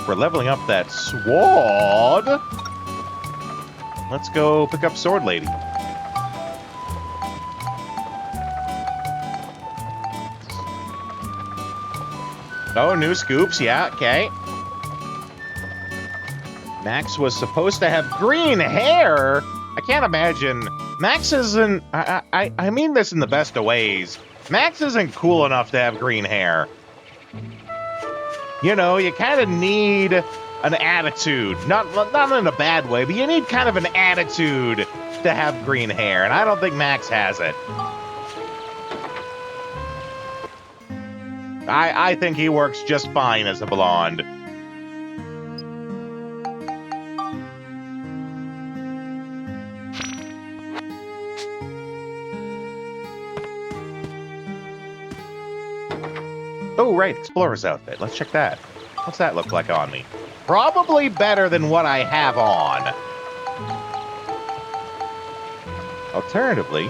We're leveling up that sword. Let's go pick up Sword Lady. Oh, new scoops. Yeah, okay. Max was supposed to have green hair. I can't imagine. Max isn't... I mean this in the best of ways. Max isn't cool enough to have green hair. You know, you kind of need an attitude. Not in a bad way, but you need kind of an attitude to have green hair, and I don't think Max has it. I think he works just fine as a blonde. Oh, right, Explorer's outfit. Let's check that. What's that look like on me? Probably better than what I have on. Alternatively,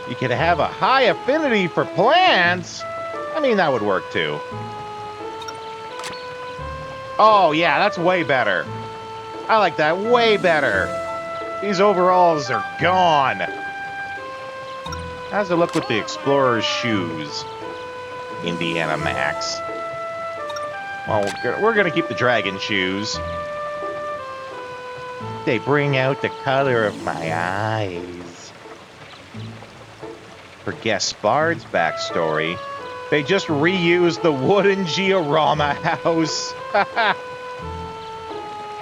you could have a high affinity for plants. I mean, that would work too. Oh, yeah, that's way better. I like that way better. These overalls are gone. How's it look with the Explorer's shoes? Indiana Max. Well, we're gonna keep the dragon shoes. They bring out the color of my eyes. For Gaspard's backstory, they just reused the wooden Giorama house.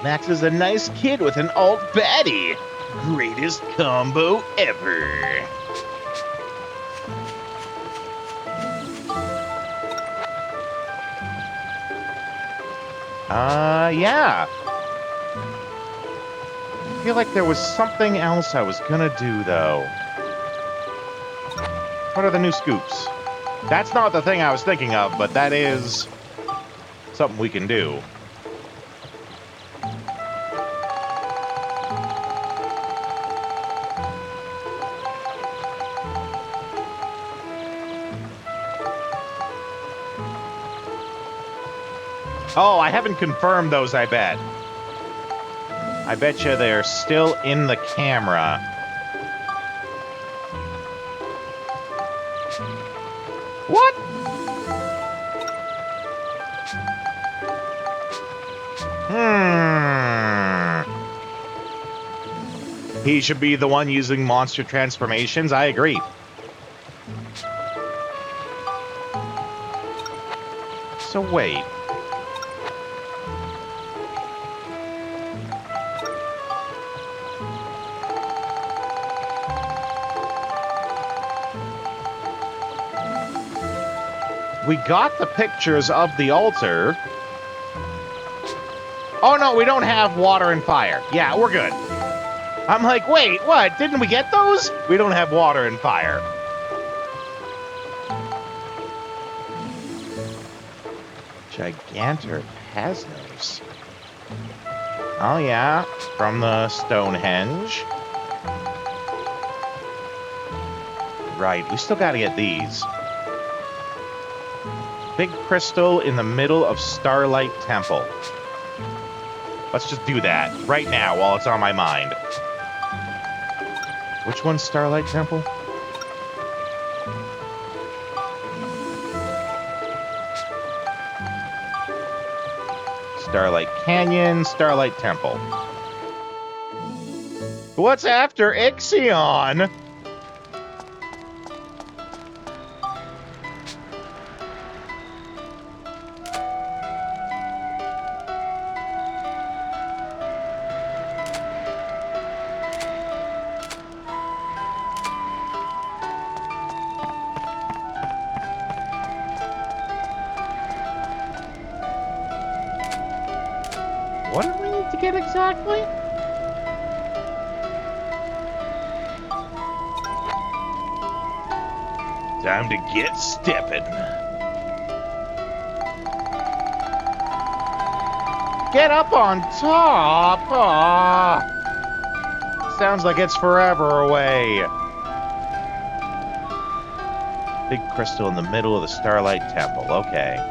Max is a nice kid with an alt baddie. Greatest combo ever. Yeah. I feel like there was something else I was gonna do, though. What are the new scoops? That's not the thing I was thinking of, but that is something we can do. Oh, I haven't confirmed those, I bet. I bet you they're still in the camera. What? He should be the one using monster transformations. I agree. So wait. We got the pictures of the altar. Oh, no, we don't have water and fire. Yeah, we're good. I'm like, wait, what? Didn't we get those? We don't have water and fire. Gigantor Pasnos. Oh, yeah, from the Stonehenge. Right, we still gotta get these. Big crystal in the middle of Starlight Temple. Let's just do that right now while it's on my mind. Which one's Starlight Temple? Starlight Canyon, Starlight Temple. What's after Ixion? to get exactly? Time to get stepping. Get up on top! Aw. Sounds like it's forever away. Big crystal in the middle of the Starlight Temple. Okay.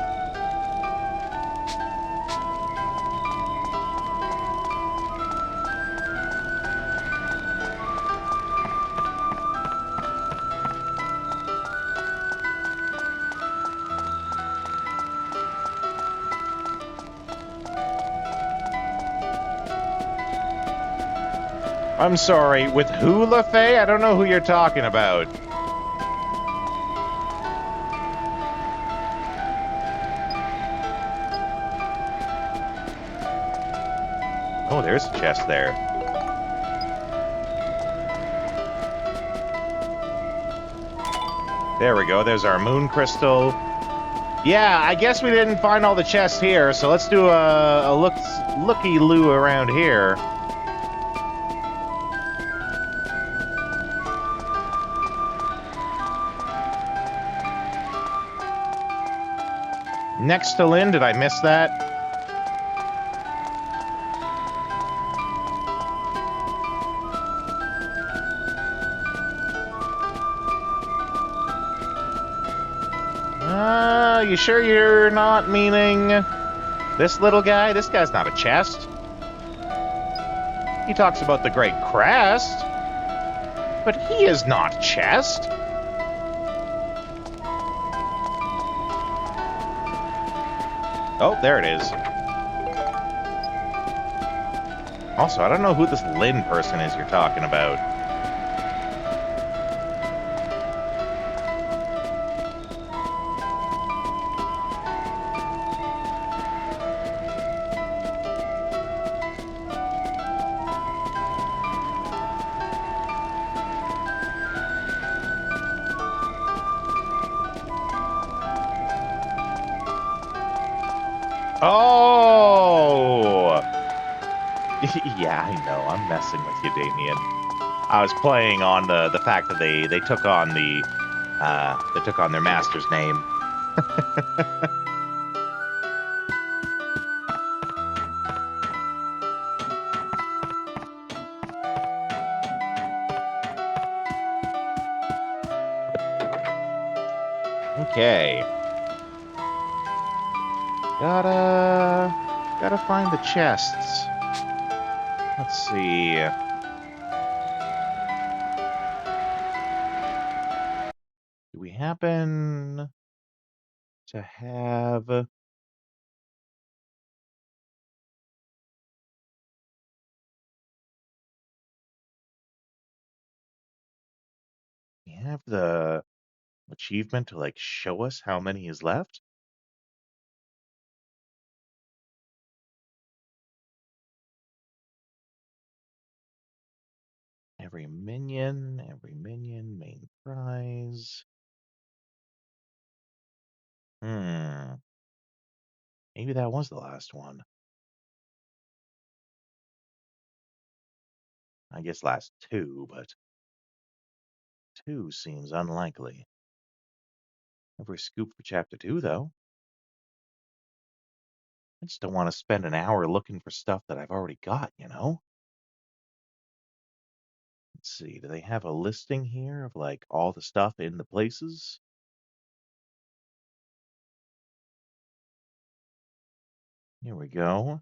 I'm sorry, with who, LaFay? I don't know who you're talking about. Oh, there's a chest there. There we go, there's our moon crystal. Yeah, I guess we didn't find all the chests here, so let's do a looky-loo around here. Next to Lynn, did I miss that? You sure you're not meaning this little guy? This guy's not a chest. He talks about the Great Crest, but he is not a chest. Oh, there it is. Also, I don't know who this Lynn person is you're talking about. Oh! Yeah, I know. I'm messing with you, Damien. I was playing on the fact that they took on their master's name. Okay. Gotta find the chests. Let's see. Do we happen to have... We have the achievement to, like, show us how many is left? Every minion, main prize. Maybe that was the last one. I guess last two, but 2 seems unlikely. Every scoop for chapter 2, though. I just don't want to spend an hour looking for stuff that I've already got, you know? Let's see, do they have a listing here of, like, all the stuff in the places? Here we go.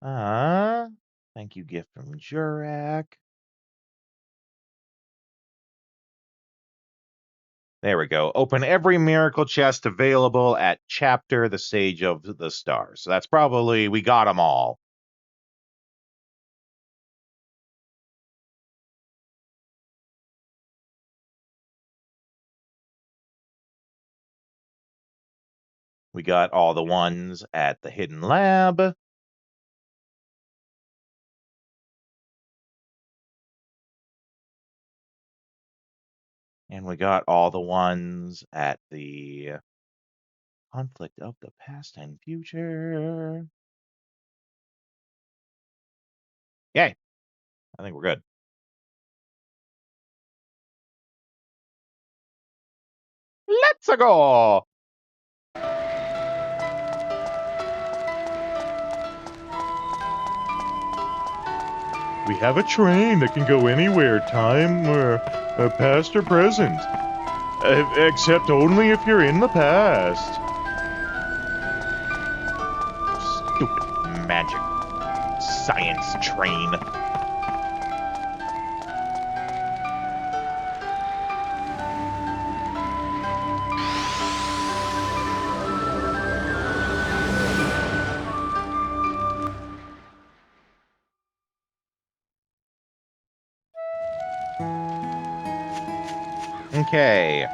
Thank you, gift from Jurak. There we go. Open every miracle chest available at chapter the Sage of the Stars. So that's probably, we got them all. We got all the ones at the Hidden Lab. And we got all the ones at the Conflict of the past and future. Yay. I think we're good. Let's go. We have a train that can go anywhere, time or past or present. Except only if you're in the past. Stupid magic science train. Okay.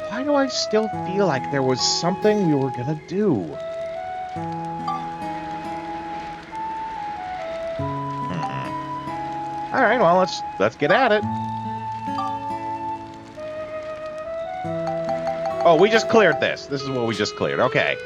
Why do I still feel like there was something we were gonna do? All right, well, let's get at it. Oh, we just cleared this. This is what we just cleared. Okay.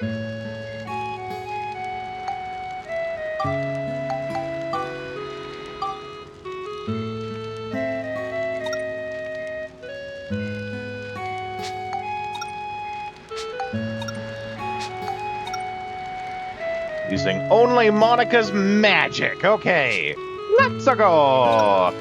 Using only Monica's magic. Okay. Let's go.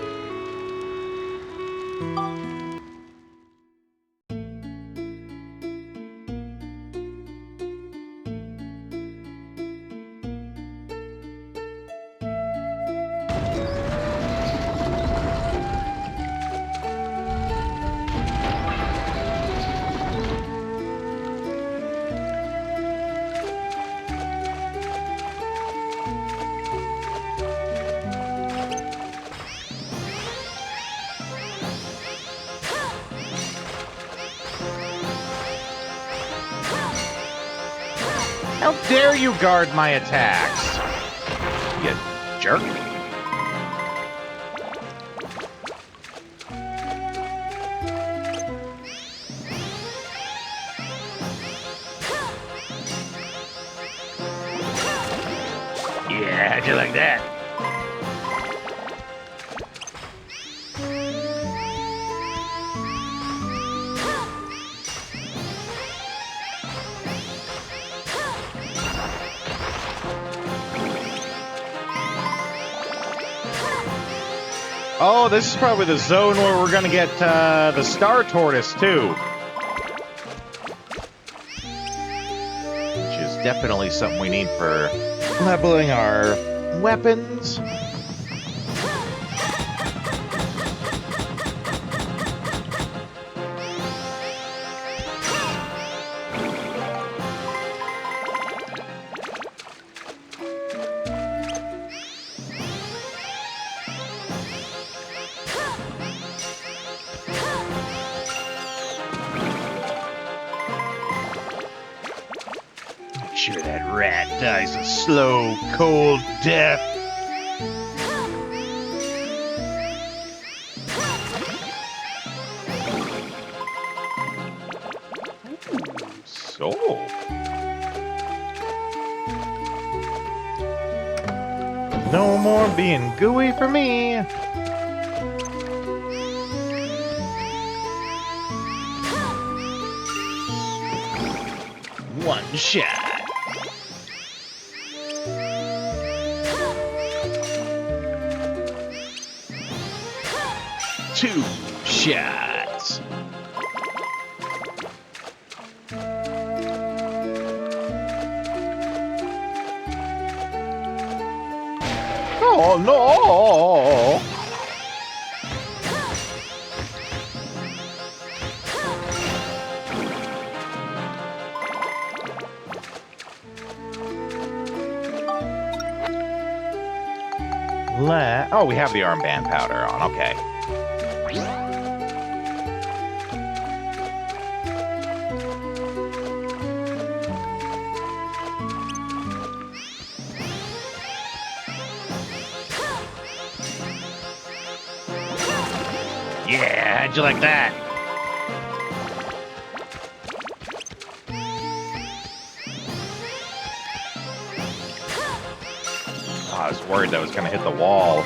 How dare you guard my attacks, you jerk. Yeah, how'd you like that? Oh, this is probably the zone where we're gonna get the Star Tortoise, too. Which is definitely something we need for leveling our weapons. Sure that rat dies a slow, cold death. So. No more being gooey for me. One shot. Two shots. Oh no! Oh, we have the armband powder on. Okay. Yeah, how'd you like that? Oh, I was worried that was gonna hit the wall.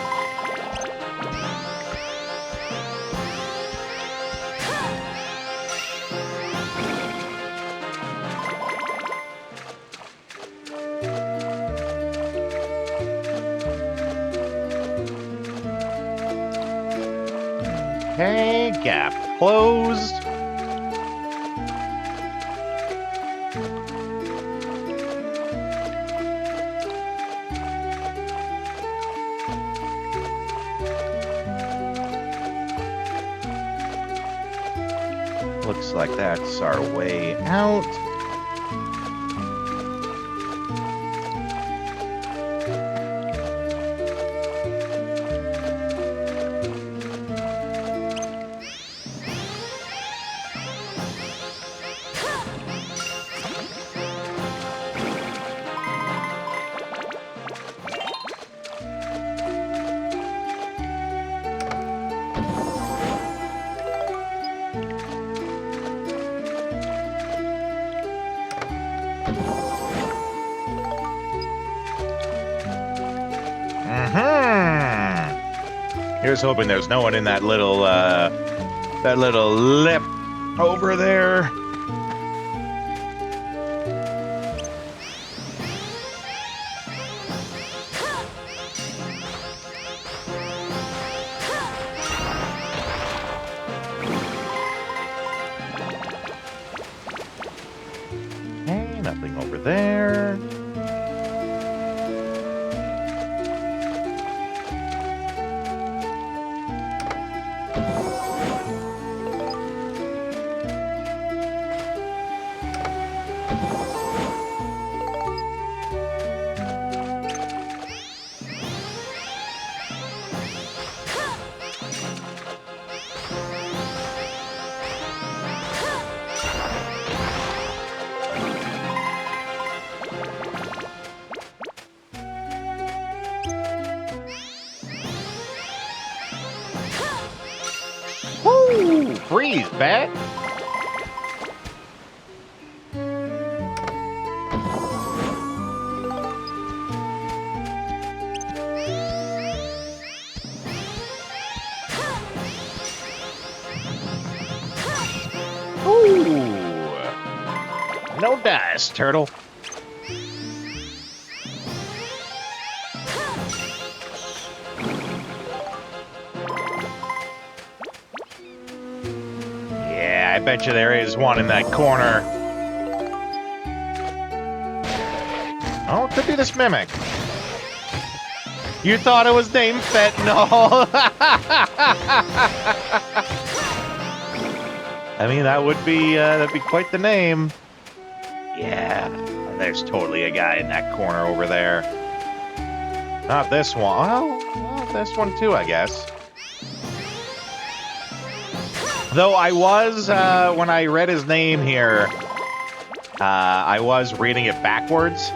Okay, gap closed. Looks like that's our way out. Here's hoping there's no one in that little lip over there. Okay, nothing over there. Woo! Freeze, bat. Ooh. No dice, turtle. Yeah, I bet you there is one in that corner. Oh, it could be this mimic. You thought it was named Fentanyl. I mean, that would be that'd be quite the name. Yeah, there's totally a guy in that corner over there. Not this one. Well, this one too, I guess. Though I was, when I read his name here, I was reading it backwards.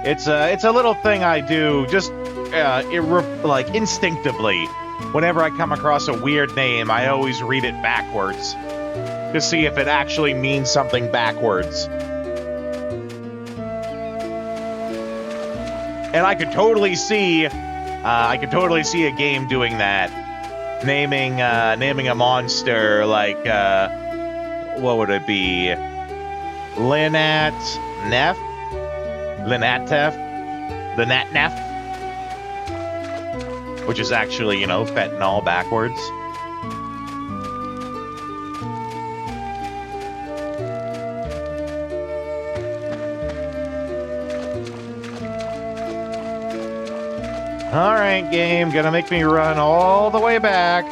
It's a little thing I do, just like instinctively. Whenever I come across a weird name, I always read it backwards to see if it actually means something backwards. And I could totally see a game doing that, naming a monster like what would it be? Linatnef, which is actually, you know, fentanyl backwards. All right, game, gonna make me run all the way back.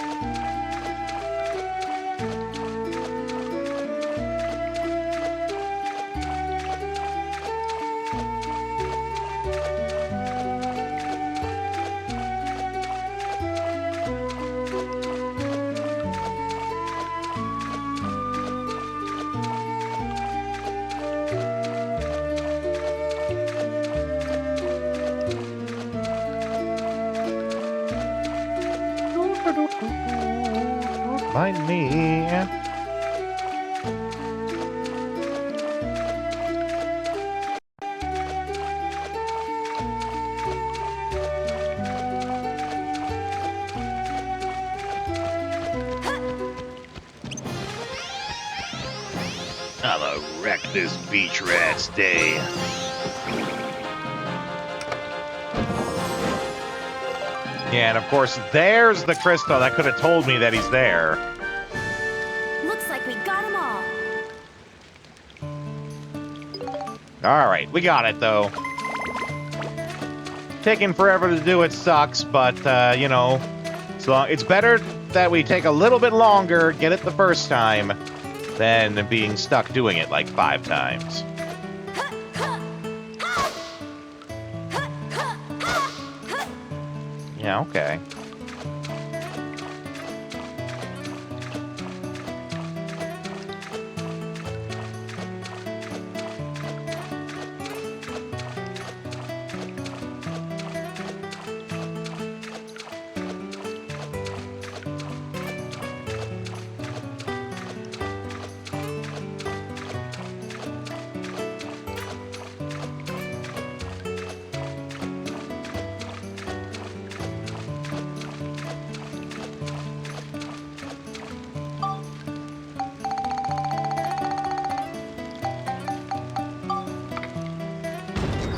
Find me. I'll wreck this beach rat's day. Yeah, and of course, there's the crystal that could have told me that he's there. Looks like we got them all. Alright, we got it, though. Taking forever to do it sucks, but, you know, so it's better that we take a little bit longer, get it the first time, than being stuck doing it like 5 times. Yeah, okay.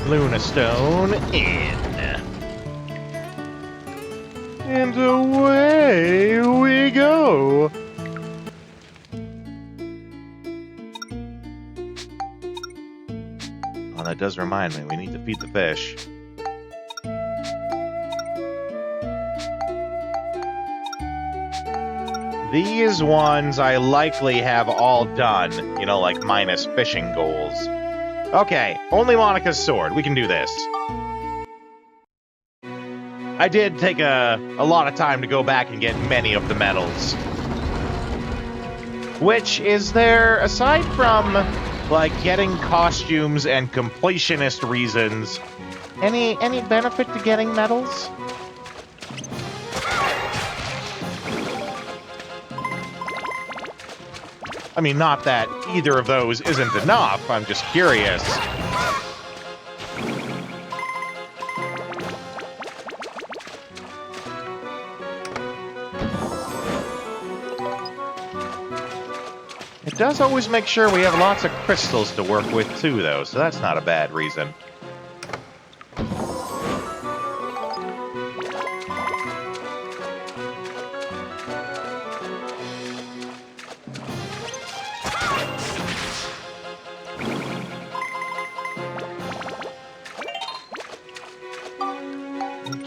Luna Stone in. And away we go. Oh, that does remind me, we need to feed the fish. These ones I likely have all done, you know, like minus fishing goals. Okay, only Monica's sword. We can do this. I did take a lot of time to go back and get many of the medals. Which, is there, aside from, like, getting costumes and completionist reasons, any benefit to getting medals? I mean, not that either of those isn't enough, I'm just curious. It does always make sure we have lots of crystals to work with too, though, so that's not a bad reason.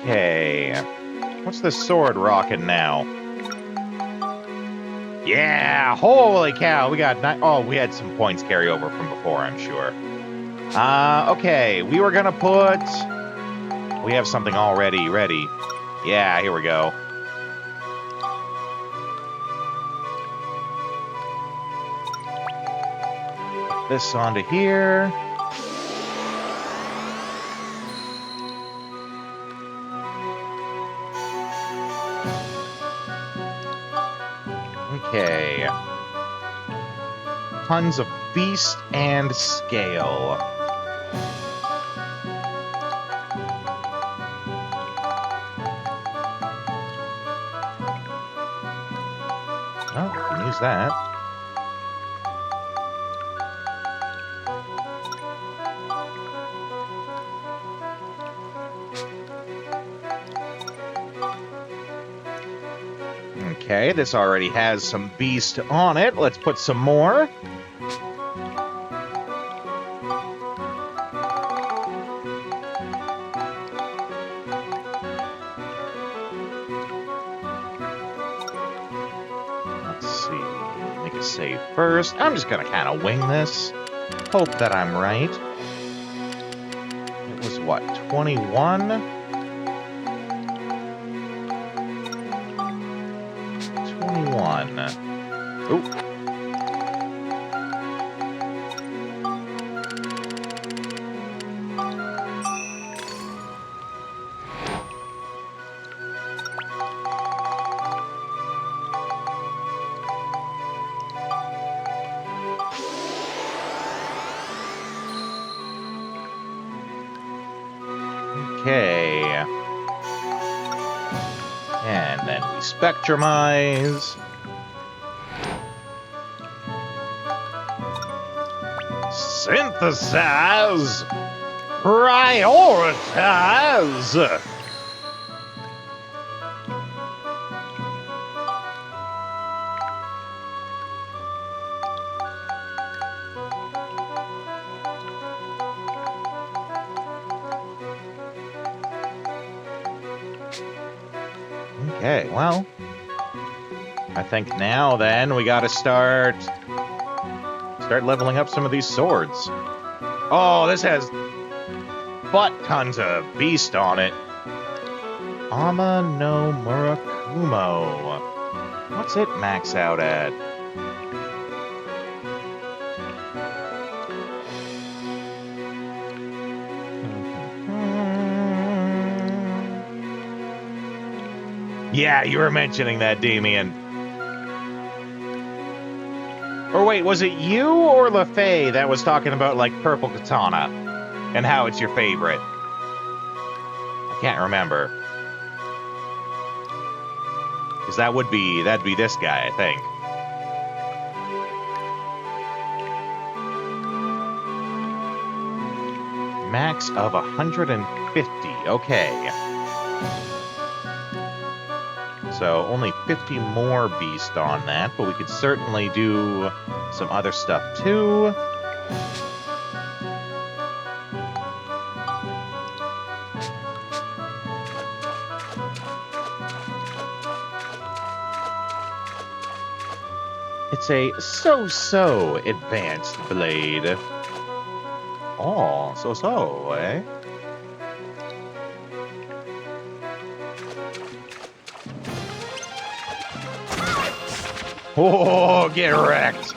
Okay, what's this sword rocking now? Yeah, holy cow, we got oh, we had some points carry over from before, I'm sure. Okay, we were gonna put, we have something already ready. Yeah, here we go. Put this onto here. Okay. Tons of beast and scale. Oh, we can use that. Okay, this already has some beast on it. Let's put some more. Let's see. Make a save first. I'm just gonna kind of wing this. Hope that I'm right. It was what, 21? 21. Oop. Okay. And then we spectrumize. Synthesize. Prioritize. Okay, well, I think now then we gotta start leveling up some of these swords. Oh, this has butt tons of beast on it. Ama no Murakumo. What's it max out at? Yeah, you were mentioning that, Damien. Or wait, was it you or LaFay that was talking about, like, Purple Katana and how it's your favorite? I can't remember. Because that'd be this guy, I think. Max of 150. Okay. So only 50 more beast on that, but we could certainly do some other stuff too. It's a so-so advanced blade. Oh, so-so, eh? Oh, get wrecked.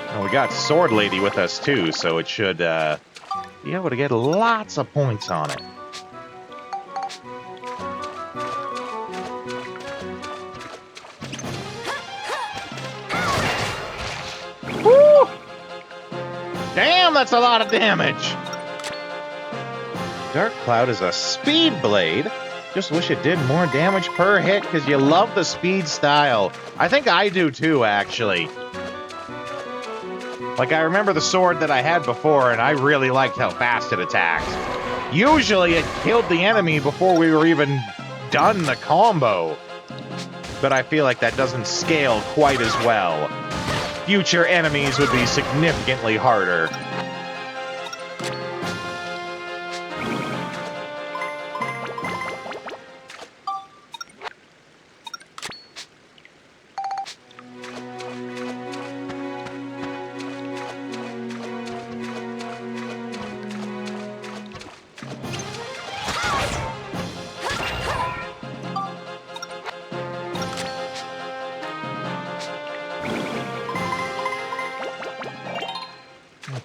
And we got Sword Lady with us too, so it should be able to get lots of points on it. Damn, that's a lot of damage! Dark Cloud is a speed blade. Just wish it did more damage per hit because you love the speed style. I think I do too, actually. Like, I remember the sword that I had before, and I really liked how fast it attacked. Usually, it killed the enemy before we were even done the combo. But I feel like that doesn't scale quite as well. Future enemies would be significantly harder.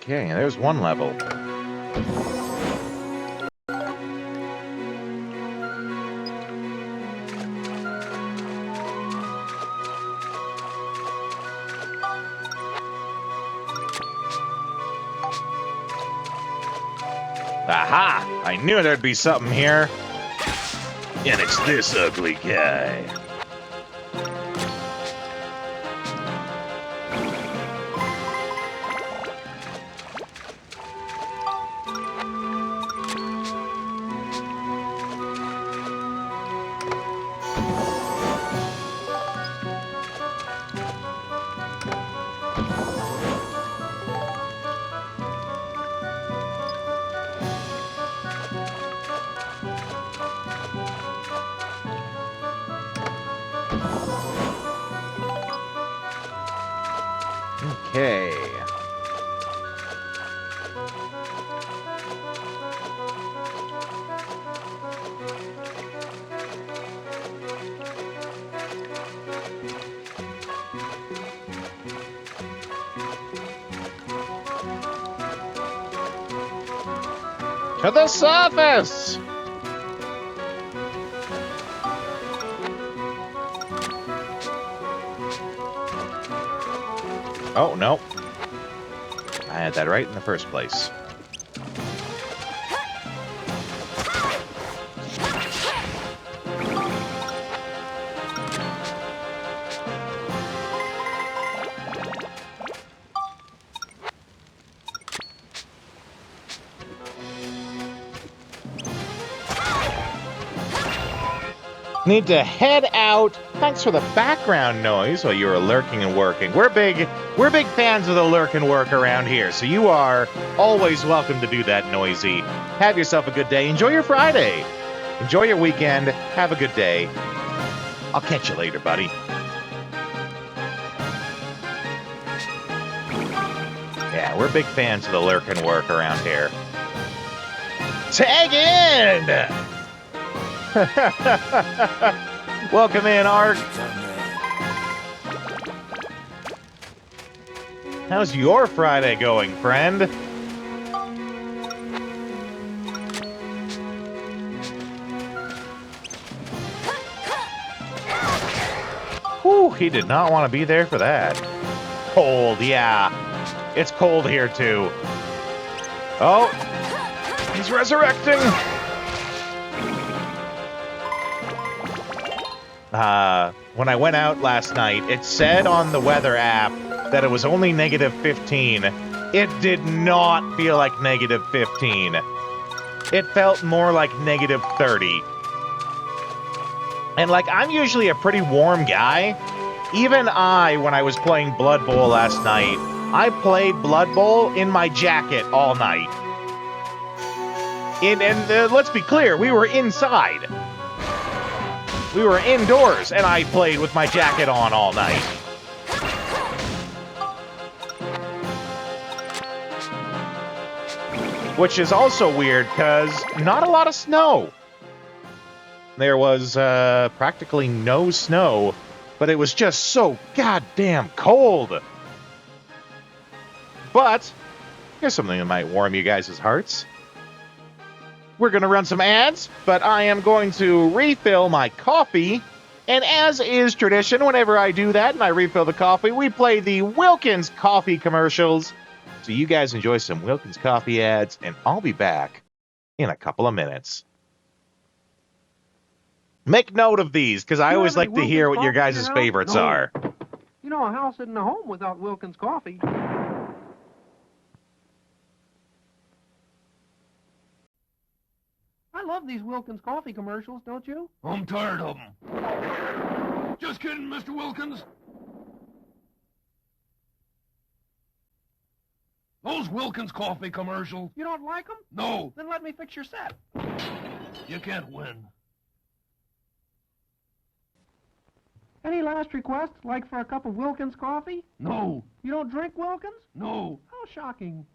Okay, there's one level. Aha! I knew there'd be something here. And it's this ugly guy. Okay. To the surface! Oh, no. I had that right in the first place. Need to head out. Thanks for the background noise while you were lurking and working. We're big fans of the lurk and work around here, so you are always welcome to do that, Noisy. Have yourself a good day. Enjoy your Friday. Enjoy your weekend. Have a good day. I'll catch you later, buddy. Yeah, we're big fans of the lurk and work around here. Tag in! Welcome in, Ark. How's your Friday going, friend? Whew, he did not want to be there for that. Cold, yeah. It's cold here, too. Oh, he's resurrecting. When I went out last night, it said on the weather app that it was only -15. It did not feel like -15. It felt more like -30. And like, I'm usually a pretty warm guy. Even when I was playing Blood Bowl last night, I played Blood Bowl in my jacket all night. And let's be clear, we were inside. We were indoors, and I played with my jacket on all night. Which is also weird, because not a lot of snow. There was practically no snow, but it was just so goddamn cold. But here's something that might warm you guys' hearts. We're going to run some ads, but I am going to refill my coffee. And as is tradition, whenever I do that and I refill the coffee, we play the Wilkins coffee commercials. So you guys enjoy some Wilkins coffee ads, and I'll be back in a couple of minutes. Make note of these, because I always like to hear what your guys' favorites are. You know, a house isn't a home without Wilkins coffee. I love these Wilkins coffee commercials, don't you? I'm tired of them. Just kidding, Mr. Wilkins. Those Wilkins coffee commercials. You don't like them? No. Then let me fix your set. You can't win. Any last requests, like for a cup of Wilkins coffee? No. You don't drink Wilkins? No. How shocking.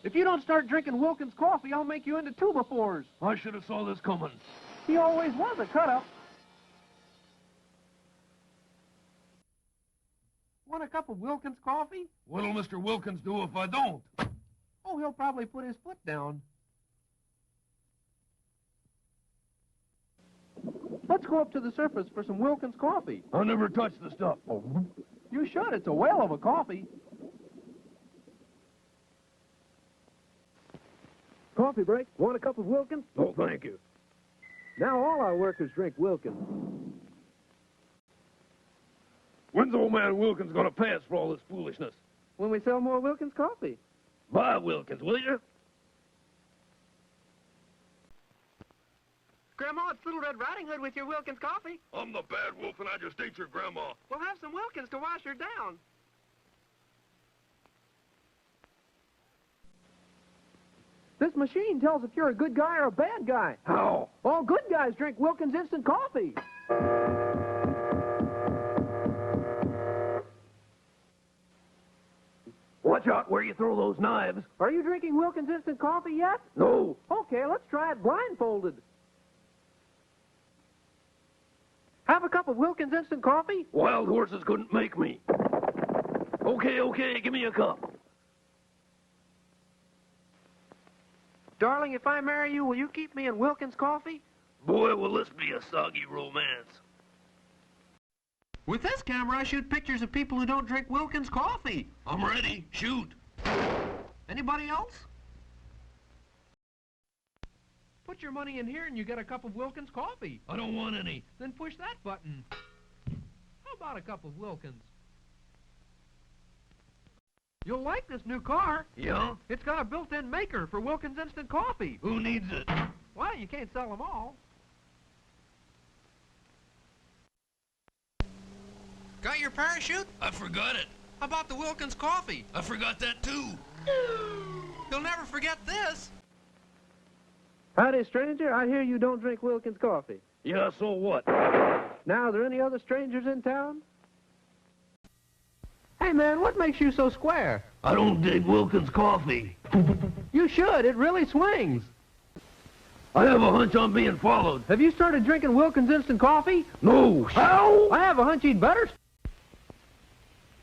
If you don't start drinking Wilkins coffee, I'll make you into 2x4s. I should have saw this coming. He always was a cut-up. Want a cup of Wilkins coffee? What'll Mr. Wilkins do if I don't? Oh, he'll probably put his foot down. Let's go up to the surface for some Wilkins coffee. I never touched the stuff. You should. It's a whale of a coffee. Coffee break. Want a cup of Wilkins? No, thank you. Now all our workers drink Wilkins. When's old man Wilkins gonna pay us for all this foolishness? When we sell more Wilkins coffee. Buy Wilkins, will you? Grandma, it's Little Red Riding Hood with your Wilkins coffee. I'm the bad wolf and I just ate your grandma. We'll have some Wilkins to wash her down. This machine tells if you're a good guy or a bad guy. How? All good guys drink Wilkins instant coffee. Watch out where you throw those knives. Are you drinking Wilkins instant coffee yet? No. Okay, let's try it blindfolded. Have a cup of Wilkins instant coffee? Wild horses couldn't make me. Okay, give me a cup. Darling, if I marry you, will you keep me in Wilkins Coffee? Boy, will this be a soggy romance. With this camera, I shoot pictures of people who don't drink Wilkins Coffee. I'm ready. Shoot. Anybody else? Put your money in here and you get a cup of Wilkins Coffee. I don't want any. Then push that button. How about a cup of Wilkins? You'll like this new car. Yeah? It's got a built-in maker for Wilkins Instant Coffee. Who needs it? Well, you can't sell them all. Got your parachute? I forgot it. How about the Wilkins Coffee? I forgot that too. You'll never forget this. Howdy, stranger. I hear you don't drink Wilkins Coffee. Yeah, so what? Now, are there any other strangers in town? Hey, man, what makes you so square? I don't dig Wilkins Coffee. You should. It really swings. I have a hunch I'm being followed. Have you started drinking Wilkins Instant Coffee? No. How? I have a hunch you'd better.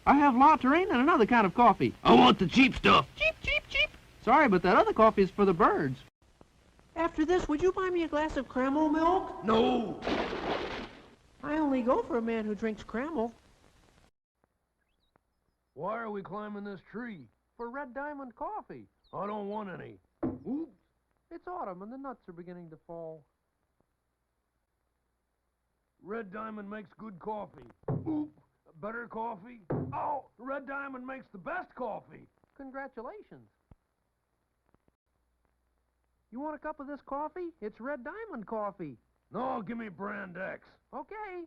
I have La Terrain and another kind of coffee. I want the cheap stuff. Cheap, cheap, cheap. Sorry, but that other coffee is for the birds. After this, would you buy me a glass of Cramel milk? No. I only go for a man who drinks Cramel. Why are we climbing this tree? For Red Diamond coffee. I don't want any. Oops. It's autumn and the nuts are beginning to fall. Red Diamond makes good coffee. Oop. Better coffee? Oh, Red Diamond makes the best coffee. Congratulations. You want a cup of this coffee? It's Red Diamond coffee. No, give me Brand X. Okay.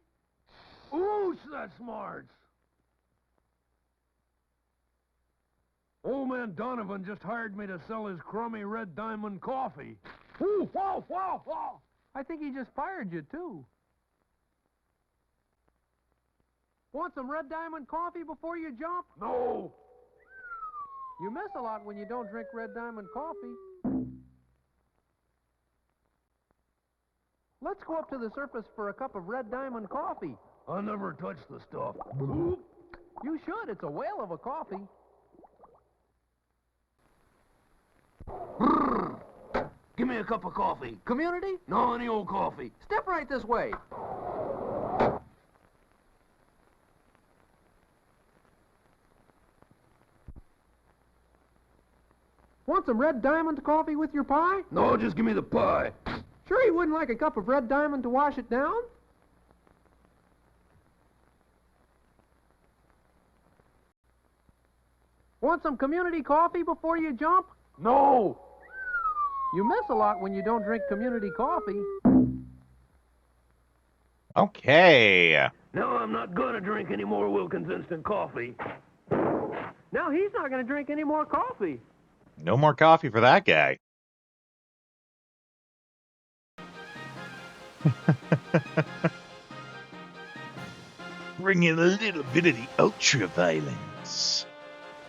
Ooh, that's smarts. Old man Donovan just hired me to sell his crummy Red Diamond coffee. Ooh, whoa, whoa, whoa. I think he just fired you, too. Want some Red Diamond coffee before you jump? No. You miss a lot when you don't drink Red Diamond coffee. Let's go up to the surface for a cup of Red Diamond coffee. I never touch the stuff. You should. It's a whale of a coffee. Give me a cup of coffee. Community? No, any old coffee. Step right this way. Want some Red Diamond coffee with your pie? No, just give me the pie. Sure you wouldn't like a cup of Red Diamond to wash it down? Want some community coffee before you jump? No. You miss a lot when you don't drink community coffee. Okay. No, I'm not gonna drink any more Wilkins Instant Coffee. Now he's not going to drink any more coffee. No more coffee for that guy. Bring in a little bit of the ultra violence.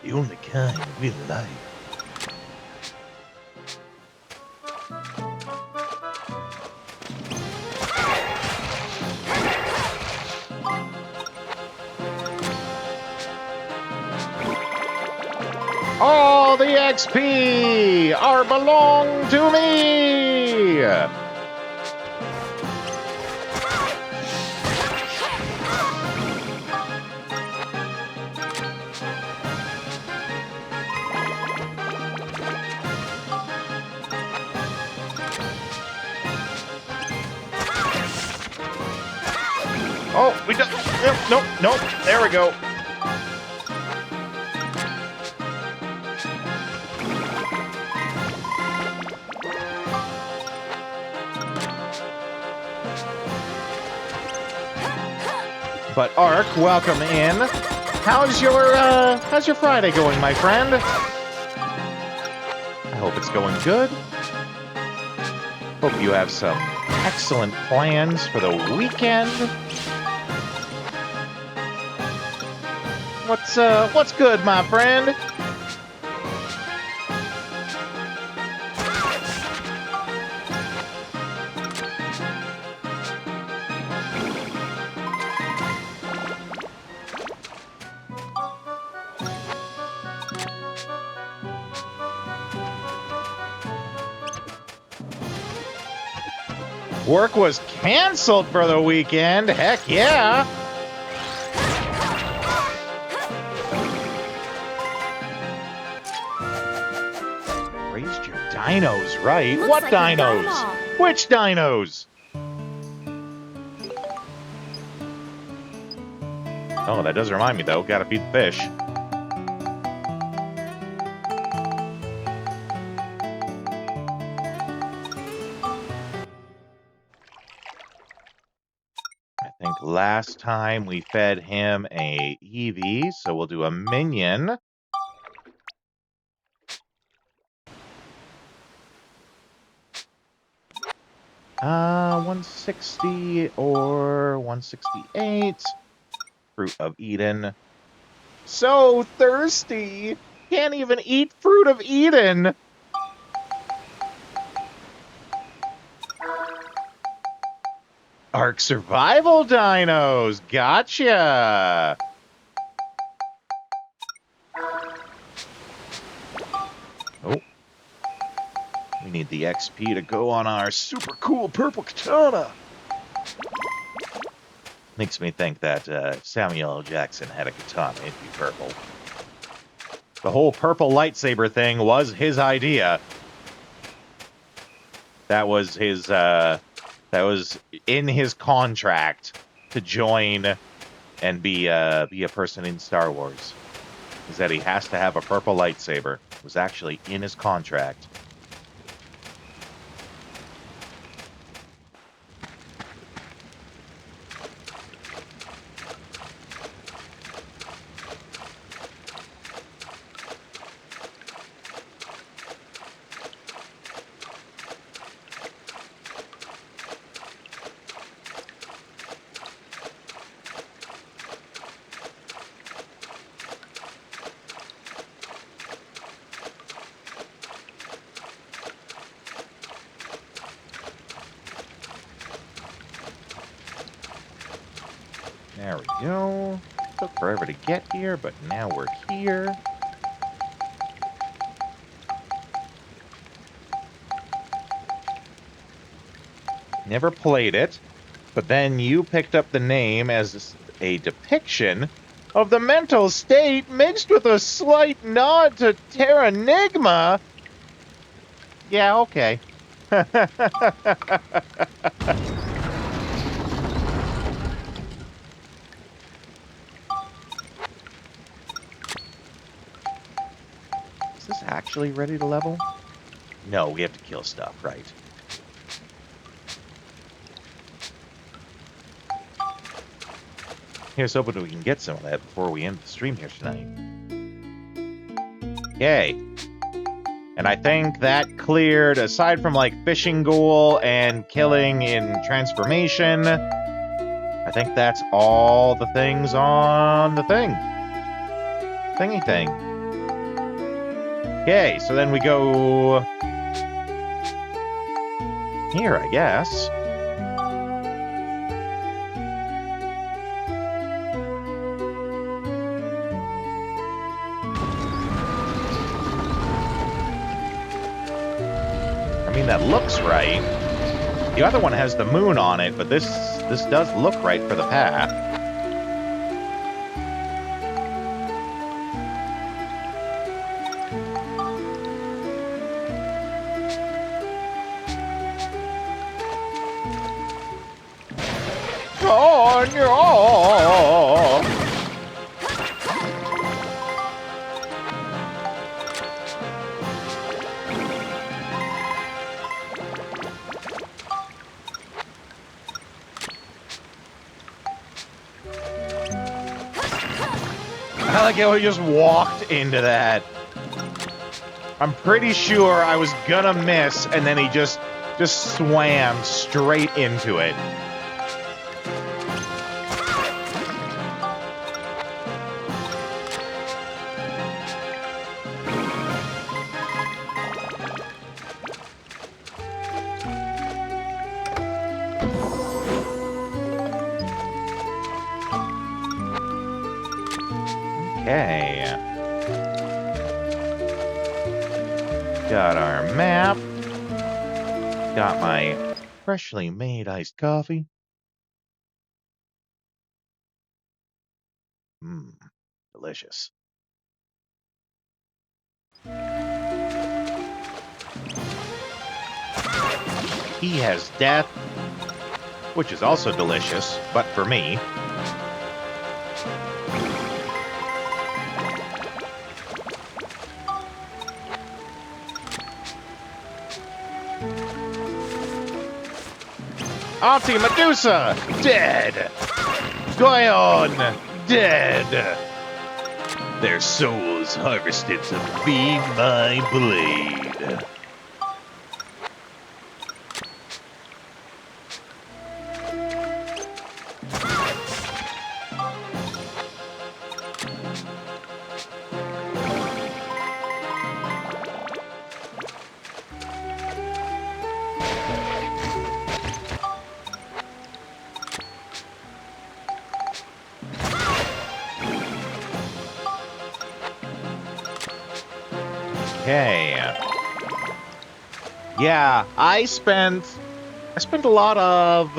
The only kind we like. All the XP are belong to me! Oh, we don't. Nope. There we go. But Ark, welcome in. How's your Friday going, my friend? I hope it's going good. Hope you have some excellent plans for the weekend. What's good, my friend? Work was canceled for the weekend. Heck yeah. Raised your dinos, right? Looks What like we've got 'em dinos? all. Which dinos? Oh, that does remind me, though. Gotta feed the fish. I think last time we fed him a Eevee, so we'll do a minion. Uh, 160 or 168. Fruit of Eden. So thirsty! Can't even eat Fruit of Eden! Ark Survival Dinos! Gotcha! Oh. We need the XP to go on our super cool purple katana! Makes me think that Samuel L. Jackson had a katana. It'd be purple. The whole purple lightsaber thing was his idea. That was his, that was in his contract to join and be a person in Star Wars. Is that he has to have a purple lightsaber. It was actually in his contract. There we go. Took forever to get here, but now we're here. Never played it, but then you picked up the name as a depiction of the mental state mixed with a slight nod to Terranigma. Yeah, okay. Is this actually ready to level? No, we have to kill stuff, right? Here's hoping we can get some of that before we end the stream here tonight. Yay. And I think that cleared, aside from like fishing ghoul and killing in transformation, I think that's all the things on the thing. Thingy thing. Okay, so then we go here, I guess. I mean, that looks right. The other one has the moon on it, but this does look right for the path. Oh, no! I like how he just walked into that. I'm pretty sure I was gonna miss, and then he just swam straight into it. Okay. Got our map. Got my freshly made iced coffee. Mmm, delicious. He has death, which is also delicious, but for me. Auntie Medusa, dead. Goyon, dead. Their souls harvested to feed my blade. Okay. Yeah, I spent a lot of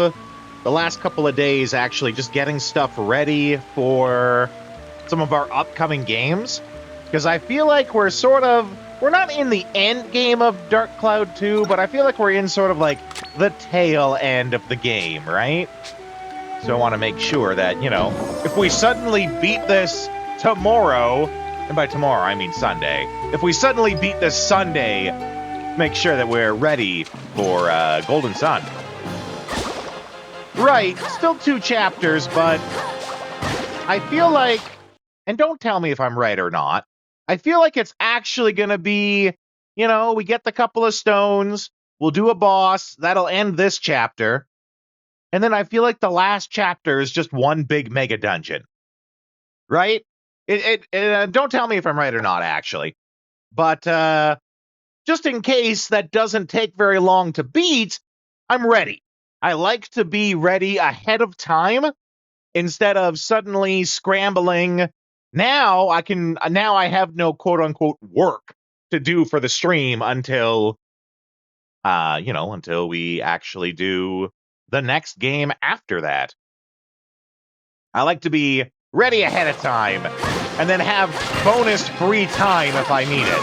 the last couple of days actually just getting stuff ready for some of our upcoming games, because I feel like we're not in the end game of Dark Cloud 2, but I feel like we're in sort of like the tail end of the game, right? So I want to make sure that, you know, if we suddenly beat this tomorrow, and by tomorrow I mean Sunday, if we suddenly beat this Sunday, make sure that we're ready for Golden Sun. Right, still 2 chapters, but I feel like, and don't tell me if I'm right or not, I feel like it's actually going to be, you know, we get the couple of stones, we'll do a boss, that'll end this chapter, and then I feel like the last chapter is just one big mega dungeon. Right? Don't tell me if I'm right or not, actually. But just in case that doesn't take very long to beat, I'm ready. I like to be ready ahead of time instead of suddenly scrambling. Now I have no quote unquote work to do for the stream until until we actually do the next game after that. I like to be ready ahead of time and then have bonus free time if I need it.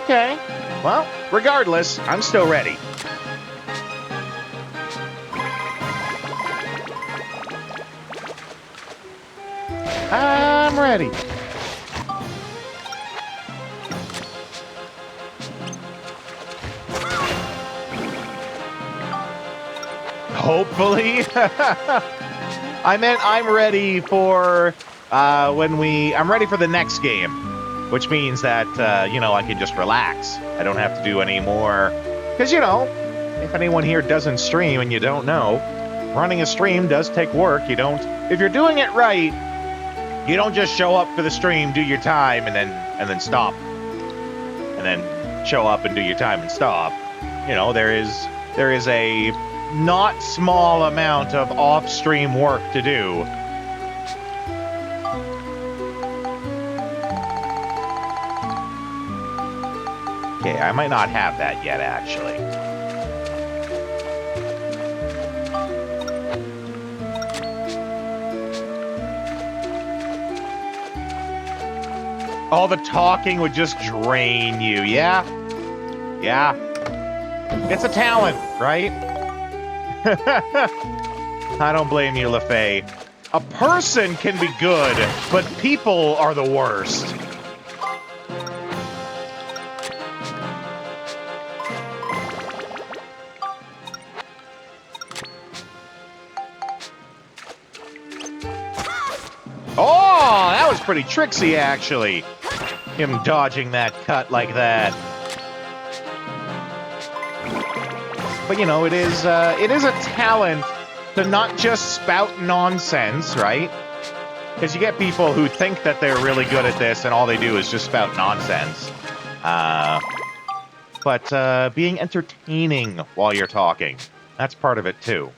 Okay. Well, regardless, I'm still ready. I'm ready. Hopefully. I meant I'm ready for I'm ready for the next game, which means that I can just relax. I don't have to do any more, because if anyone here doesn't stream and you don't know, running a stream does take work. If you're doing it right, you don't just show up for the stream, do your time, and then stop, and then show up and do your time and stop. There is a not small amount of off-stream work to do. Okay, I might not have that yet, actually. All the talking would just drain you, yeah? Yeah. It's a talent, right? I don't blame you, LaFay. A person can be good, but people are the worst. Oh, that was pretty tricksy, actually. Him dodging that cut like that. But it is a talent to not just spout nonsense, right? Because you get people who think that they're really good at this and all they do is just spout nonsense. But being entertaining while you're talking, that's part of it too.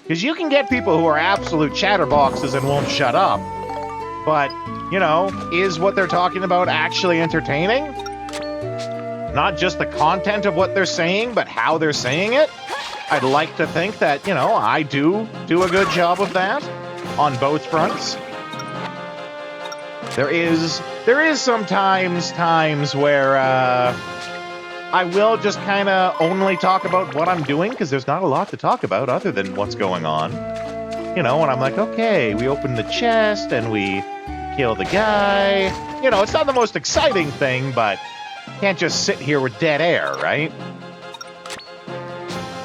Because you can get people who are absolute chatterboxes and won't shut up. But, is what they're talking about actually entertaining? not just the content of what they're saying, but how they're saying it. I'd like to think that, you know, I do a good job of that on both fronts. There is sometimes times where I will just kind of only talk about what I'm doing, because there's not a lot to talk about other than what's going on. You know, and I'm like, okay, we open the chest and we kill the guy. You know, it's not the most exciting thing, but can't just sit here with dead air, right?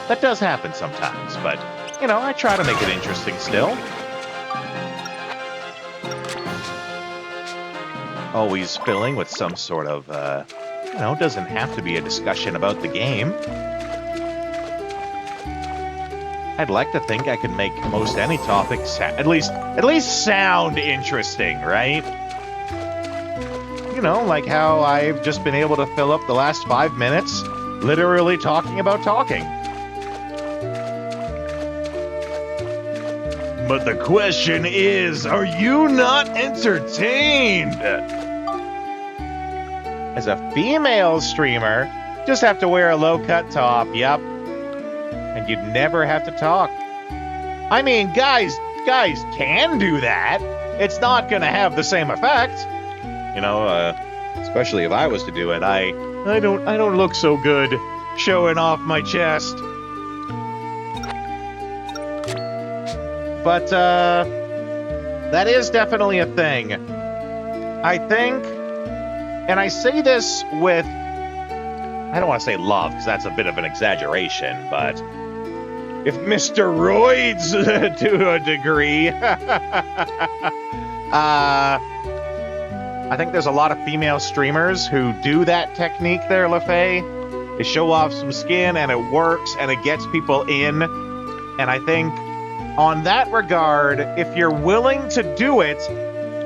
That does happen sometimes, but, you know, I try to make it interesting still. Always filling with some sort of, you know, doesn't have to be a discussion about the game. I'd like to think I can make most any topic at least sound interesting, right? You know, like how I've just been able to fill up the last 5 minutes literally talking about talking. But the question is, are you not entertained? As a female streamer, just have to wear a low-cut top, yep. And you'd never have to talk. I mean, guys can do that. It's not gonna have the same effect. You know, especially if I was to do it. I don't look so good showing off my chest. But, that is definitely a thing. I think, and I say this with, I don't want to say love, because that's a bit of an exaggeration, but if Mr. Roids to a degree, I think there's a lot of female streamers who do that technique there, LaFay. They show off some skin, and it works, and it gets people in, and I think on that regard, if you're willing to do it,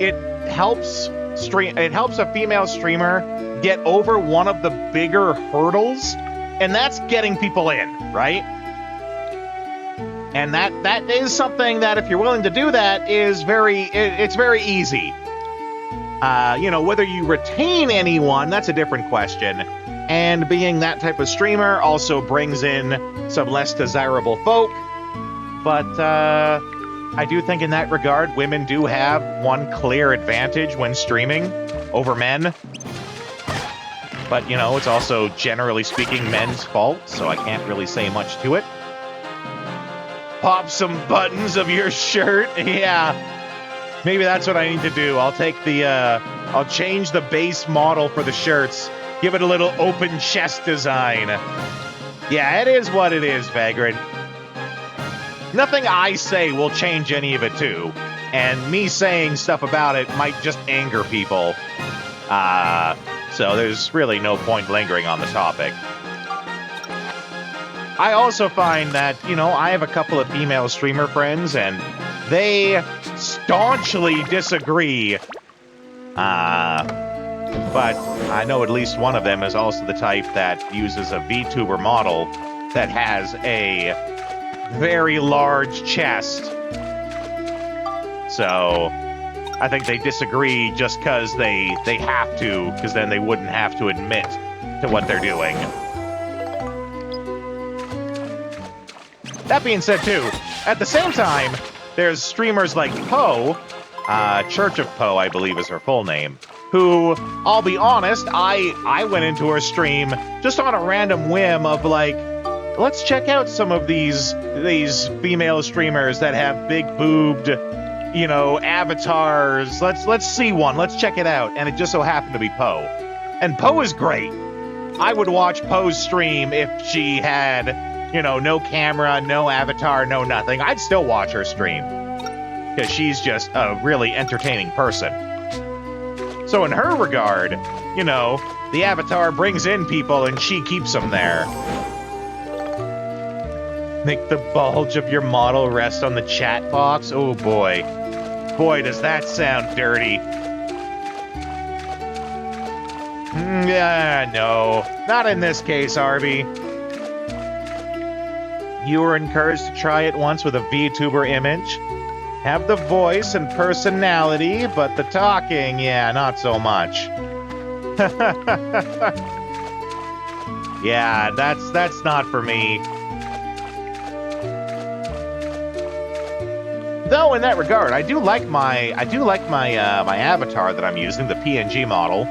it helps a female streamer get over one of the bigger hurdles, and that's getting people in, right? And that is something that, if you're willing to do that, is it's very easy. You know, whether you retain anyone, that's a different question. And being that type of streamer also brings in some less desirable folk. But I do think in that regard, women do have one clear advantage when streaming over men. But, you know, it's also, generally speaking, men's fault, so I can't really say much to it. Pop some buttons of your shirt, yeah. Maybe that's what I need to do. I'll take the, I'll change the base model for the shirts. Give it a little open chest design. Yeah, it is what it is, Vagrant. Nothing I say will change any of it, too. And me saying stuff about it might just anger people. So there's really no point lingering on the topic. I also find that, you know, I have a couple of female streamer friends, and they staunchly disagree. But I know at least one of them is also the type that uses a VTuber model that has a very large chest. So I think they disagree just because they have to, because then they wouldn't have to admit to what they're doing. That being said, too, at the same time, there's streamers like Poe, Church of Poe, I believe is her full name, who, I'll be honest, I went into her stream just on a random whim of like, let's check out some of these female streamers that have big boobed, you know, avatars. Let's see one. Let's check it out. And it just so happened to be Poe. And Poe is great. I would watch Poe's stream if she had, you know, no camera, no avatar, no nothing. I'd still watch her stream because she's just a really entertaining person. So in her regard, you know, the avatar brings in people and she keeps them there. Make the bulge of your model rest on the chat box? Oh boy. Boy, does that sound dirty. Yeah, no. Not in this case, Arby. You were encouraged to try it once with a VTuber image. Have the voice and personality, but the talking, yeah, not so much. Yeah, that's not for me. Though in that regard, I do like my my avatar that I'm using, the PNG model.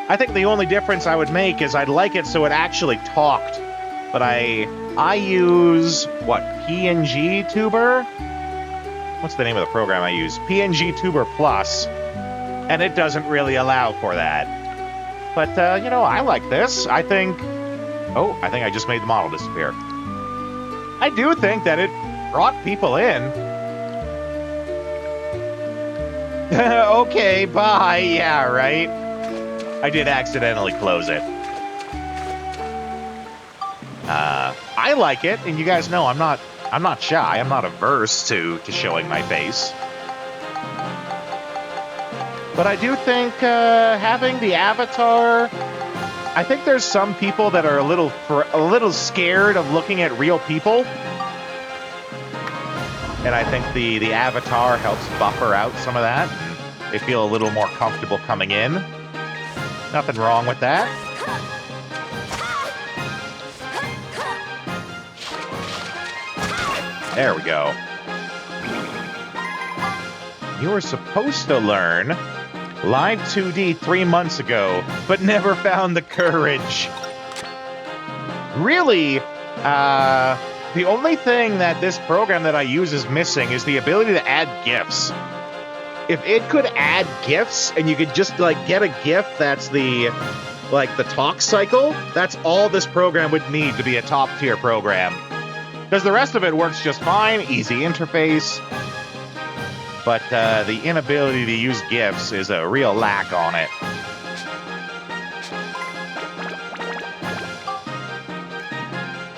I think the only difference I would make is I'd like it so it actually talked. But I use what, PNG Tuber? What's the name of the program I use? PNG Tuber Plus, and it doesn't really allow for that. But you know, I like this. I think I just made the model disappear. I do think that it brought people in. Okay, bye. Yeah, right. I did accidentally close it. I like it, and you guys know I'm not shy. I'm not averse to showing my face. But I do think having the avatar, I think there's some people that are a little scared of looking at real people. And I think the avatar helps buffer out some of that. And they feel a little more comfortable coming in. Nothing wrong with that. There we go. You were supposed to learn Live 2D 3 months ago, but never found the courage. Really, the only thing that this program that I use is missing is the ability to add GIFs. If it could add GIFs and you could just like get a GIF that's the talk cycle, that's all this program would need to be a top tier program. Because the rest of it works just fine, easy interface. But the inability to use GIFs is a real lack on it.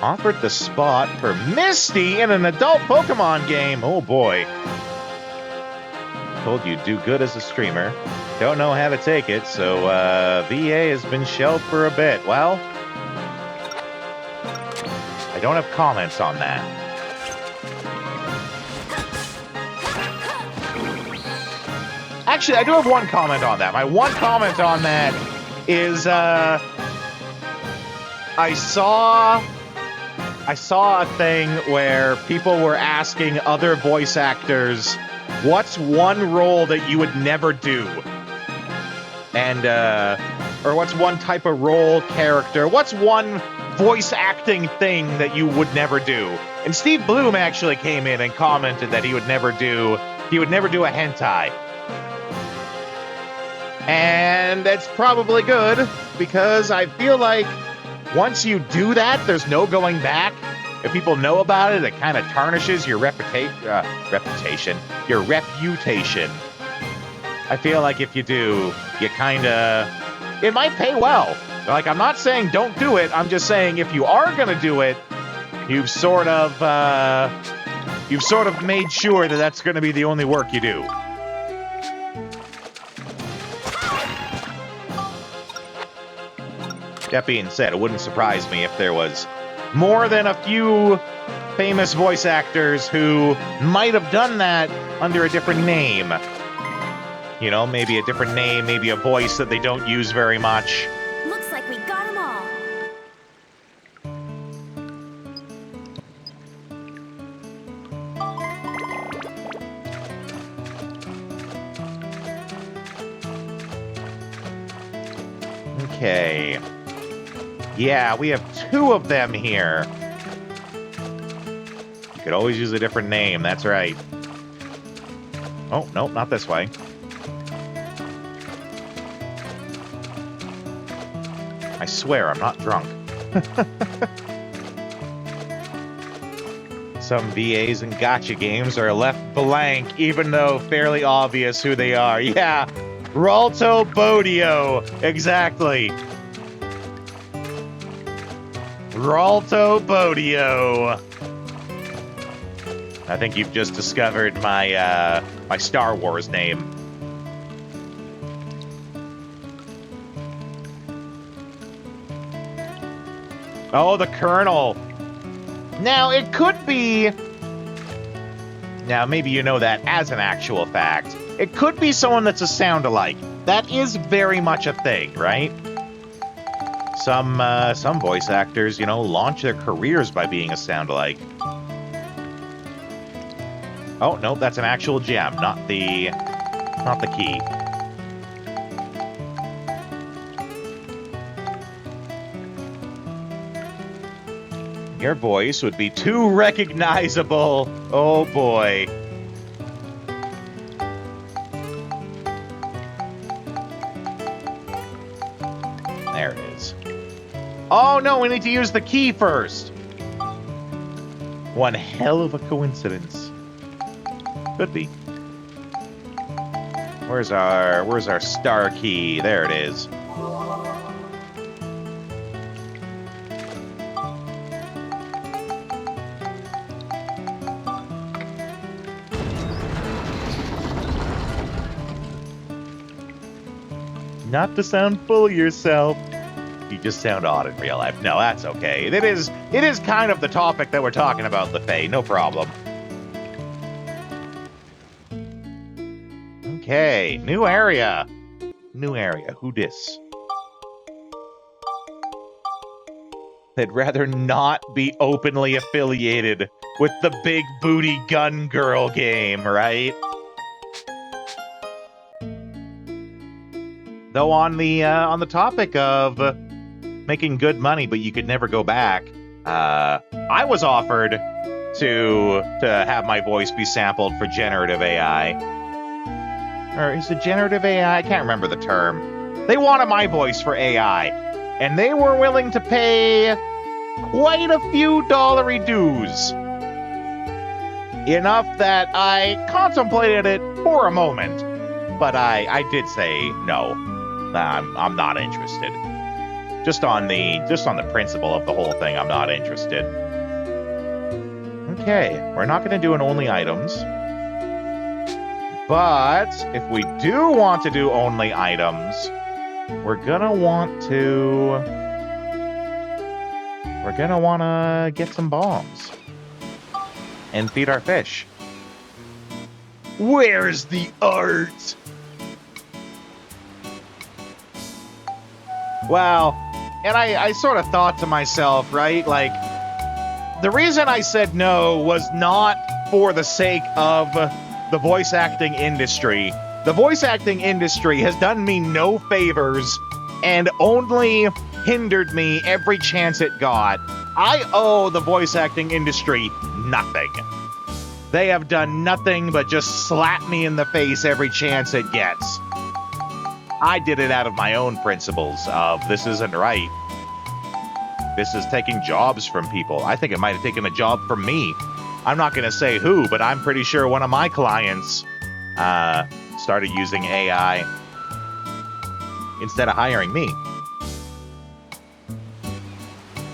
Offered the spot for Misty in an adult Pokemon game. Oh boy. Told you'd do good as a streamer. Don't know how to take it, so VA has been shelved for a bit. Well, I don't have comments on that. Actually, I do have one comment on that. My one comment on that is I saw a thing where people were asking other voice actors, what's one role that you would never do? And, or what's one type of role, character? What's one voice acting thing that you would never do? And Steve Bloom actually came in and commented that he would never do a hentai. And that's probably good, because I feel like once you do that, there's no going back. If people know about it, it kind of tarnishes your reputation. Your reputation. I feel like if you do, you kind of... It might pay well. Like, I'm not saying don't do it. I'm just saying if you are going to do it, you've sort of made sure that that's going to be the only work you do. That being said, it wouldn't surprise me if there was more than a few famous voice actors who might have done that under a different name. You know, maybe a different name, maybe a voice that they don't use very much. Looks like we got them all. Okay. Yeah, we have 2 of them here. You could always use a different name, that's right. Oh, no, not this way. I swear I'm not drunk. Some VAs and gacha games are left blank, even though fairly obvious who they are. Yeah, Ralto Bodio, exactly. Ralto Bodio. I think you've just discovered my my Star Wars name. Oh, the Colonel. Now, it could be... Now, maybe you know that as an actual fact. It could be someone that's a sound-alike. That is very much a thing, right? Some voice actors, you know, launch their careers by being a sound-alike. Oh, no, that's an actual gem, not the key. Your voice would be too recognizable. Oh, boy. There it is. Oh, no, we need to use the key first. One hell of a coincidence. Could be. Where's our star key? There it is. Not to sound full of yourself. You just sound odd in real life. No, that's okay. It is kind of the topic that we're talking about, the Fae. No problem. Okay, new area. New area. Who dis? They'd rather not be openly affiliated with the big booty gun girl game, right? Though on the topic of making good money, but you could never go back, I was offered to have my voice be sampled for generative AI. Or is it generative AI? I can't remember the term. They wanted my voice for AI, and they were willing to pay quite a few dollary dues. Enough that I contemplated it for a moment, but I did say no. I'm not interested. Just on the principle of the whole thing, I'm not interested. Okay, we're not going to do an only items. But if we do want to do only items, we're going to want to get some bombs and feed our fish. Where's the art? Well, and I sort of thought to myself, right? Like, the reason I said no was not for the sake of the voice acting industry. The voice acting industry has done me no favors and only hindered me every chance it got. I owe the voice acting industry nothing. They have done nothing but just slap me in the face every chance it gets. I did it out of my own principles of this isn't right. This is taking jobs from people. I think it might have taken a job from me. I'm not going to say who, but I'm pretty sure one of my clients started using AI instead of hiring me.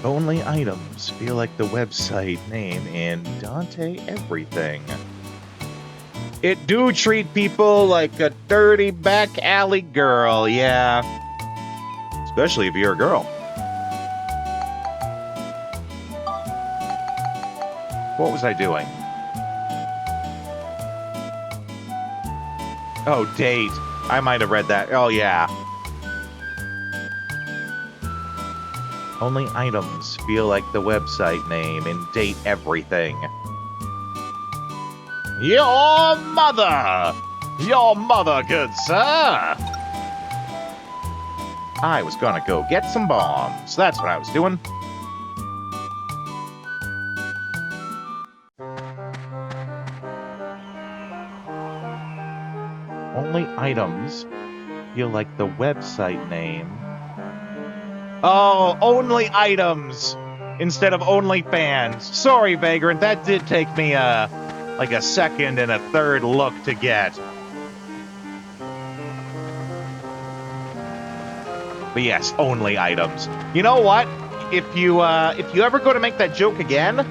Only items feel like the website name in Dante Everything. It do treat people like a dirty back alley girl, yeah. Especially if you're a girl. What was I doing? Oh, date. I might have read that. Oh, yeah. Only items feel like the website name in Date Everything. Your mother! Your mother, good sir! I was gonna go get some bombs. That's what I was doing. Only items feel like the website name. Oh, only items instead of OnlyFans. Sorry, Vagrant, that did take me like a second and a third look to get. But yes, only items. You know what? If you ever go to make that joke again,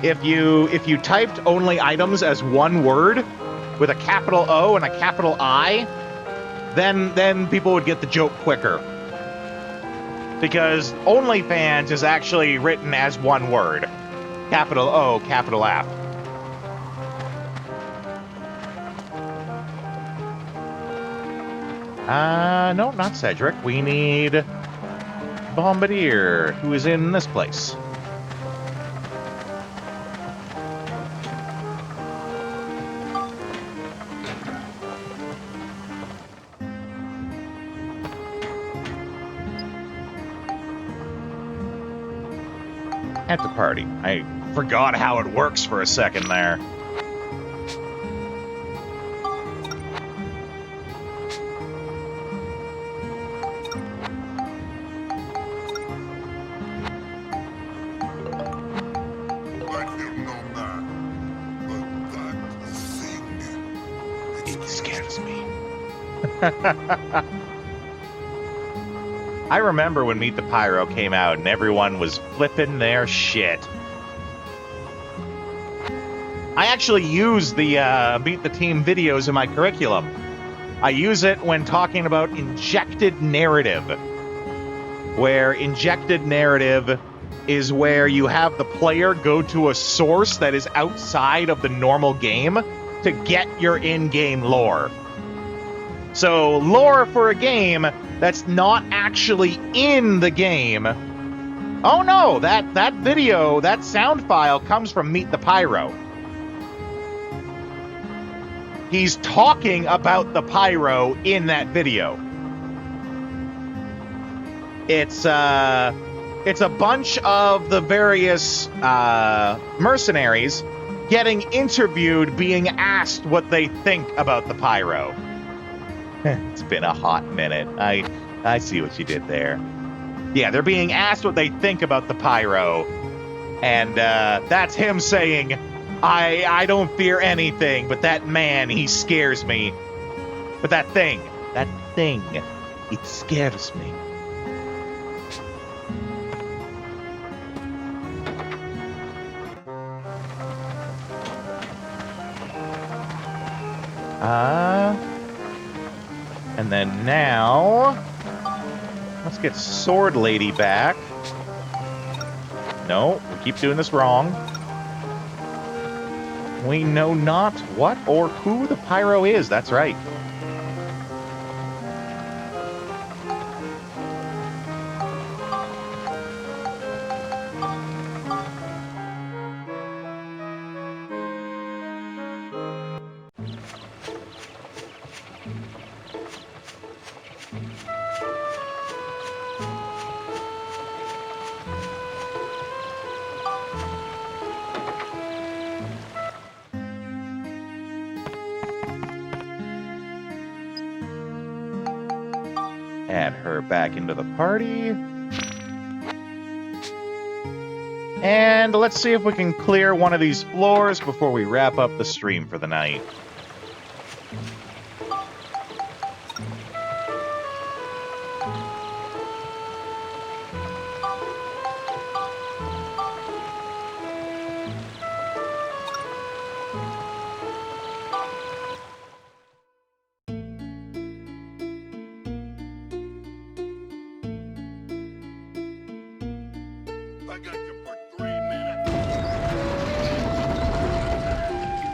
if you typed only items as one word with a capital O and a capital I, then people would get the joke quicker. Because OnlyFans is actually written as one word. Capital O, capital F. No, not Cedric. We need bombardier who is in this place. At the party. I forgot how it works for a second there. It scares me. I remember when Meet the Pyro came out and everyone was flipping their shit. I actually use the Meet the Team videos in my curriculum. I use it when talking about injected narrative, where injected narrative is where you have the player go to a source that is outside of the normal game to get your in-game lore. So, lore for a game that's not actually in the game. Oh no, that video, that sound file comes from Meet the Pyro. He's talking about the Pyro in that video. It's a bunch of the various mercenaries getting interviewed, being asked what they think about the Pyro. It's been a hot minute. I see what you did there. Yeah, they're being asked what they think about the Pyro. And that's him saying, I don't fear anything, but that man, he scares me. But that thing, it scares me. And then now, let's get Sword Lady back. No, we keep doing this wrong. We know not what or who the Pyro is, that's right. Add her back into the party. And let's see if we can clear one of these floors before we wrap up the stream for the night.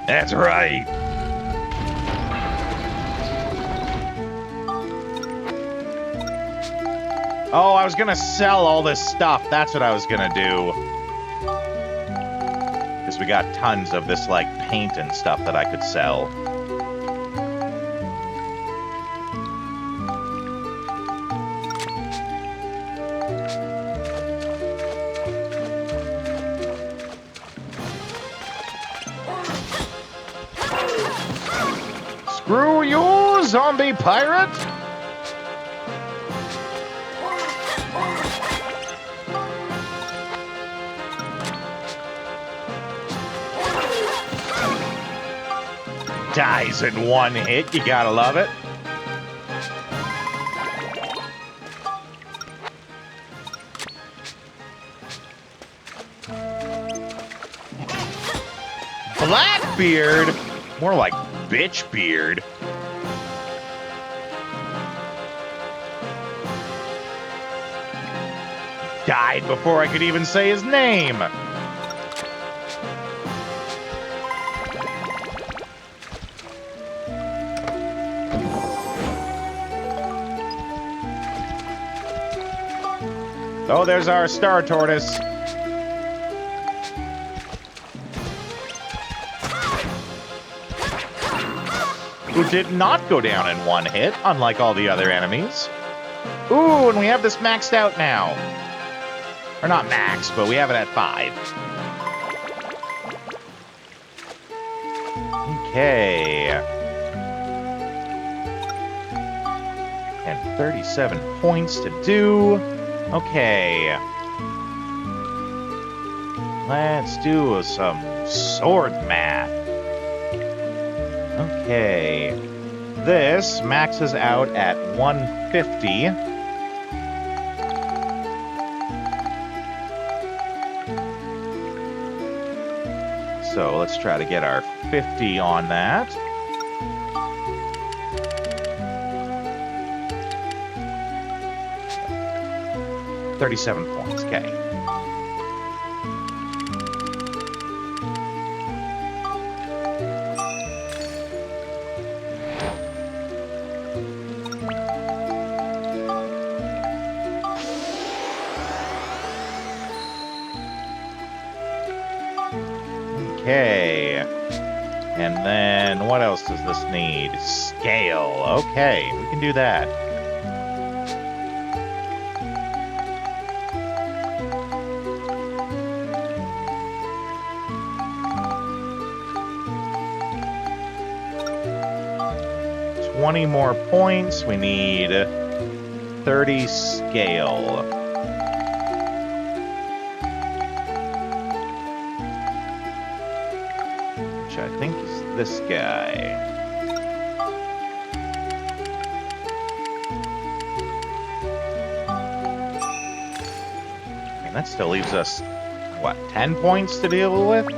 That's right. Oh, I was gonna sell all this stuff. That's what I was gonna do. Because we got tons of this, like, paint and stuff that I could sell. Screw you, zombie pirate! Dies in one hit, you gotta love it. Blackbeard? More like bitch beard. Died before I could even say his name. Oh, there's our star tortoise. Who did not go down in one hit, unlike all the other enemies. Ooh, and we have this maxed out now. Or not maxed, but we have it at 5. Okay. And 37 points to do. Okay. Let's do some sword math. Okay. This maxes out at 150. So let's try to get our 50 on that. $37 points, okay. Okay. And then what else does this need? Scale. Okay, we can do that. $20 more points. We need 30 scale. Which I think is this guy. And that still leaves us, what, 10 points to deal with?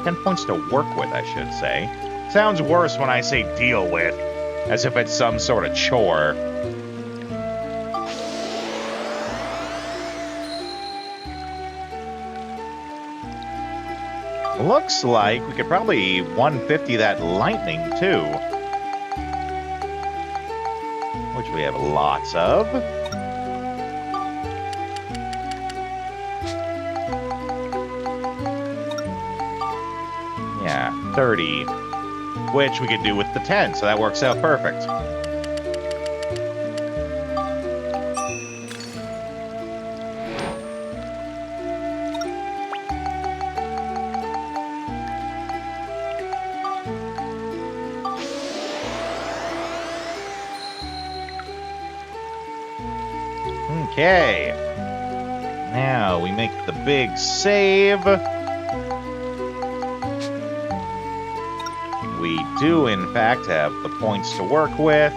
10 points to work with, I should say. Sounds worse when I say deal with, as if it's some sort of chore. Looks like we could probably 150 that lightning, too. Which we have lots of. Yeah, 30. Which we could do with the 10, so that works out perfect. Okay. Now we make the big save. We do, in fact, have the points to work with.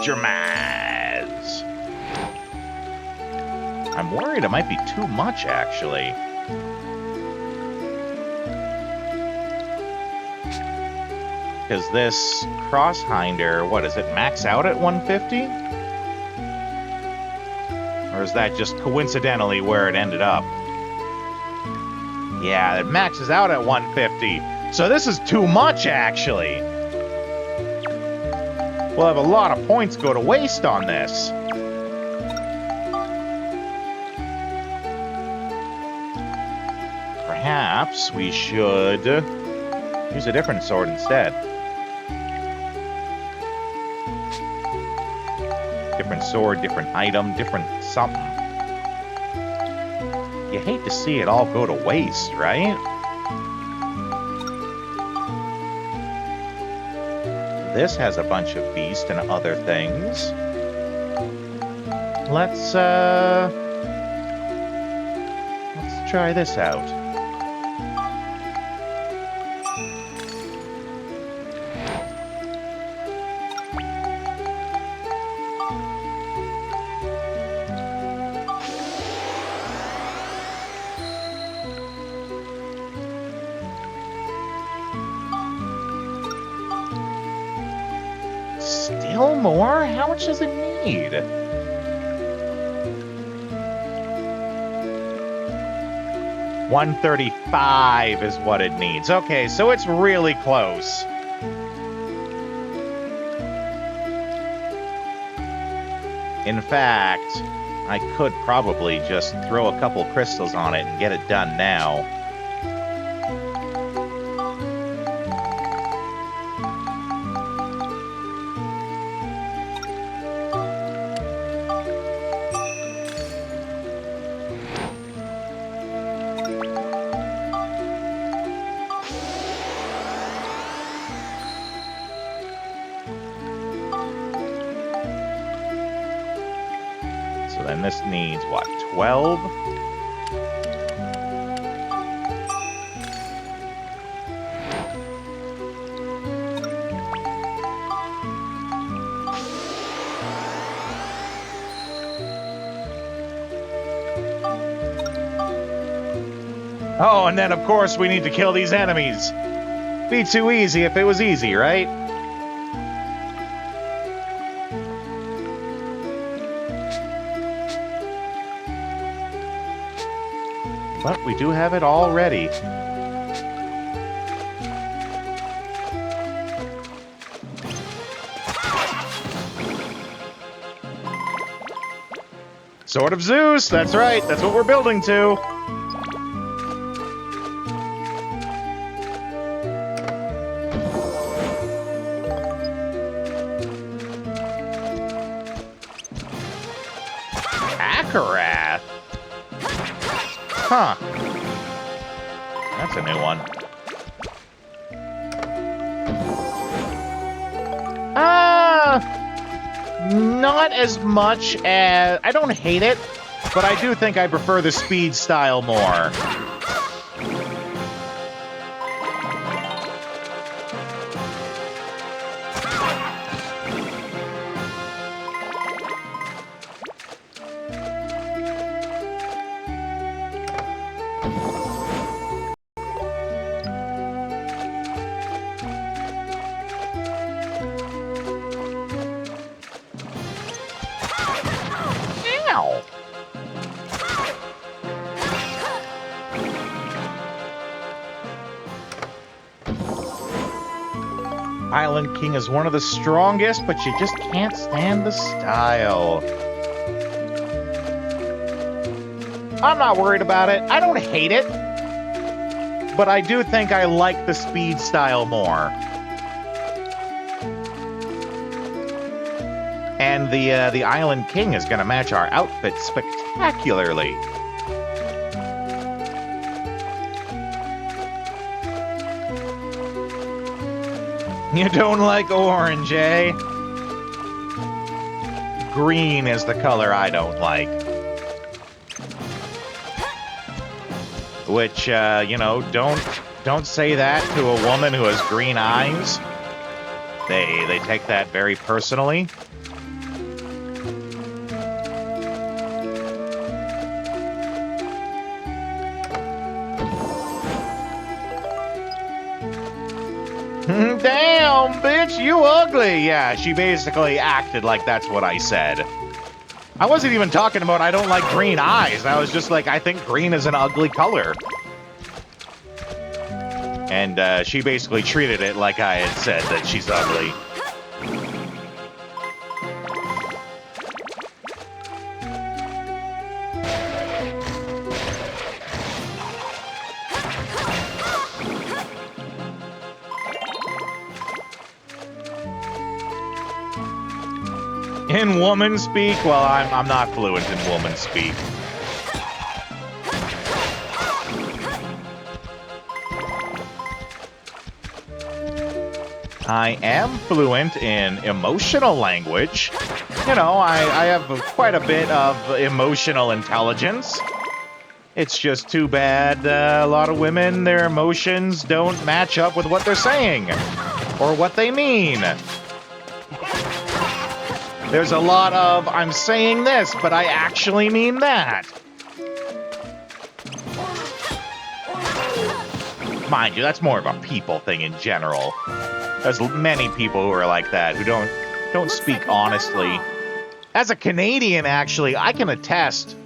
Spectramize. I'm worried it might be too much, actually. Because this Crosshinder, what is it, max out at 150? Or is that just coincidentally where it ended up? Yeah, it maxes out at 150. So this is too much, actually. We'll have a lot of points go to waste on this. Perhaps we should use a different sword instead. Different sword, different item, different something. You hate to see it all go to waste, right? This has a bunch of beast and other things. Let's try this out. Still more? How much does it need? 135 is what it needs. Okay, so it's really close. In fact, I could probably just throw a couple crystals on it and get it done now. And this needs, what, 12? Oh, and then, of course, we need to kill these enemies. Be too easy if it was easy, right? But we do have it all ready. Sword of Zeus, that's right, that's what we're building to. Akarath? Huh. That's a new one. Not as much as... I don't hate it, but I do think I prefer the speed style more. Island King is one of the strongest, but you just can't stand the style. I'm not worried about it. I don't hate it. But I do think I like the speed style more. And the Island King is going to match our outfit spectacularly. You don't like orange, eh? Green is the color I don't like. Which, you know, don't say that to a woman who has green eyes. They take that very personally. Damn, bitch, you ugly. Yeah, she basically acted like that's what I said. I wasn't even talking about I don't like green eyes. I was just like, I think green is an ugly color. And she basically treated it like I had said that she's ugly. In woman speak? Well, I'm not fluent in woman speak. I am fluent in emotional language. You know, I have quite a bit of emotional intelligence. It's just too bad a lot of women, their emotions don't match up with what they're saying or what they mean. There's a lot of, I'm saying this, but I actually mean that. Mind you, that's more of a people thing in general. There's many people who are like that, who don't speak honestly. As a Canadian, actually, I can attest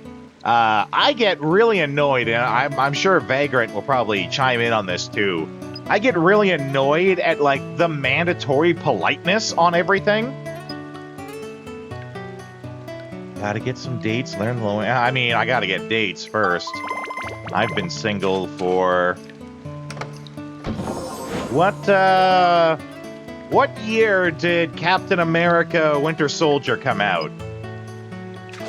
I get really annoyed, and I'm sure Vagrant will probably chime in on this too. I get really annoyed at, like, the mandatory politeness on everything. Gotta get some dates, learn the low. I mean, I gotta get dates first. I've been single for... What year did Captain America Winter Soldier come out?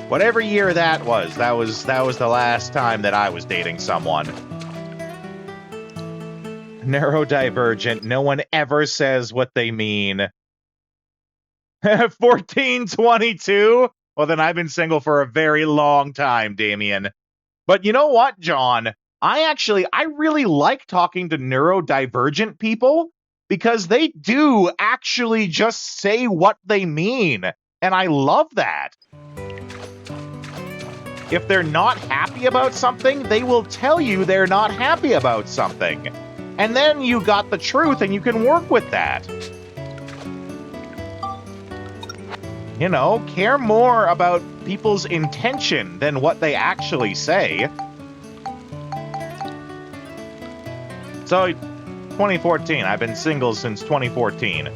Whatever year that was the last time that I was dating someone. Neurodivergent, no one ever says what they mean. 1422? Well, then I've been single for a very long time, Damien. But you know what, John? I really like talking to neurodivergent people because they do actually just say what they mean. And I love that. If they're not happy about something, they will tell you they're not happy about something. And then you got the truth and you can work with that. You know, care more about people's intention than what they actually say. So, 2014. I've been single since 2014.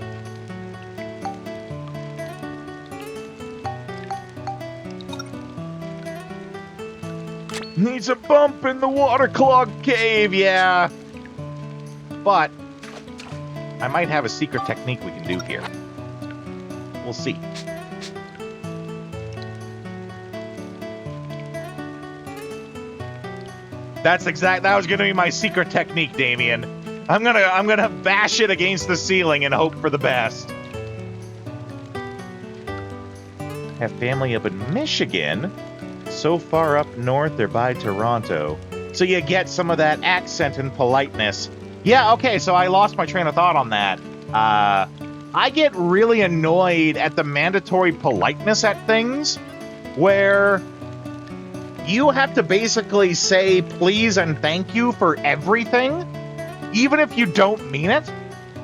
Needs a bump in the waterlogged cave, yeah. But I might have a secret technique we can do here. We'll see. That was gonna be my secret technique, Damien. I'm gonna bash it against the ceiling and hope for the best. Have family up in Michigan. So far up north, they're by Toronto. So you get some of that accent and politeness. Yeah, okay, so I lost my train of thought on that. I get really annoyed at the mandatory politeness at things where you have to basically say please and thank you for everything, even if you don't mean it.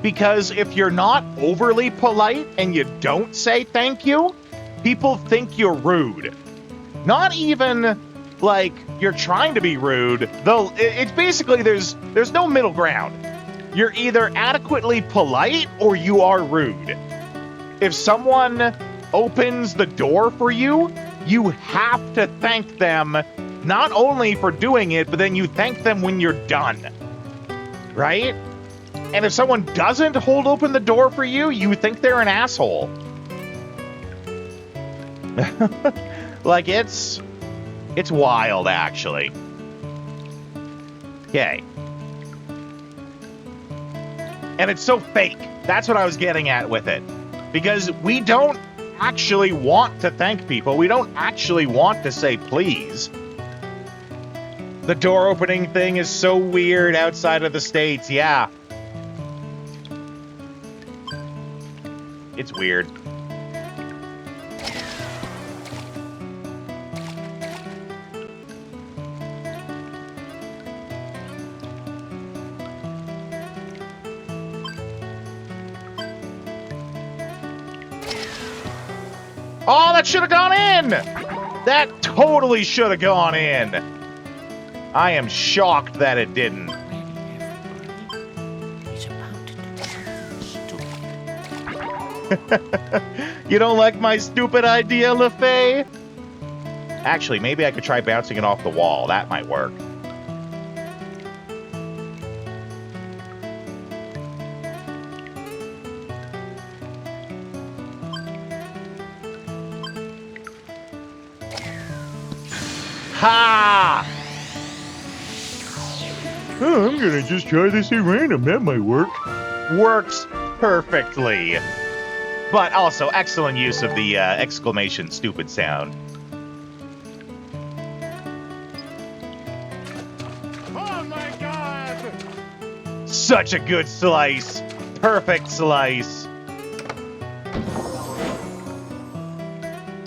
Because if you're not overly polite and you don't say thank you, people think you're rude. Not even like you're trying to be rude, though. It's basically there's no middle ground. You're either adequately polite or you are rude. If someone opens the door for you, you have to thank them, not only for doing it, but then you thank them when you're done. Right? And if someone doesn't hold open the door for you, you think they're an asshole. Like, it's wild, actually. Okay. And it's so fake. That's what I was getting at with it. Because we don't actually want to thank people. We don't actually want to say please. The door opening thing is so weird outside of the States, yeah. It's weird. Oh, that should have gone in! That totally should have gone in. I am shocked that it didn't. You don't like my stupid idea, LaFay? Actually, maybe I could try bouncing it off the wall. That might work. Ha! Oh, I'm gonna just try this at random. That might work. Works perfectly. But also, excellent use of the exclamation stupid sound. Oh my god! Such a good slice. Perfect slice.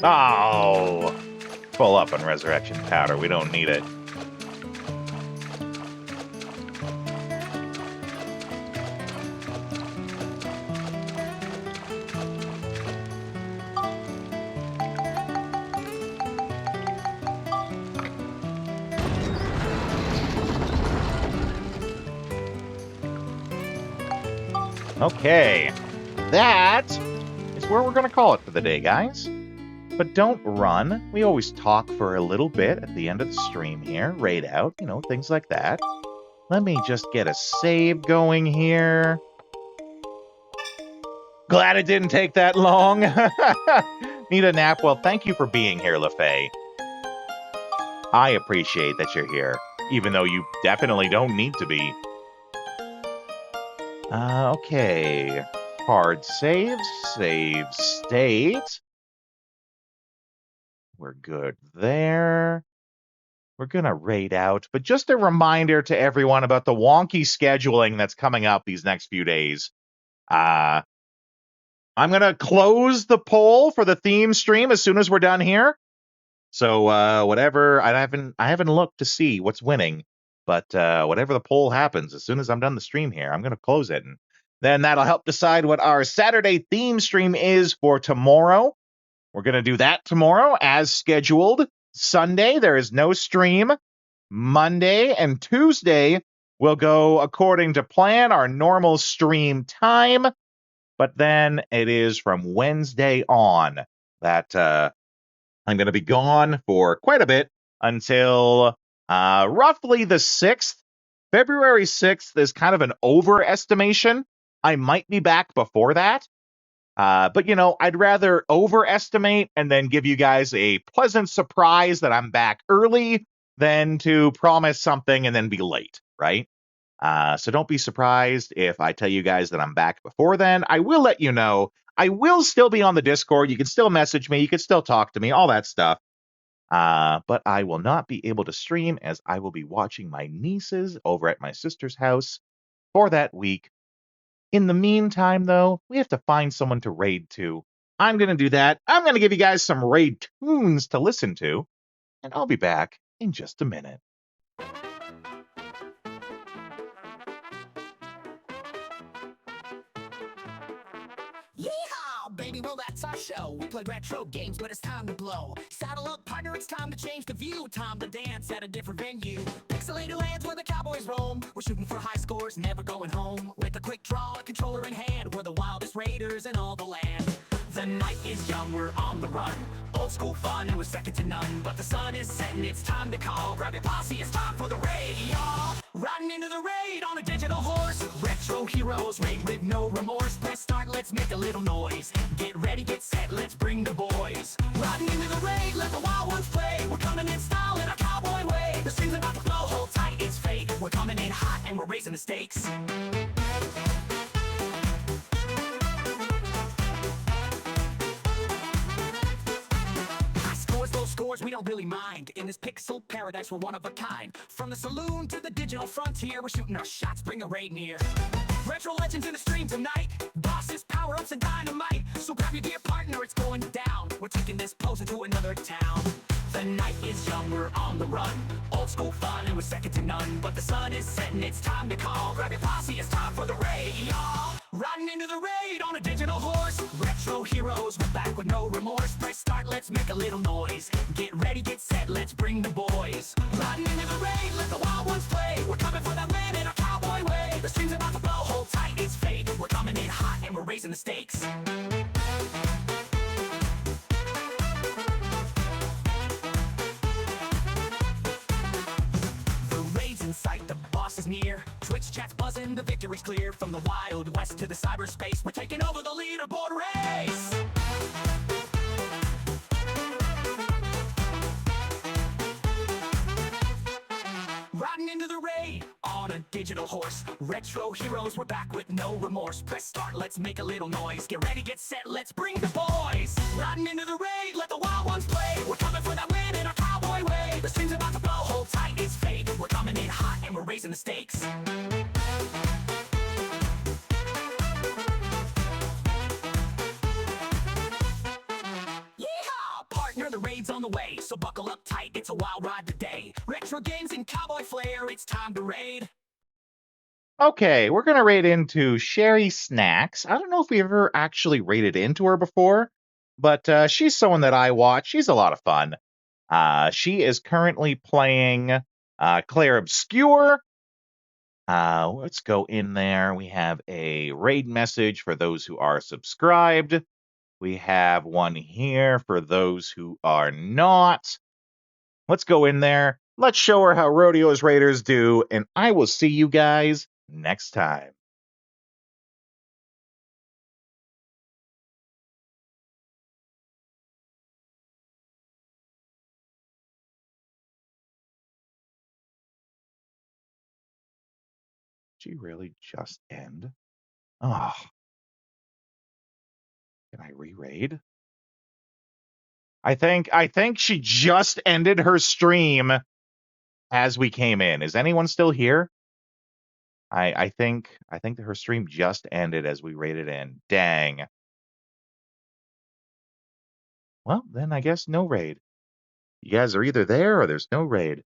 Oh. Full up on resurrection powder. We don't need it. Okay, that is where we're going to call it for the day, guys. But don't run. We always talk for a little bit at the end of the stream here. Raid out, you know, things like that. Let me just get a save going here. Glad it didn't take that long. Need a nap? Well, thank you for being here, LaFay. I appreciate that you're here, even though you definitely don't need to be. Okay. Hard saves, save state. We're good there. We're going to raid out. But just a reminder to everyone about the wonky scheduling that's coming up these next few days. I'm going to close the poll for the theme stream as soon as we're done here. So whatever, I haven't looked to see what's winning. But whatever the poll happens, as soon as I'm done the stream here, I'm going to close it. And then that'll help decide what our Saturday theme stream is for tomorrow. We're going to do that tomorrow as scheduled. Sunday, there is no stream. Monday and Tuesday will go according to plan, our normal stream time. But then it is from Wednesday on that I'm going to be gone for quite a bit until roughly the 6th. February 6th is kind of an overestimation. I might be back before that. But, you know, I'd rather overestimate and then give you guys a pleasant surprise that I'm back early than to promise something and then be late, right? So don't be surprised if I tell you guys that I'm back before then. I will let you know. I will still be on the Discord. You can still message me. You can still talk to me, all that stuff. But I will not be able to stream as I will be watching my nieces over at my sister's house for that week. In the meantime, though, we have to find someone to raid to. I'm going to do that. I'm going to give you guys some raid tunes to listen to, and I'll be back in just a minute. Yeehaw, baby, well that's our show. We play retro games, but it's time to blow. Saddle up, partner, it's time to change the view. Time to dance at a different venue. Pixelated lands where the cowboys roam. We're shooting for high scores, never going home. With a quick draw, a controller in hand, we're the wildest raiders in all the land. The night is young, we're on the run. Old school fun, and we're second to none. But the sun is setting, it's time to call. Grab your posse, it's time for the raid, y'all. Riding into the raid on a digital horse. Retro heroes, raid with no remorse. Press start, let's make a little noise. Get ready, get set, let's bring the boys. Riding into the raid, let the wild ones play. We're coming in style in our cowboy way. The stream's about to blow, hold tight, it's fake. We're coming in hot and we're raising the stakes. Scores, we don't really mind. In this pixel paradise, we're one of a kind. From the saloon to the digital frontier, we're shooting our shots, bring a raid near. Retro legends in the stream tonight. Bosses, power-ups, and dynamite. So grab your dear partner, it's going down. We're taking this pose into another town. The night is young, we're on the run. Old school fun, and we're second to none. But the sun is setting, it's time to call. Grab your posse, it's time for the raid, y'all. Riding into the raid on a digital horse. Retro heroes, we're back with no remorse. Press start, let's make a little noise. Get ready, get set, let's bring the boys. Riding into the raid, let the wild ones play. We're coming for that win in our cowboy way. The stream's about to blow, hold tight, it's fate. We're coming in hot and we're raising the stakes. Sight, the boss is near. Twitch chat's buzzing, the victory's clear. From the Wild West to the cyberspace, we're taking over the leaderboard race. Riding into the raid on a digital horse. Retro heroes, we're back with no remorse. Press start, let's make a little noise. Get ready, get set, let's bring the boys. Riding into the raid, let the wild ones play. We're coming for that win in our cowboy way. The stream's about to blow, hold tight, it's fate. We're coming in hot and we're raising the stakes. Partner, the raid's on the way, so buckle up tight, it's a wild ride today. Retro games and cowboy flair, it's time to raid. Okay, we're going to raid into Sherry Snacks. I don't know if we ever actually raided into her before, but she's someone that I watch. She's a lot of fun. She is currently playing Claire Obscure. Let's go in there. We have a raid message for those who are subscribed. We have one here for those who are not. Let's go in there. Let's show her how Rodeo's Raiders do, and I will see you guys next time. Did she really just end? Oh. Can I re-raid? I think she just ended her stream as we came in. Is anyone still here? I think that her stream just ended as we raided in. Dang. Well, then I guess no raid. You guys are either there or there's no raid.